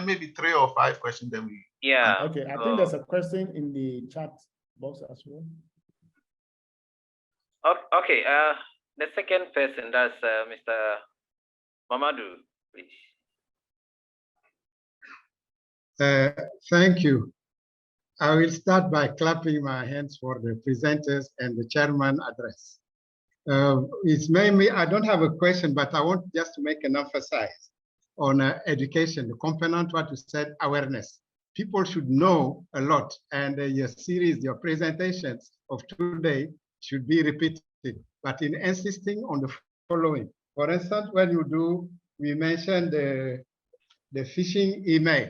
maybe 3 or 5 questions, then we. Yeah. Okay, I think there's a question in the chat box as well. Okay, the second person, that's Mr. Mamadou, please. Thank you. I will start by clapping my hands for the presenters and the chairman address. It's mainly, I don't have a question, but I want just to make an emphasis on education, the component, what you said, awareness. People should know a lot, and your series, your presentations of today should be repeated, but in insisting on the following. For instance, when you do, we mentioned the phishing email.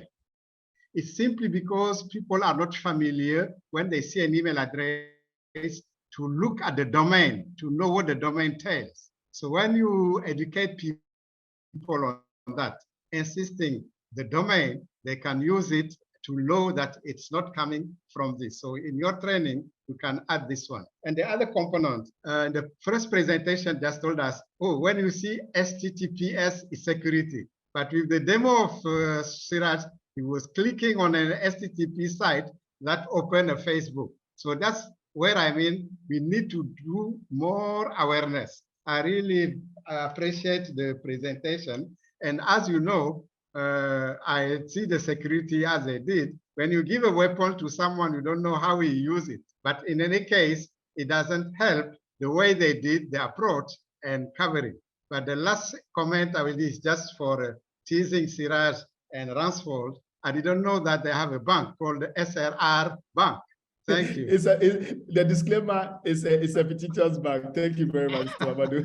It's simply because people are not familiar when they see an email address to look at the domain, to know what the domain tells. So when you educate people on that, insisting the domain, they can use it to know that it's not coming from this. So in your training, you can add this one. And the other component, the first presentation just told us, oh, when you see HTTPS is security. But with the demo of Siraj, he was clicking on an HTTP site that opened a Facebook. So that's where I mean, we need to do more awareness. I really appreciate the presentation. And as you know, I see the security as they did. When you give a weapon to someone, you don't know how he use it. But in any case, it doesn't help the way they did the approach and covering. But the last comment I will do is just for teasing Siraj and Ransford. I didn't know that they have a bank called the SRR Bank. Thank you. The disclaimer is a fictitious bank. Thank you very much, Mr. Amadou.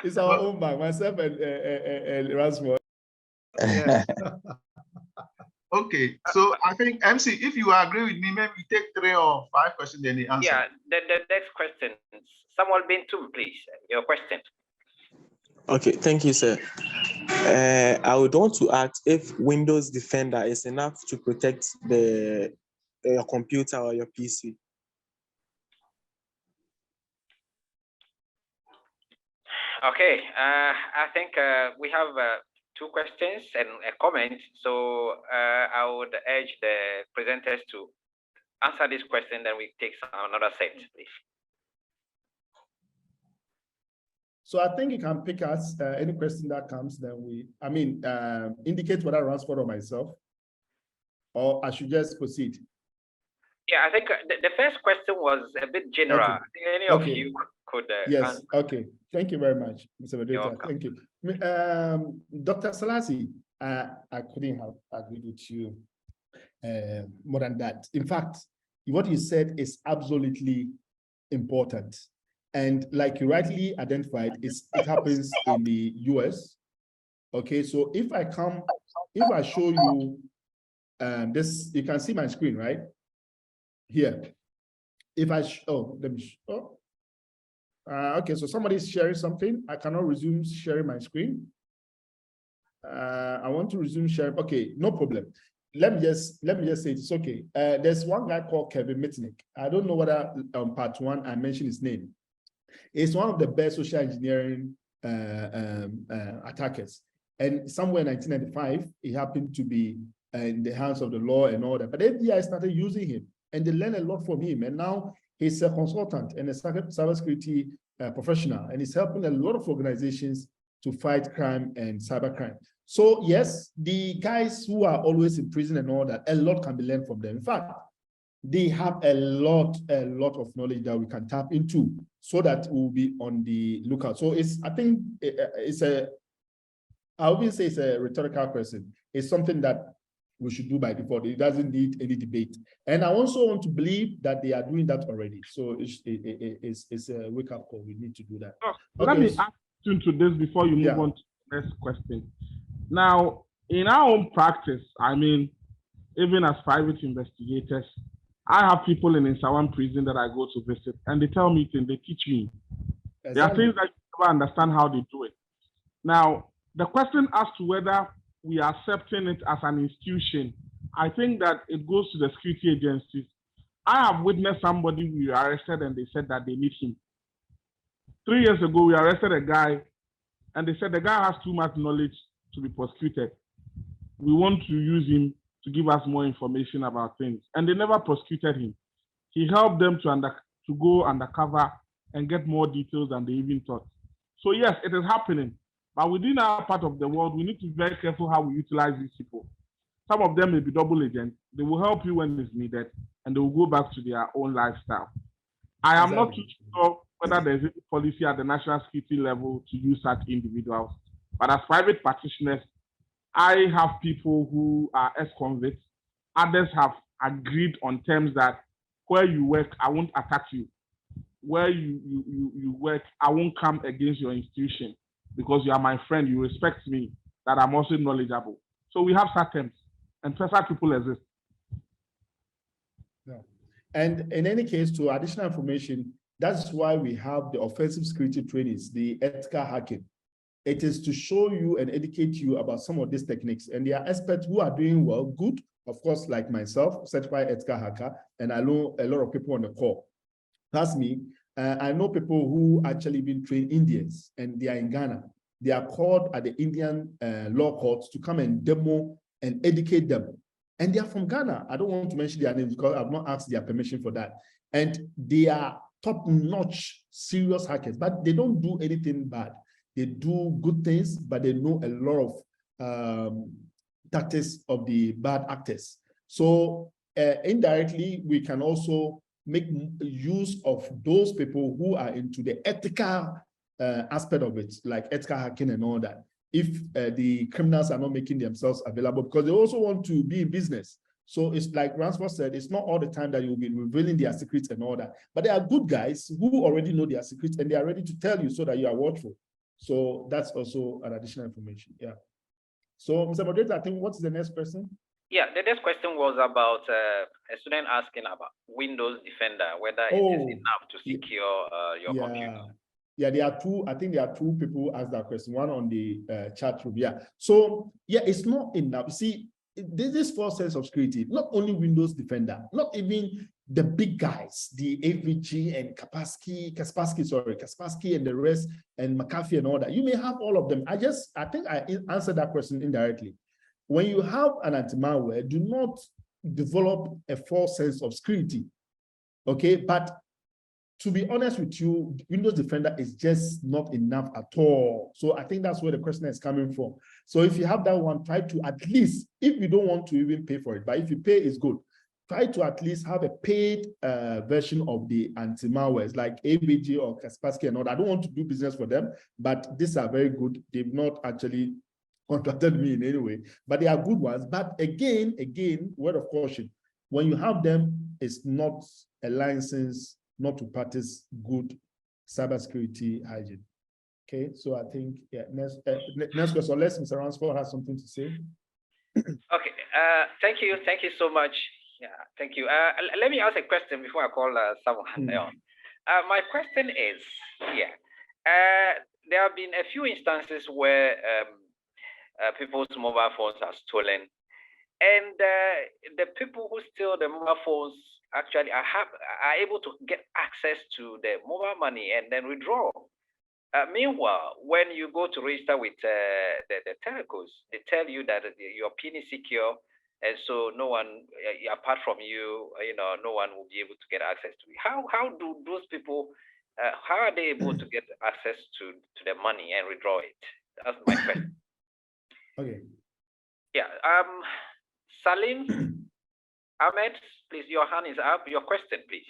It's our own bank, myself and Ransford. Yes. Okay, so I think MC, if you agree with me, maybe take 3 or 5 questions, then the answer. Yeah, the next question, Samuel Bintu, please, your question. Okay, thank you, sir. I would want to ask if Windows Defender is enough to protect your computer or your PC. Okay, I think we have 2 questions and a comment. So I would urge the presenters to answer this question, then we take another set, please. So I think you can pick us any question that comes, then indicate whether Ransford or myself, or I should just proceed. Yeah, I think the first question was a bit general. Okay. I think any of you could yes, answer. okay. Thank you very much, Mr. Moderator. Thank you. Dr. Salasi, I couldn't have agreed with you more than that. In fact, what you said is absolutely important. And like you rightly identified, it happens in the US. Okay, so if I show you this, you can see my screen, right? Here. If I, let me, okay, so somebody's sharing something. I cannot resume sharing my screen. I want to resume sharing. Okay, no problem. Let me just say it's okay. There's one guy called Kevin Mitnick. I don't know whether on part 1 I mentioned his name. He's one of the best social engineering attackers. And somewhere in 1995, he happened to be in the hands of the law and all that. But the FBI started using him, and they learned a lot from him. And now he's a consultant and a cybersecurity professional, and he's helping a lot of organizations to fight crime and cybercrime. So yes, the guys who are always in prison and all that, a lot can be learned from them. In fact, they have a lot of knowledge that we can tap into, so that we'll be on the lookout. So I think I wouldn't say it's a rhetorical question. It's something that we should do by default. It doesn't need any debate. And I also want to believe that they are doing that already. So it's a wake-up call. We need to do that. Let me ask you to this before you move on to the next question. Now, in our own practice, I mean, even as private investigators, I have people in Insawan prison that I go to visit, and they tell me things, they teach me. Exactly. There are things that you never understand how they do it. Now, the question as to whether we are accepting it as an institution, I think that it goes to the security agencies. I have witnessed somebody we arrested and they said that they need him. 3 years ago, we arrested a guy and they said the guy has too much knowledge to be prosecuted. We want to use him to give us more information about things. And they never prosecuted him. He helped them to go undercover and get more details than they even thought. So yes, it is happening. But within our part of the world, we need to be very careful how we utilize these people. Some of them may be double agents. They will help you when it's needed, and they will go back to their own lifestyle. I am not too sure whether there's any policy at the national security level to use such individuals. But as private practitioners, I have people who are ex-convicts. Others have agreed on terms that where you work, I won't attack you. Where you work, I won't come against your institution because you are my friend, you respect me, that I'm also knowledgeable. So we have such terms, and such people exist. Yeah. And in any case, to additional information, that's why we have the offensive security trainings, the ethical hacking. It is to show you and educate you about some of these techniques. And there are experts who are doing well, good, of course, like myself, certified ethical hacker, and I know a lot of people on the call. That's me. I know people who actually been trained Indians, and they are in Ghana. They are called at the Indian law courts to come and demo and educate them. And they are from Ghana. I don't want to mention their names because I've not asked their permission for that. And they are top-notch, serious hackers, but they don't do anything bad. They do good things, but they know a lot of tactics of the bad actors. So indirectly, we can also make use of those people who are into the ethical aspect of it, like ethical hacking and all that. If the criminals are not making themselves available, because they also want to be in business. So it's like Ransford said, it's not all the time that you'll be revealing their secrets and all that. But there are good guys who already know their secrets and they are ready to tell you so that you are watchful. So that's also an additional information. Yeah. So, Mr. Moderator, I think what's the next person? Yeah, the next question was about a student asking about Windows Defender, whether it is enough to secure your computer. Yeah, there are two. I think there are two people who asked that question. One on the chat room. Yeah. So yeah, it's not enough. See, this is for sense of security. Not only Windows Defender, not even the big guys, the AVG and Kaspersky and the rest, and McAfee and all that. You may have all of them. I think I answered that question indirectly. When you have an anti-malware, do not develop a false sense of security. Okay, but to be honest with you, Windows Defender is just not enough at all. So I think that's where the question is coming from. So if you have that one, try to at least, if you don't want to even pay for it, but if you pay, it's good. Try to at least have a paid version of the anti-malwares like ABG or Kaspersky and all that. I don't want to do business for them, but these are very good. They've not actually contacted me in any way, but they are good ones. But again, word of caution, When you have them, it's not a license not to practice good cybersecurity hygiene. Okay, so I think, yeah, next question, unless Mr. Ransford has something to say. Okay, thank you so much. Yeah, thank you. Let me ask a question before I call someone else. My question is, there have been a few instances where people's mobile phones are stolen, and the people who steal the mobile phones actually are able to get access to the mobile money and then withdraw. Meanwhile, when you go to register with the telcos, they tell you that your PIN is secure, and so no one, apart from you, no one will be able to get access to it. How do those people? How are they able to get access to the money and withdraw it? That's my question. Okay. Yeah. Salim Ahmed, please. Your hand is up. Your question, please.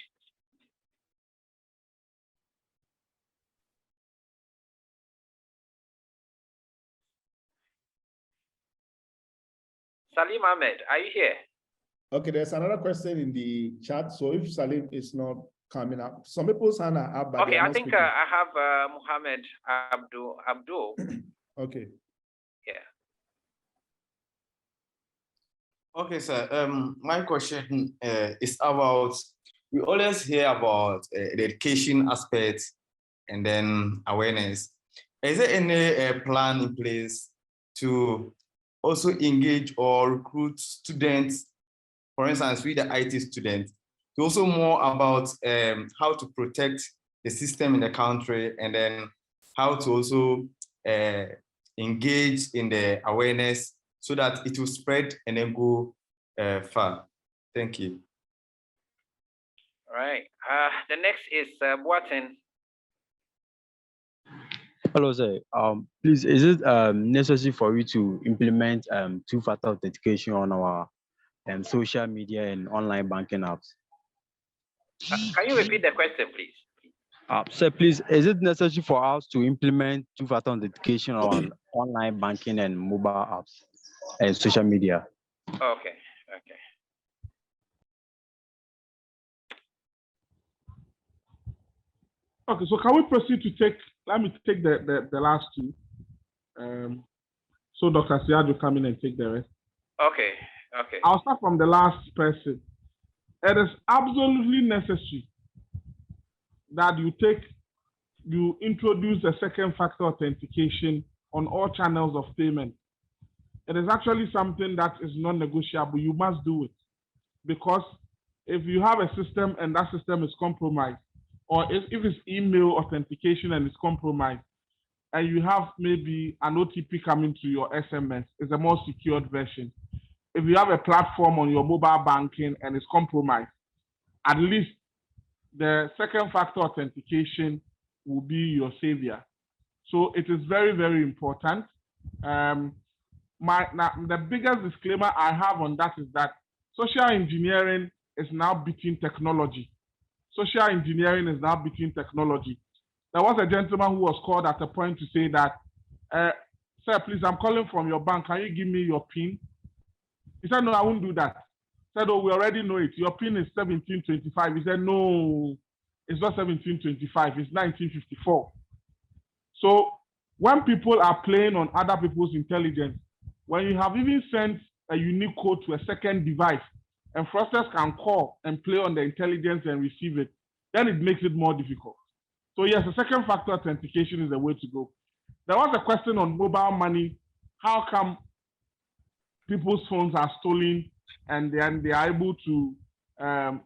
Salim Ahmed, are you here? Okay, there's another question in the chat. So if Salim is not coming up, some people's hand are up, but okay, they are I not think speaking. I have Muhammad Abdul. Okay. Yeah. Okay, sir. My question is about, we always hear about the education aspect and then awareness. Is there any plan in place to also engage or recruit students, for instance, with the IT students, to also more about how to protect the system in the country, and then how to also engage in the awareness so that it will spread and then go far? Thank you. All right. The next is Boatin. Hello, sir. Please, is it necessary for you to implement two-factor authentication on our social media and online banking apps? Can you repeat the question, please? Sir, please, is it necessary for us to implement two-factor authentication on online banking and mobile apps and social media? Okay. Okay, so can we proceed to take, let me take the last two. So Dr. Siad will come in and take the rest. Okay. I'll start from the last person. It is absolutely necessary that you introduce a second factor authentication on all channels of payment. It is actually something that is non-negotiable. You must do it, because if you have a system and that system is compromised, or if it's email authentication and it's compromised, and you have maybe an OTP coming to your SMS, it's a more secured version. If you have a platform on your mobile banking and it's compromised, at least the second factor authentication will be your savior. So it is very, very important. The biggest disclaimer I have on that is that social engineering is now beating technology. Social engineering is now beating technology. There was a gentleman who was called at a point to say that, sir, please, I'm calling from your bank. Can you give me your PIN? He said, no, I won't do that. He said, oh, we already know it. Your PIN is 1725. He said, no, it's not 1725. It's 1954. So when people are playing on other people's intelligence, when you have even sent a unique code to a second device, and fraudsters can call and play on the intelligence and receive it, then it makes it more difficult. So yes, the second factor authentication is the way to go. There was a question on mobile money. How come people's phones are stolen and then they are able to,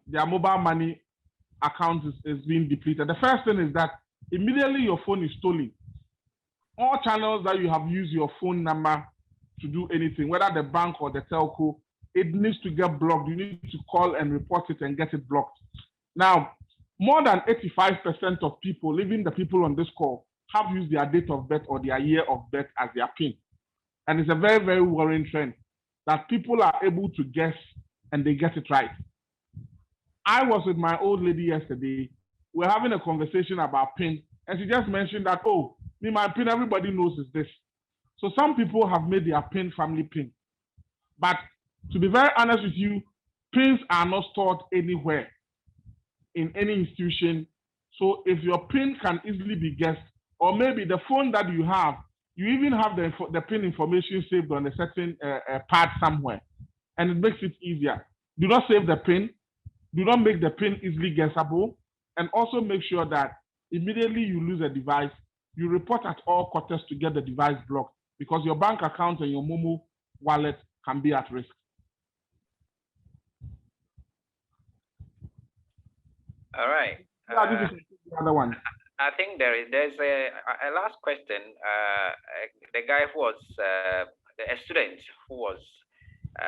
their mobile money account is being depleted? The first thing is that immediately your phone is stolen, all channels that you have used your phone number to do anything, whether the bank or the telco, it needs to get blocked. You need to call and report it and get it blocked. Now, more than 85% of people, even the people on this call, have used their date of birth or their year of birth as their PIN. And it's a very, very worrying trend that people are able to guess and they get it right. I was with my old lady yesterday. We're having a conversation about PIN, and she just mentioned that, oh, me, my PIN, everybody knows is this. So some people have made their PIN family PIN. But to be very honest with you, pins are not stored anywhere in any institution. So if your pin can easily be guessed, or maybe the phone that you have, you even have the pin information saved on a certain pad somewhere, and it makes it easier. Do not save the pin. Do not make the pin easily guessable, and also make sure that immediately you lose a device, you report at all quarters to get the device blocked, because your bank account and your Momo wallet can be at risk. All right. This is the other one. I think there's a last question. The guy who was a student who was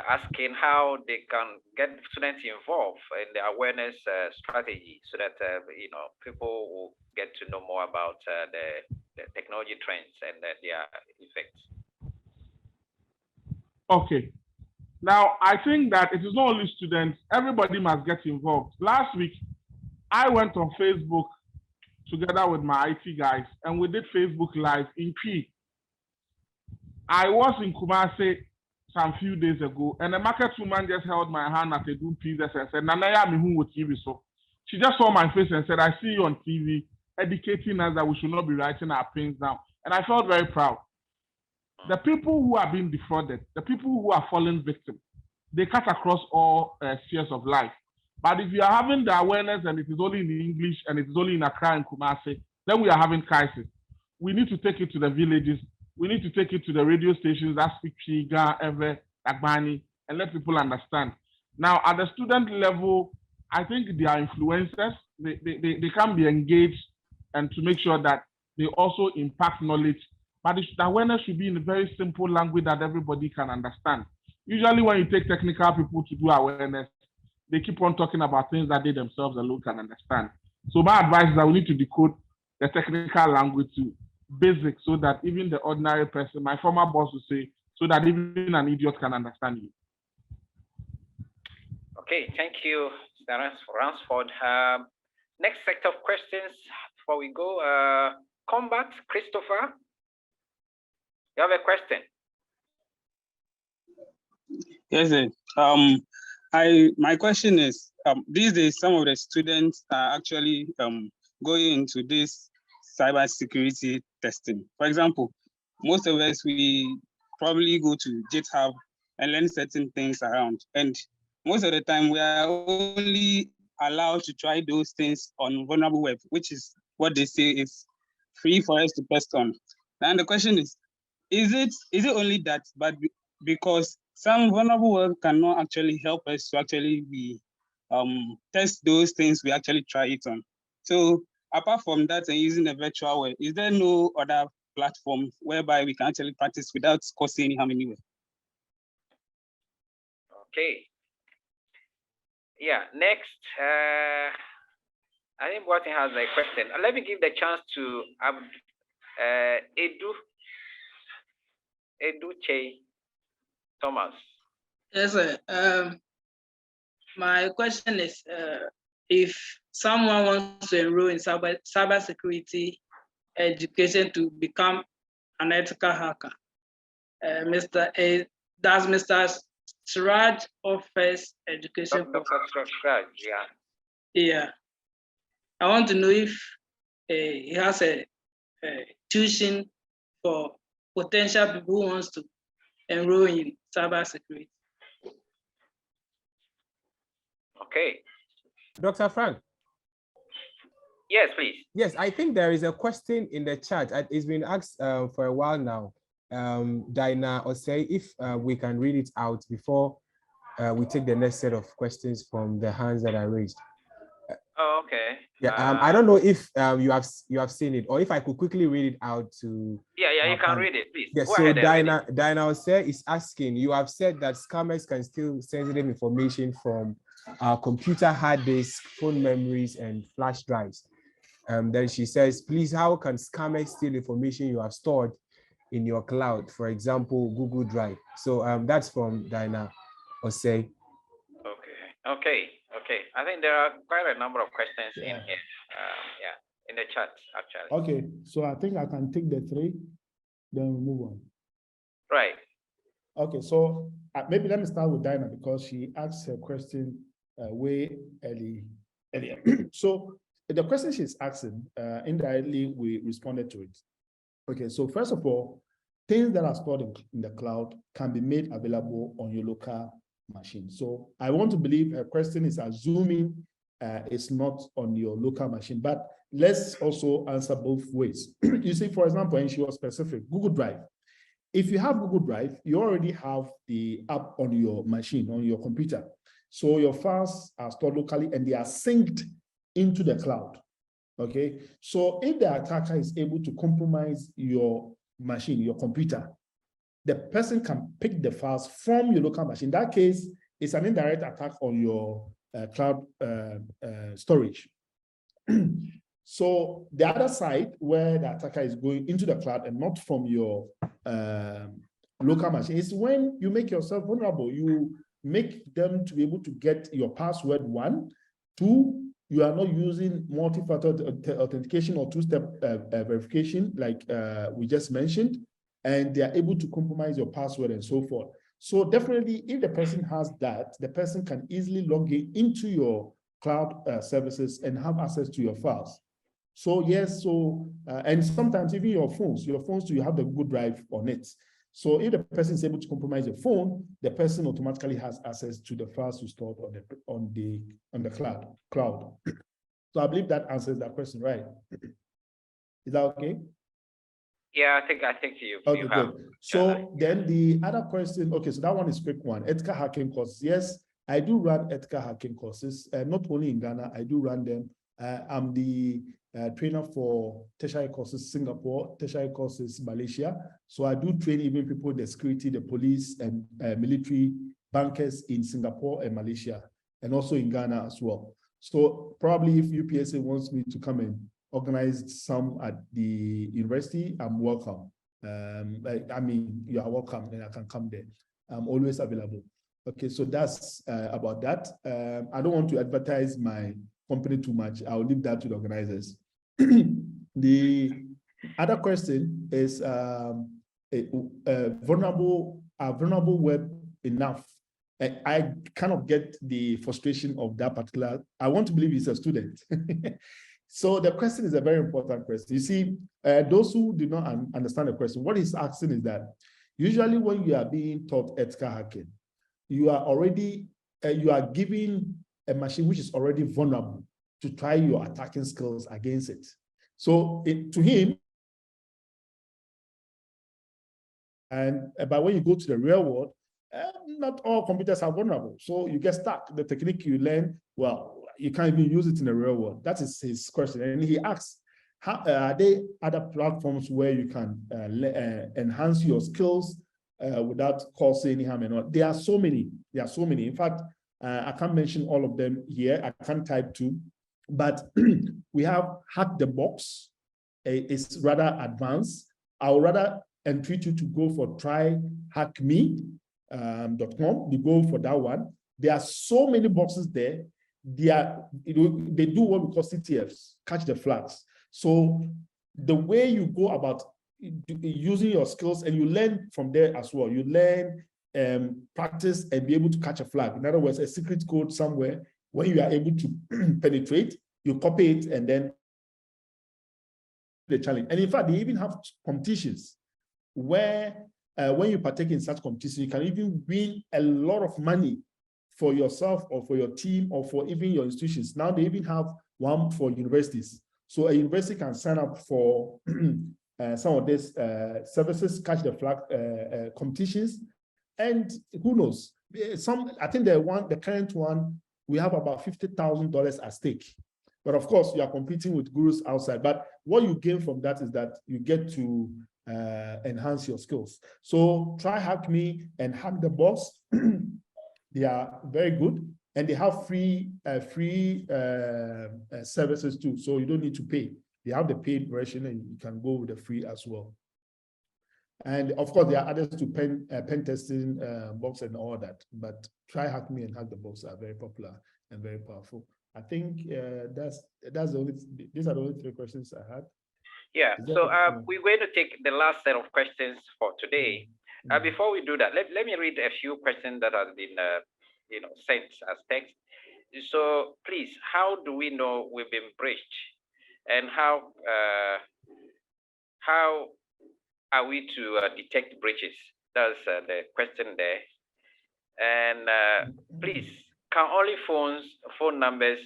asking how they can get students involved in the awareness strategy, so that people will get to know more about the technology trends and their effects. Okay. Now, I think that it is not only students, everybody must get involved. Last week, I went on Facebook together with my IT guys, and we did Facebook Live in P. I was in Kumasi some few days ago, and a market woman just held my hand at a good piece and said, Nanaya, me who with TV. So she just saw my face and said, I see you on TV, educating us that we should not be writing our pins down. And I felt very proud. The people who are being defrauded, the people who are falling victim, they cut across all spheres of life. But if you are having the awareness and it is only in English and it is only in Accra and Kumasi, then we are having crisis. We need to take it to the villages. We need to take it to the radio stations that speak Chiga, Ewe, Agbani, and let people understand. Now, at the student level, I think they are influencers. They can be engaged and to make sure that they also impact knowledge. But the awareness should be in a very simple language that everybody can understand. Usually when you take technical people to do awareness, they keep on talking about things that they themselves alone can understand. So my advice is that we need to decode the technical language to basic, so that even the ordinary person, my former boss would say, so that even an idiot can understand you. Okay, thank you, Mr. Ransford. Next set of questions before we go. Combat, Christopher, you have a question? Yes, sir. My question is, these days some of the students are actually going into this cybersecurity testing. For example, most of us, we probably go to GitHub and learn certain things around. And most of the time we are only allowed to try those things on vulnerable web, which is what they say is free for us to test on. And the question is it only that, but because some vulnerable web cannot actually help us to actually be test those things we actually try it on. So apart from that and using the virtual web, is there no other platform whereby we can actually practice without causing any harm anywhere? Okay. Yeah, next, I think Boateng has a question. Let me give the chance to Edu Che Thomas. Yes, sir. My question is, if someone wants to enroll in cybersecurity education to become an ethical hacker, does Mr. Siraj offers education? Dr. Siraj, yeah. Yeah. I want to know if he has a tuition for potential people who wants to enroll in cybersecurity. Okay. Dr. Frank. Yes, please. Yes, I think there is a question in the chat. It's been asked for a while now. Dinah, or say if we can read it out before we take the next set of questions from the hands that are raised. Oh, okay. Yeah, I don't know if you have seen it, or if I could quickly read it out to. Yeah, you can read it, please. Yeah, Go so ahead, Dinah Osei is asking, you have said that scammers can steal sensitive information from our computer hard disk, phone memories, and flash drives. Then she says, please, how can scammers steal information you have stored in your cloud, for example, Google Drive? So that's from Dinah Osei. Okay. I think there are quite a number of questions in here. In the chat, actually. Okay, so I think I can take the three, then we move on. Right. Okay, so maybe let me start with Dinah because she asked her question way earlier. So the question she's asking, indirectly, we responded to it. Okay, so first of all, things that are stored in the cloud can be made available on your local machine. So I want to believe her question is assuming it's not on your local machine, but let's also answer both ways. You see, for example, and she was specific, Google Drive. If you have Google Drive, you already have the app on your machine, on your computer. So your files are stored locally and they are synced into the cloud. Okay, so if the attacker is able to compromise your machine, your computer, the person can pick the files from your local machine. In that case, it's an indirect attack on your cloud storage. So the other side, where the attacker is going into the cloud and not from your local machine, is when you make yourself vulnerable. You make them to be able to get your password, 1, 2, you are not using multi-factor authentication or two-step verification like we just mentioned, and they are able to compromise your password and so forth. So definitely, if the person has that, the person can easily log in into your cloud services and have access to your files. So yes, and sometimes even your phones too, you have the Google Drive on it. So if the person is able to compromise your phone, the person automatically has access to the files you stored on the cloud. So I believe that answers that question, right? Is that okay? Yeah, I think you Okay, have. good. So then the other question, okay, so that one is quick one. Ethical hacking courses. Yes, I do run ethical hacking courses, not only in Ghana, I do run them. I'm the trainer for tertiary courses Singapore, tertiary courses Malaysia. So I do train even people, the security, the police and military bankers in Singapore and Malaysia, and also in Ghana as well. So probably if UPSA wants me to come and organize some at the university, I'm welcome. I mean, you are welcome and I can come there. I'm always available. Okay, so that's about that. I don't want to advertise my company too much. I'll leave that to the organizers. The other question is vulnerable web enough? I kind of get the frustration of that particular. I want to believe he's a student. So the question is a very important question. You see, those who do not understand the question, what he's asking is that usually when you are being taught ethical hacking, you are already, you are giving a machine which is already vulnerable to try your attacking skills against it. So to him, but when you go to the real world, not all computers are vulnerable. So you get stuck. The technique you learn, well, you can't even use it in the real world. That is his question. And he asks, are there other platforms where you can enhance your skills without causing any harm and all? There are so many. There are so many. In fact, I can't mention all of them here. I can't type two. But we have Hack the Box. It's rather advanced. I would rather entreat you to go for tryhackme.com. You go for that one. There are so many boxes there. They do what we call CTFs, catch the flags. So the way you go about using your skills, and you learn from there as well. You learn, practice, and be able to catch a flag. In other words, a secret code somewhere, when you are able to penetrate, you copy it and then the challenge. And in fact, they even have competitions where when you partake in such competition, you can even win a lot of money for yourself or for your team or for even your institutions. Now they even have one for universities. So a university can sign up for some of these services, catch the flag competitions, and who knows? I think the current one, we have about $50,000 at stake. But of course, you are competing with gurus outside. But what you gain from that is that you get to enhance your skills. So try Hack Me and Hack the Box. They are very good, and they have free services too. So you don't need to pay. They have the paid version, and you can go with the free as well. And of course, there are others to pen testing box and all that. But try Hack Me and Hack the Box are very popular and very powerful. I think these are the only three questions I had. Yeah, so we're going to take the last set of questions for today. Before we do that, let me read a few questions that have been sent as text. So please, how do we know we've been breached, and how are we to detect breaches? That's the question there. And please, can only phone numbers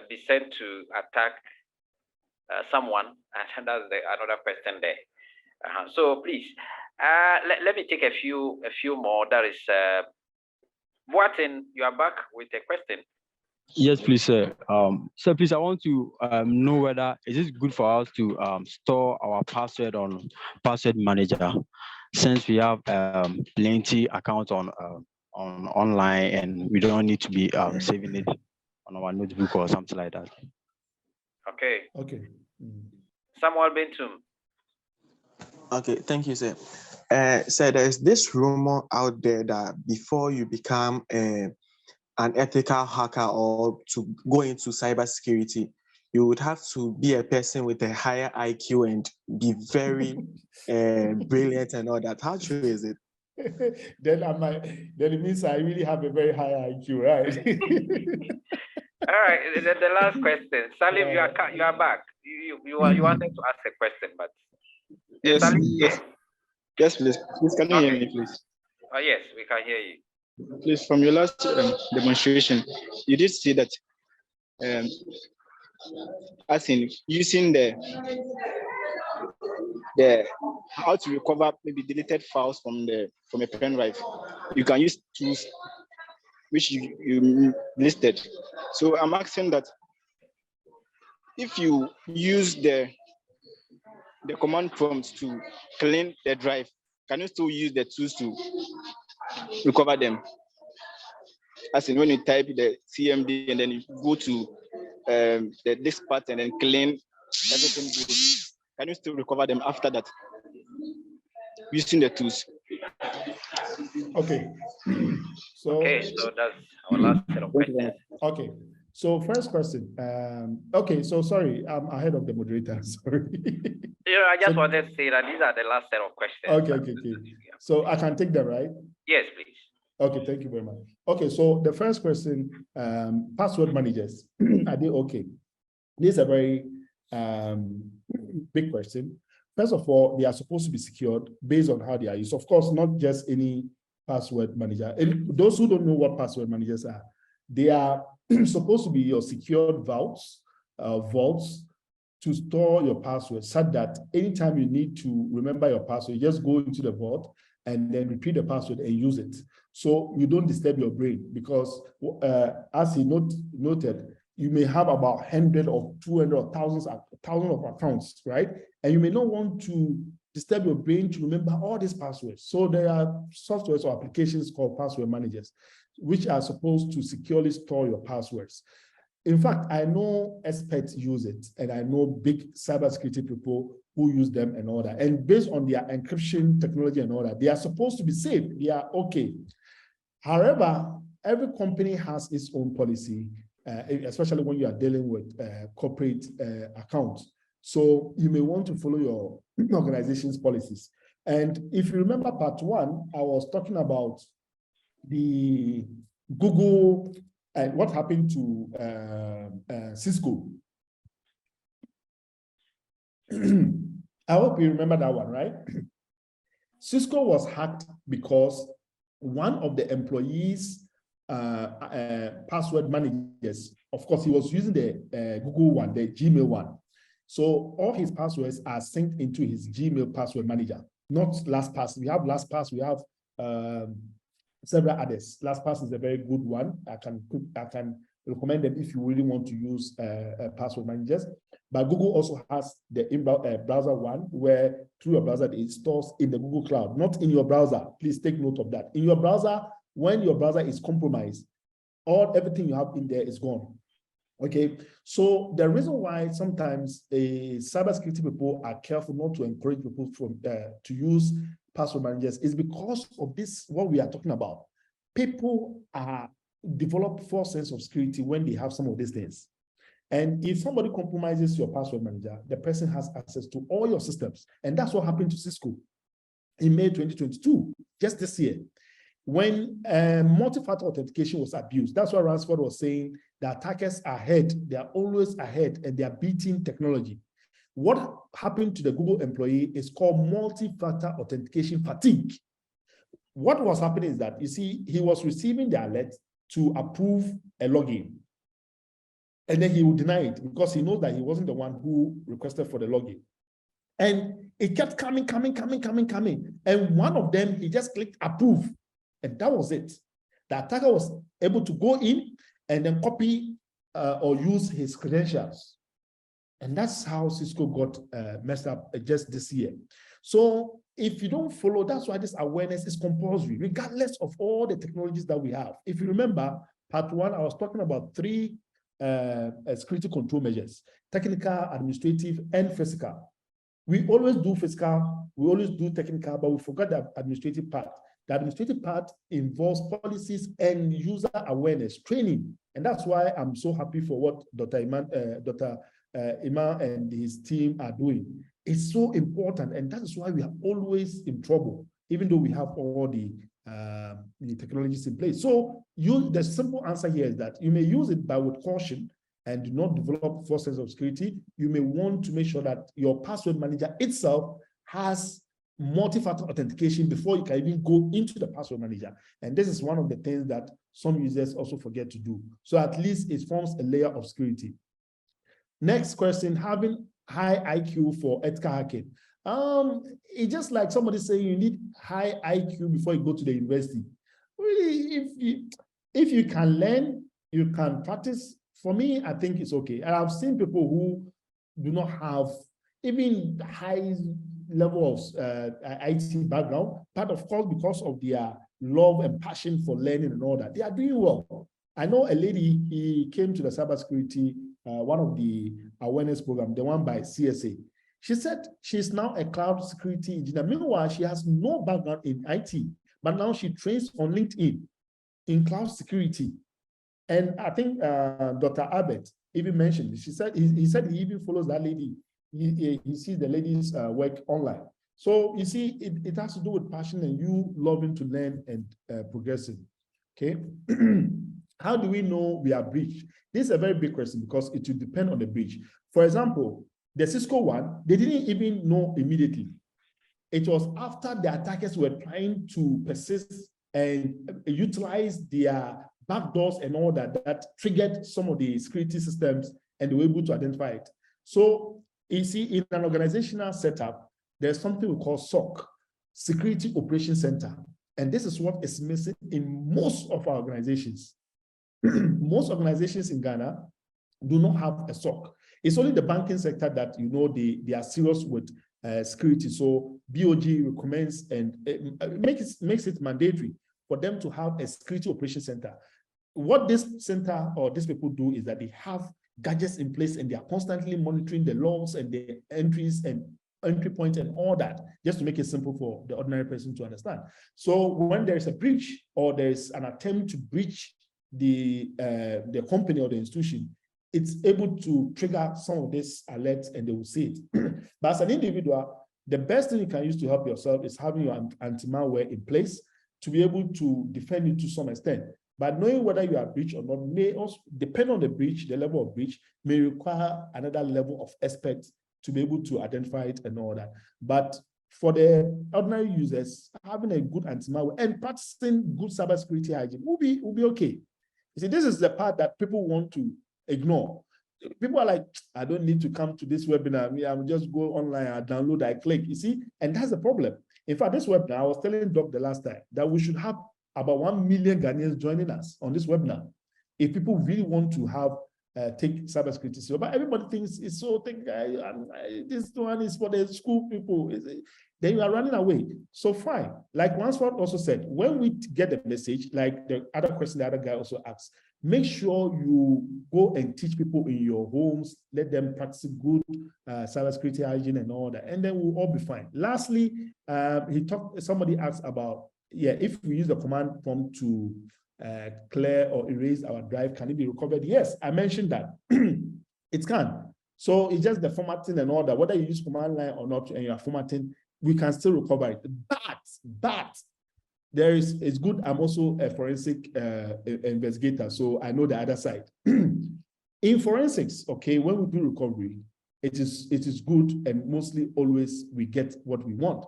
be sent to attack someone? And that's another question there. So please, let me take a few more. That is, Boatin, you are back with a question. Yes, please, sir. Sir, please, I want to know whether is it good for us to store our password on password manager, since we have plenty accounts on online, and we don't need to be saving it on our notebook or something like that. Okay. Okay. Samuel Bentum. Okay, thank you, sir. So there's this rumor out there that before you become an ethical hacker or to go into cybersecurity, you would have to be a person with a higher IQ and be very brilliant and all that. How true is it? Then it means I really have a very high IQ, right? All right, the last question. Salim, you are back. You wanted to ask a question, but yes, Salim? yes, please. Please, can you hear me, please? Yes, we can hear you. Please, from your last demonstration, you did say that as in using the how to recover maybe deleted files from a pen drive, you can use tools which you listed. So I'm asking that if you use the command prompt to clean the drive, can you still use the tools to recover them? As in when you type the CMD and then you go to the disk part and then clean everything good, can you still recover them after that using the tools? Okay. So that's our last set of questions. Okay. So first question. Okay, so sorry, I'm ahead of the moderator. Sorry. Yeah, I just wanted to say that these are the last set of questions. Okay. So I can take them, right? Yes, please. Okay, thank you very much. Okay, so the first question, password managers, are they okay? This is a very big question. First of all, they are supposed to be secured based on how they are used. Of course, not just any password manager. And those who don't know what password managers are, they are supposed to be your secured vaults to store your password, so that anytime you need to remember your password, you just go into the vault and then repeat the password and use it. So you don't disturb your brain, because as he noted, you may have about 100 or 200 or thousands of accounts, right? And you may not want to disturb your brain to remember all these passwords. So there are softwares or applications called password managers, which are supposed to securely store your passwords. In fact, I know experts use it, and I know big cybersecurity people who use them and all that. And based on their encryption technology and all that, they are supposed to be safe. They are okay. However, every company has its own policy, especially when you are dealing with corporate accounts. So you may want to follow your organization's policies. And if you remember part one, I was talking about the Google and what happened to Cisco. I hope you remember that one, right? Cisco was hacked because one of the employees' password managers, of course, he was using the Google one, the Gmail one. So all his passwords are synced into his Gmail password manager, not LastPass. We have LastPass, we have several others. LastPass is a very good one. I can recommend them if you really want to use password managers. But Google also has the browser one, where through your browser it stores in the Google Cloud, not in your browser. Please take note of that. In your browser, when your browser is compromised, everything you have in there is gone. Okay, so the reason why sometimes cybersecurity people are careful not to encourage people to use password managers is because of this, what we are talking about. People develop false sense of security when they have some of these things. And if somebody compromises your password manager, the person has access to all your systems. And that's what happened to Cisco. in May 2022, just this year, when multi-factor authentication was abused. That's why Ransford was saying the attackers are ahead, they are always ahead, and they are beating technology. What happened to the Google employee is called multi-factor authentication fatigue. What was happening is that, you see, he was receiving the alert to approve a login. And then he would deny it because he knows that he wasn't the one who requested for the login. And it kept coming. And one of them, he just clicked approve. And that was it. The attacker was able to go in and then copy or use his credentials. And that's how Cisco got messed up just this year. So if you don't follow, that's why this awareness is compulsory, regardless of all the technologies that we have. If you remember, part one, I was talking about 3 security control measures: technical, administrative, and physical. We always do physical, we always do technical, but we forgot the administrative part. The administrative part involves policies and user awareness training. And that's why I'm so happy for what Dr. Iman and his team are doing. It's so important, and that is why we are always in trouble, even though we have all the technologies in place. So the simple answer here is that you may use it, but with caution, and do not develop false sense of security. You may want to make sure that your password manager itself has multi-factor authentication before you can even go into the password manager. And this is one of the things that some users also forget to do. So at least it forms a layer of security. Next question, having high IQ for ethical hacking. It's just like somebody saying you need high IQ before you go to the university. Really, if you can learn, you can practice. For me, I think it's okay. And I've seen people who do not have even high level of IT background, but of course, because of their love and passion for learning and all that, they are doing well. I know a lady, he came to the cybersecurity, one of the awareness program, the one by CSA. She said she's now a cloud security engineer. Meanwhile, she has no background in IT, but now she trains on LinkedIn in cloud security. And I think Dr. Abbott even mentioned, he said he even follows that lady. He sees the lady's work online. So you see, it has to do with passion and you loving to learn and progressing. Okay. How do we know we are breached? This is a very big question because it will depend on the breach. For example, the Cisco one, they didn't even know immediately. It was after the attackers were trying to persist and utilize their backdoors and all that, that triggered some of the security systems and they were able to identify it. So you see, in an organizational setup, there's something we call SOC, Security Operations Center. And this is what is missing in most of our organizations. Most organizations in Ghana do not have a SOC. It's only the banking sector that, you know, they are serious with security. So BOG recommends and makes it mandatory for them to have a security operations center. What this center or these people do is that they have gadgets in place and they are constantly monitoring the logs and the entries and entry points and all that, just to make it simple for the ordinary person to understand. So when there's a breach or there's an attempt to breach the company or the institution, it's able to trigger some of these alerts and they will see it. But as an individual, the best thing you can use to help yourself is having your anti-malware in place to be able to defend it to some extent. But knowing whether you are breached or not may also depend on the breach, the level of breach may require another level of expert to be able to identify it and all that. But for the ordinary users, having a good anti-malware and practicing good cybersecurity hygiene will be okay. You see, this is the part that people want to ignore. People are like, I don't need to come to this webinar. I'm just go online, I download, I click, you see? And that's the problem. In fact, this webinar, I was telling Doc the last time that we should have about 1 million Ghanaians joining us on this webinar. If people really want to have take cybersecurity serious, but everybody thinks it's so this one is for the school people. Then you are running away. So fine. Like Ransford also said, when we get the message, like the other question the other guy also asked, make sure you go and teach people in your homes, let them practice good cybersecurity hygiene and all that, and then we'll all be fine. Lastly, somebody asked about, if we use the command prompt to clear or erase our drive, can it be recovered? Yes, I mentioned that. It can. So it's just the formatting and all that, whether you use command line or not, and you are formatting, we can still recover it. But there is, it's good. I'm also a forensic investigator, so I know the other side. In forensics, okay, when we do recovery, it is good, and mostly always we get what we want.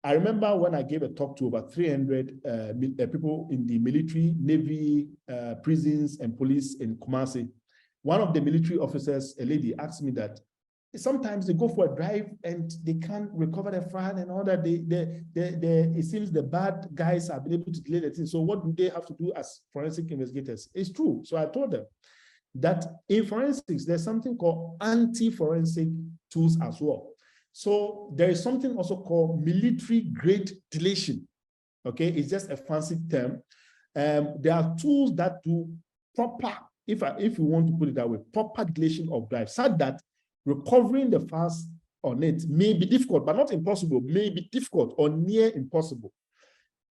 I remember when I gave a talk to about 300 people in the military, navy, prisons, and police in Kumasi. One of the military officers, a lady, asked me that sometimes they go for a drive and they can't recover the file and all that. It seems the bad guys have been able to delay the thing. So what do they have to do as forensic investigators? It's true. So I told them that in forensics, there's something called anti-forensic tools as well. So there is something also called military grade deletion. Okay, it's just a fancy term. There are tools that do proper, if you want to put it that way, proper deletion of drives, such that recovering the files on it may be difficult, but not impossible, may be difficult or near impossible.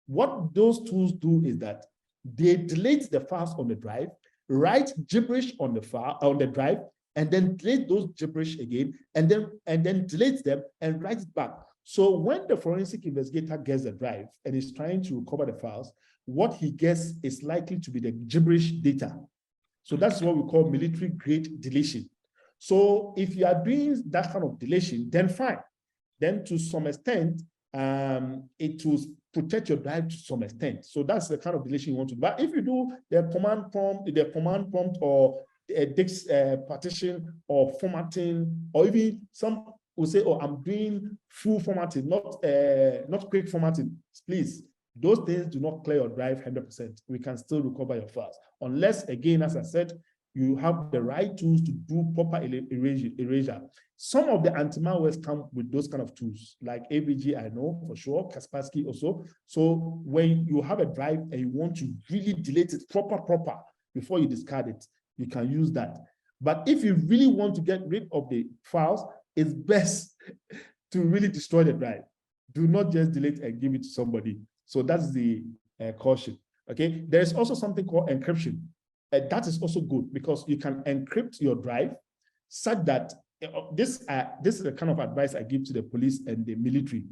What those tools do is that they delete the files on the drive, write gibberish on the file on the drive, and then delete those gibberish again, and then delete them and write it back. So when the forensic investigator gets the drive and is trying to recover the files, what he gets is likely to be the gibberish data. So that's what we call military grade deletion. So if you are doing that kind of deletion, then fine. Then to some extent, it will protect your drive to some extent. So that's the kind of deletion you want to do. But if you do the command prompt or a disk partition or formatting, or even some will say, oh, I'm doing full formatting, not quick formatting, please. Those things do not clear your drive 100%. We can still recover your files. Unless, again, as I said, you have the right tools to do proper erasure. Some of the anti-malwares come with those kind of tools, like AVG, I know for sure, Kaspersky also. So when you have a drive and you want to really delete it proper before you discard it, you can use that. But if you really want to get rid of the files, it's best to really destroy the drive. Do not just delete and give it to somebody. So that's the caution, okay? There's also something called encryption. That is also good because you can encrypt your drive such that this is the kind of advice I give to the police and the military.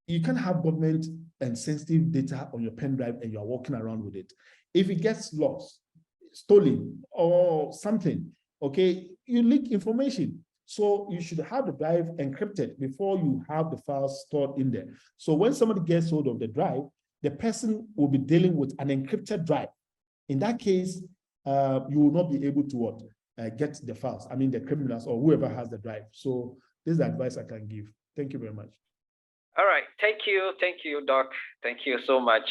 You can have government and sensitive data on your pen drive and you're walking around with it. If it gets lost, stolen, or something, okay, you leak information. So you should have the drive encrypted before you have the files stored in there. So when somebody gets hold of the drive, the person will be dealing with an encrypted drive. In that case, you will not be able to get the files. I mean, the criminals or whoever has the drive. So this is the advice I can give. Thank you very much. All right. Thank you, Doc. Thank you so much.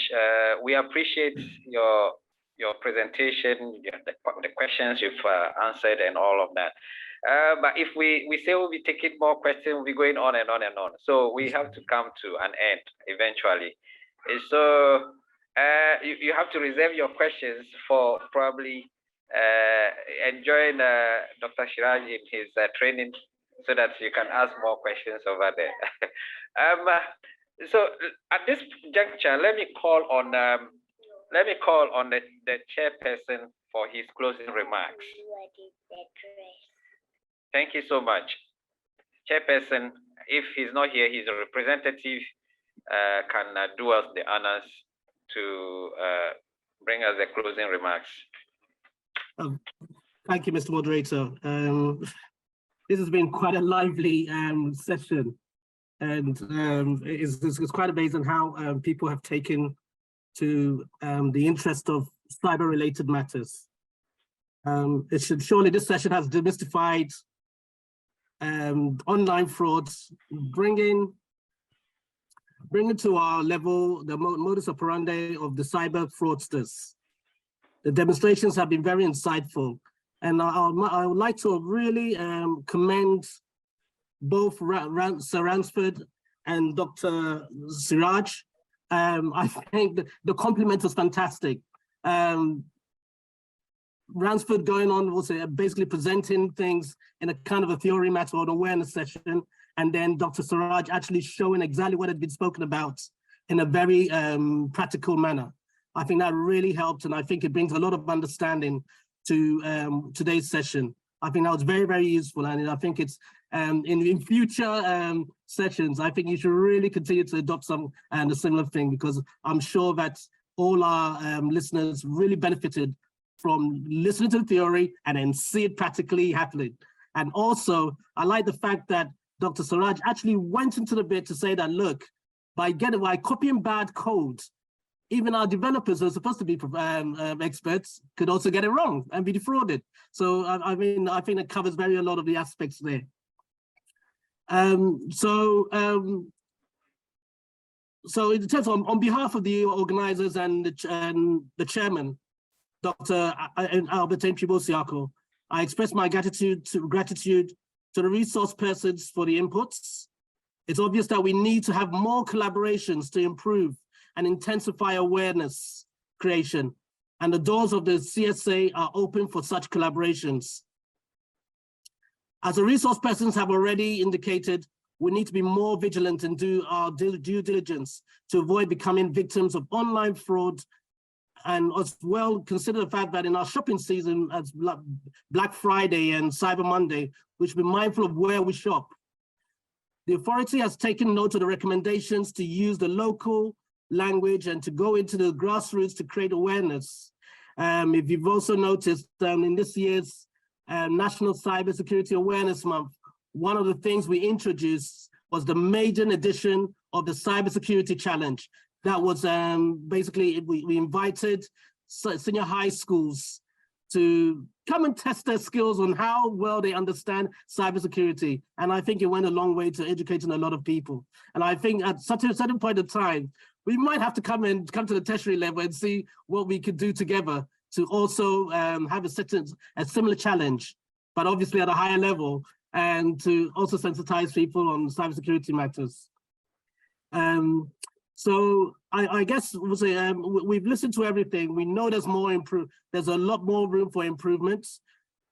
We appreciate your presentation, the questions you've answered, and all of that. But if we say we'll be taking more questions, we'll be going on and on and on. So we have to come to an end eventually. So you have to reserve your questions for probably enjoying Dr. Siraj in his training, so that you can ask more questions over there. So at this juncture, let me call on the chairperson for his closing remarks. Thank you so much. Chairperson, if he's not here, his representative can do us the honors to bring us the closing remarks. Thank you, Mr. Moderator. This has been quite a lively session, and it's quite amazing how people have taken to the interest of cyber-related matters. Surely this session has demystified online frauds, bringing to our level the modus operandi of the cyber fraudsters. The demonstrations have been very insightful, and I would like to really commend both Sir Ransford and Dr. Siraj. I think the compliment was fantastic. Ransford going on was basically presenting things in a kind of a theory matter or an awareness session, and then Dr. Siraj actually showing exactly what had been spoken about in a very practical manner. I think that really helped, and I think it brings a lot of understanding to today's session. I think that was very, very useful. And I think it's in future sessions, I think you should really continue to adopt some a similar thing, because I'm sure that all our listeners really benefited from listening to the theory and then see it practically happening. And also, I like the fact that Dr. Siraj actually went into the bit to say that, look, by copying bad code, even our developers who are supposed to be experts could also get it wrong and be defrauded. So I mean, I think it covers a lot of the aspects there. So in terms of, on behalf of the organizers and the chairman, Dr. Albert Ntibosiako, I express my gratitude to the resource persons for the inputs. It's obvious that we need to have more collaborations to improve and intensify awareness creation, and the doors of the CSA are open for such collaborations. As the resource persons have already indicated, we need to be more vigilant and do our due diligence to avoid becoming victims of online fraud, and as well consider the fact that in our shopping season, as Black Friday and Cyber Monday, we should be mindful of where we shop. The authority has taken note of the recommendations to use the local language and to go into the grassroots to create awareness. If you've also noticed, in this year's National Cybersecurity Awareness Month, one of the things we introduced was the maiden edition of the Cybersecurity Challenge. That was basically, we invited senior high schools to come and test their skills on how well they understand cybersecurity. And I think it went a long way to educating a lot of people. And I think at such a certain point of time, we might have to come to the tertiary level and see what we could do together to also have a similar challenge, but obviously at a higher level, and to also sensitize people on cybersecurity matters. So I guess we'll say, we've listened to everything. We know there's there's a lot more room for improvements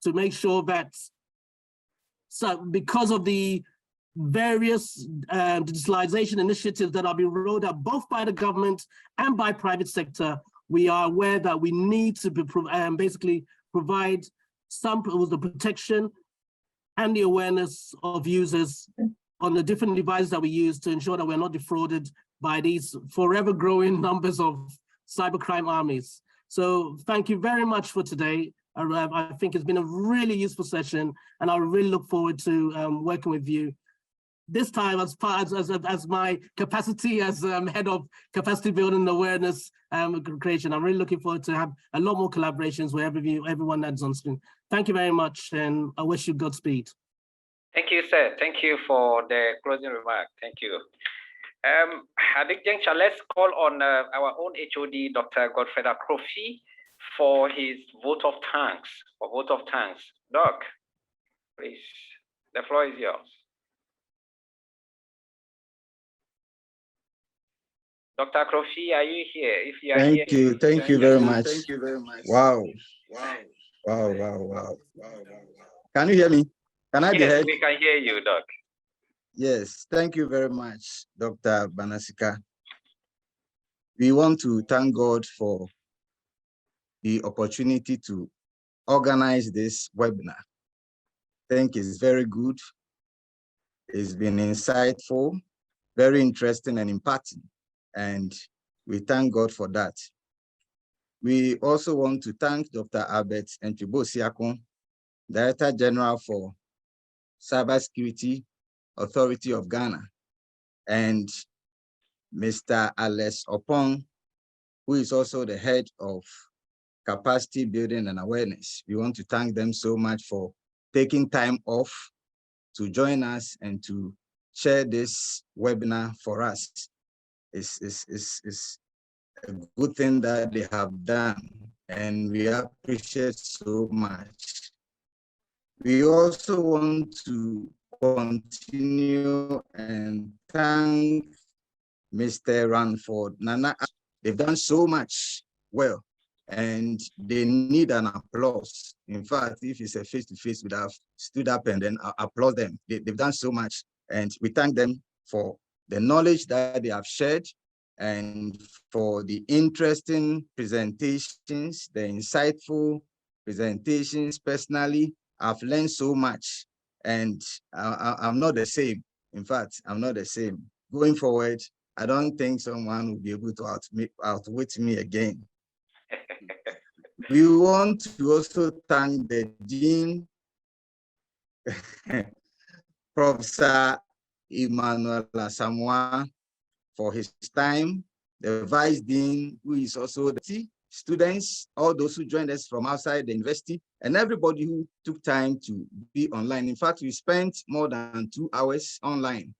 to make sure that, so because of the various digitalization initiatives that are being rolled out both by the government and by private sector, we are aware that we need to be, basically provide the protection and the awareness of users on the different devices that we use to ensure that we're not defrauded by these forever growing numbers of cybercrime armies. So thank you very much for today. I think it's been a really useful session, and I really look forward to working with you. This time, as my capacity as head of capacity building and awareness creation, I'm really looking forward to have a lot more collaborations with everyone that's on screen. Thank you very much, and I wish you Godspeed. Thank you, sir. Thank you for the closing remark. Thank you. At this juncture, let's call on our own HOD, Dr. Godfrey Akrofi, for his vote of thanks. Doc, please, the floor is yours. Dr. Akrofi, are you here? If you are here, thank you very much. Thank you very much. Wow. Can you hear me? Can I be heard? Yes, we can hear you, Doc. Yes, thank you very much, Dr. Banasika. We want to thank God for the opportunity to organize this webinar. I think it's very good. It's been insightful, very interesting and impacting, and we thank God for that. We also want to thank Dr. Albert Ntibosiako, Director General for Cybersecurity Authority of Ghana, and Mr. Alex Opong, who is also the head of capacity building and awareness. We want to thank them so much for taking time off to join us and to share this webinar for us. It's a good thing that they have done, and we appreciate so much. We also want to continue and thank Mr. Ranford Nana. They've done so much well, and they need an applause. In fact, if it's a face-to-face, we'd have stood up and then applaud them. They've done so much, and we thank them for the knowledge that they have shared and for the interesting presentations, the insightful presentations. Personally, I've learned so much, and I'm not the same. In fact, I'm not the same. Going forward, I don't think someone will be able to outwit me again. We want to also thank the Dean, Professor Emmanuel Asamoah, for his time, the Vice Dean, who is also the students, all those who joined us from outside the university, and everybody who took time to be online. In fact, we spent more than 2 hours online,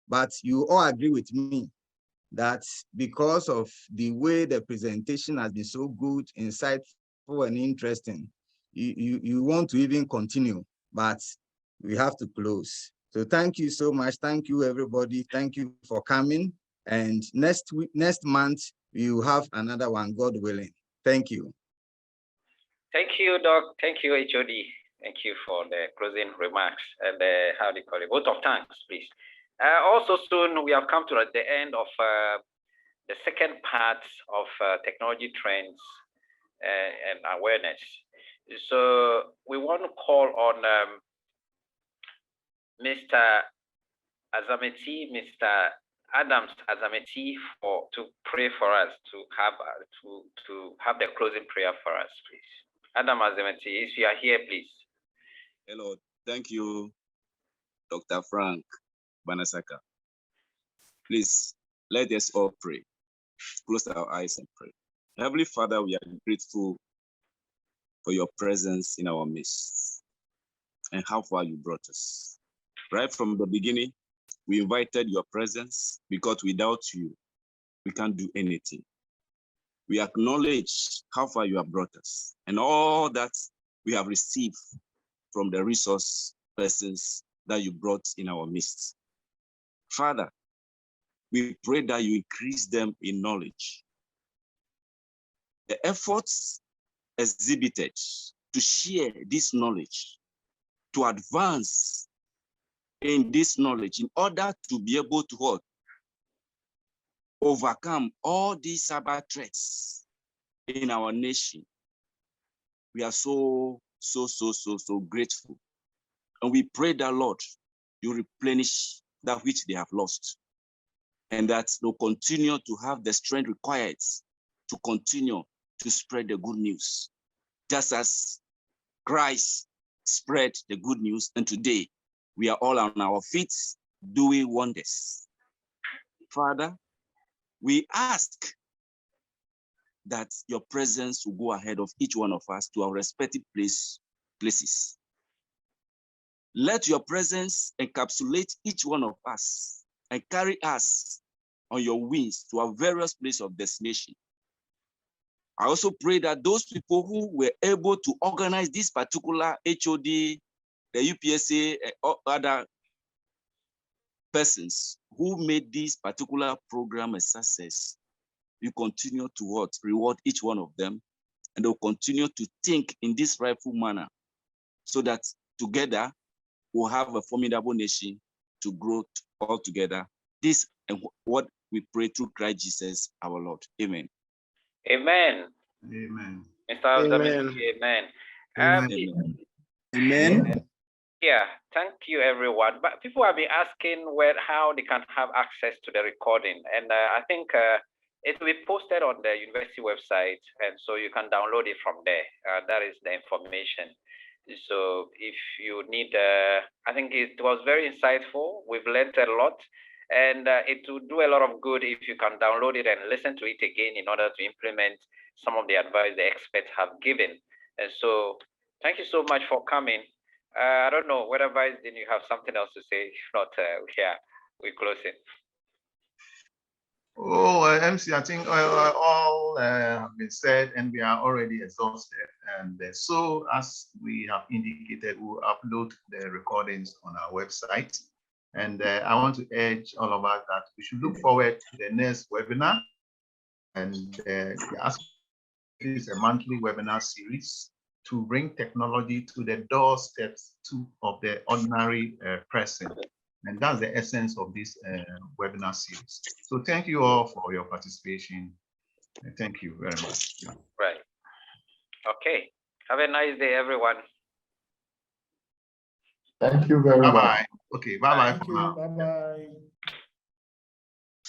but you all agree with me that because of the way the presentation has been so good, insightful, and interesting, you want to even continue, but we have to close. So thank you so much. Thank you, everybody. Thank you for coming. And next month, we will have another one, God willing. Thank you. Thank you, Doc. Thank you, HOD. Thank you for the closing remarks and how do you call it? Vote of thanks, please. Also soon, we have come to the end of the second part of technology trends and awareness. So we want to call on Mr. Azameti, Mr. Adams Azameti, to pray for us, to have the closing prayer for us, please. Adam Azameti, if you are here, please. Hello, thank you, Dr. Frank Banasaka. Please, let us all pray. Close our eyes and pray. Heavenly Father, we are grateful for your presence in our midst and how far you brought us. Right from the beginning, we invited your presence because without you, we can't do anything. We acknowledge how far you have brought us and all that we have received from the resource persons that you brought in our midst. Father, we pray that you increase them in knowledge. The efforts exhibited to share this knowledge, to advance in this knowledge in order to be able to overcome all these cyber threats in our nation. We are so grateful. And we pray that, Lord, you replenish that which they have lost, and that they'll continue to have the strength required to continue to spread the good news, just as Christ spread the good news, and today we are all on our feet doing wonders. Father, we ask that your presence will go ahead of each one of us to our respective places. Let your presence encapsulate each one of us and carry us on your wings to our various places of destination. I also pray that those people who were able to organize this particular HOD, the UPSA, or other persons who made this particular program a success, you continue to reward each one of them, and they'll continue to think in this rightful manner so that together we'll have a formidable nation to grow all together. This and what we pray through Christ Jesus our Lord. Amen. Amen. Amen. Mr. Amen. Amen. Amen. Amen. Yeah, thank you, everyone. But people have been asking how they can have access to the recording, and I think it will be posted on the university website, and so you can download it from there. That is the information. So if you need, I think it was very insightful. We've learned a lot, and it will do a lot of good if you can download it and listen to it again in order to implement some of the advice the experts have given. And so thank you so much for coming. I don't know, whether Vice, then you have something else to say. If not, yeah, we're closing. Oh, MC, I think all have been said, and we are already exhausted. And so, as we have indicated, we'll upload the recordings on our website. And I want to urge all of us that we should look forward to the next webinar. And is a monthly webinar series to bring technology to the doorsteps of the ordinary person. And that's the essence of this webinar series. So thank you all for your participation. Thank you very much. Right. Okay. Have a nice day, everyone. Thank you very much. Bye-bye. Okay, bye-bye for now. Bye-bye.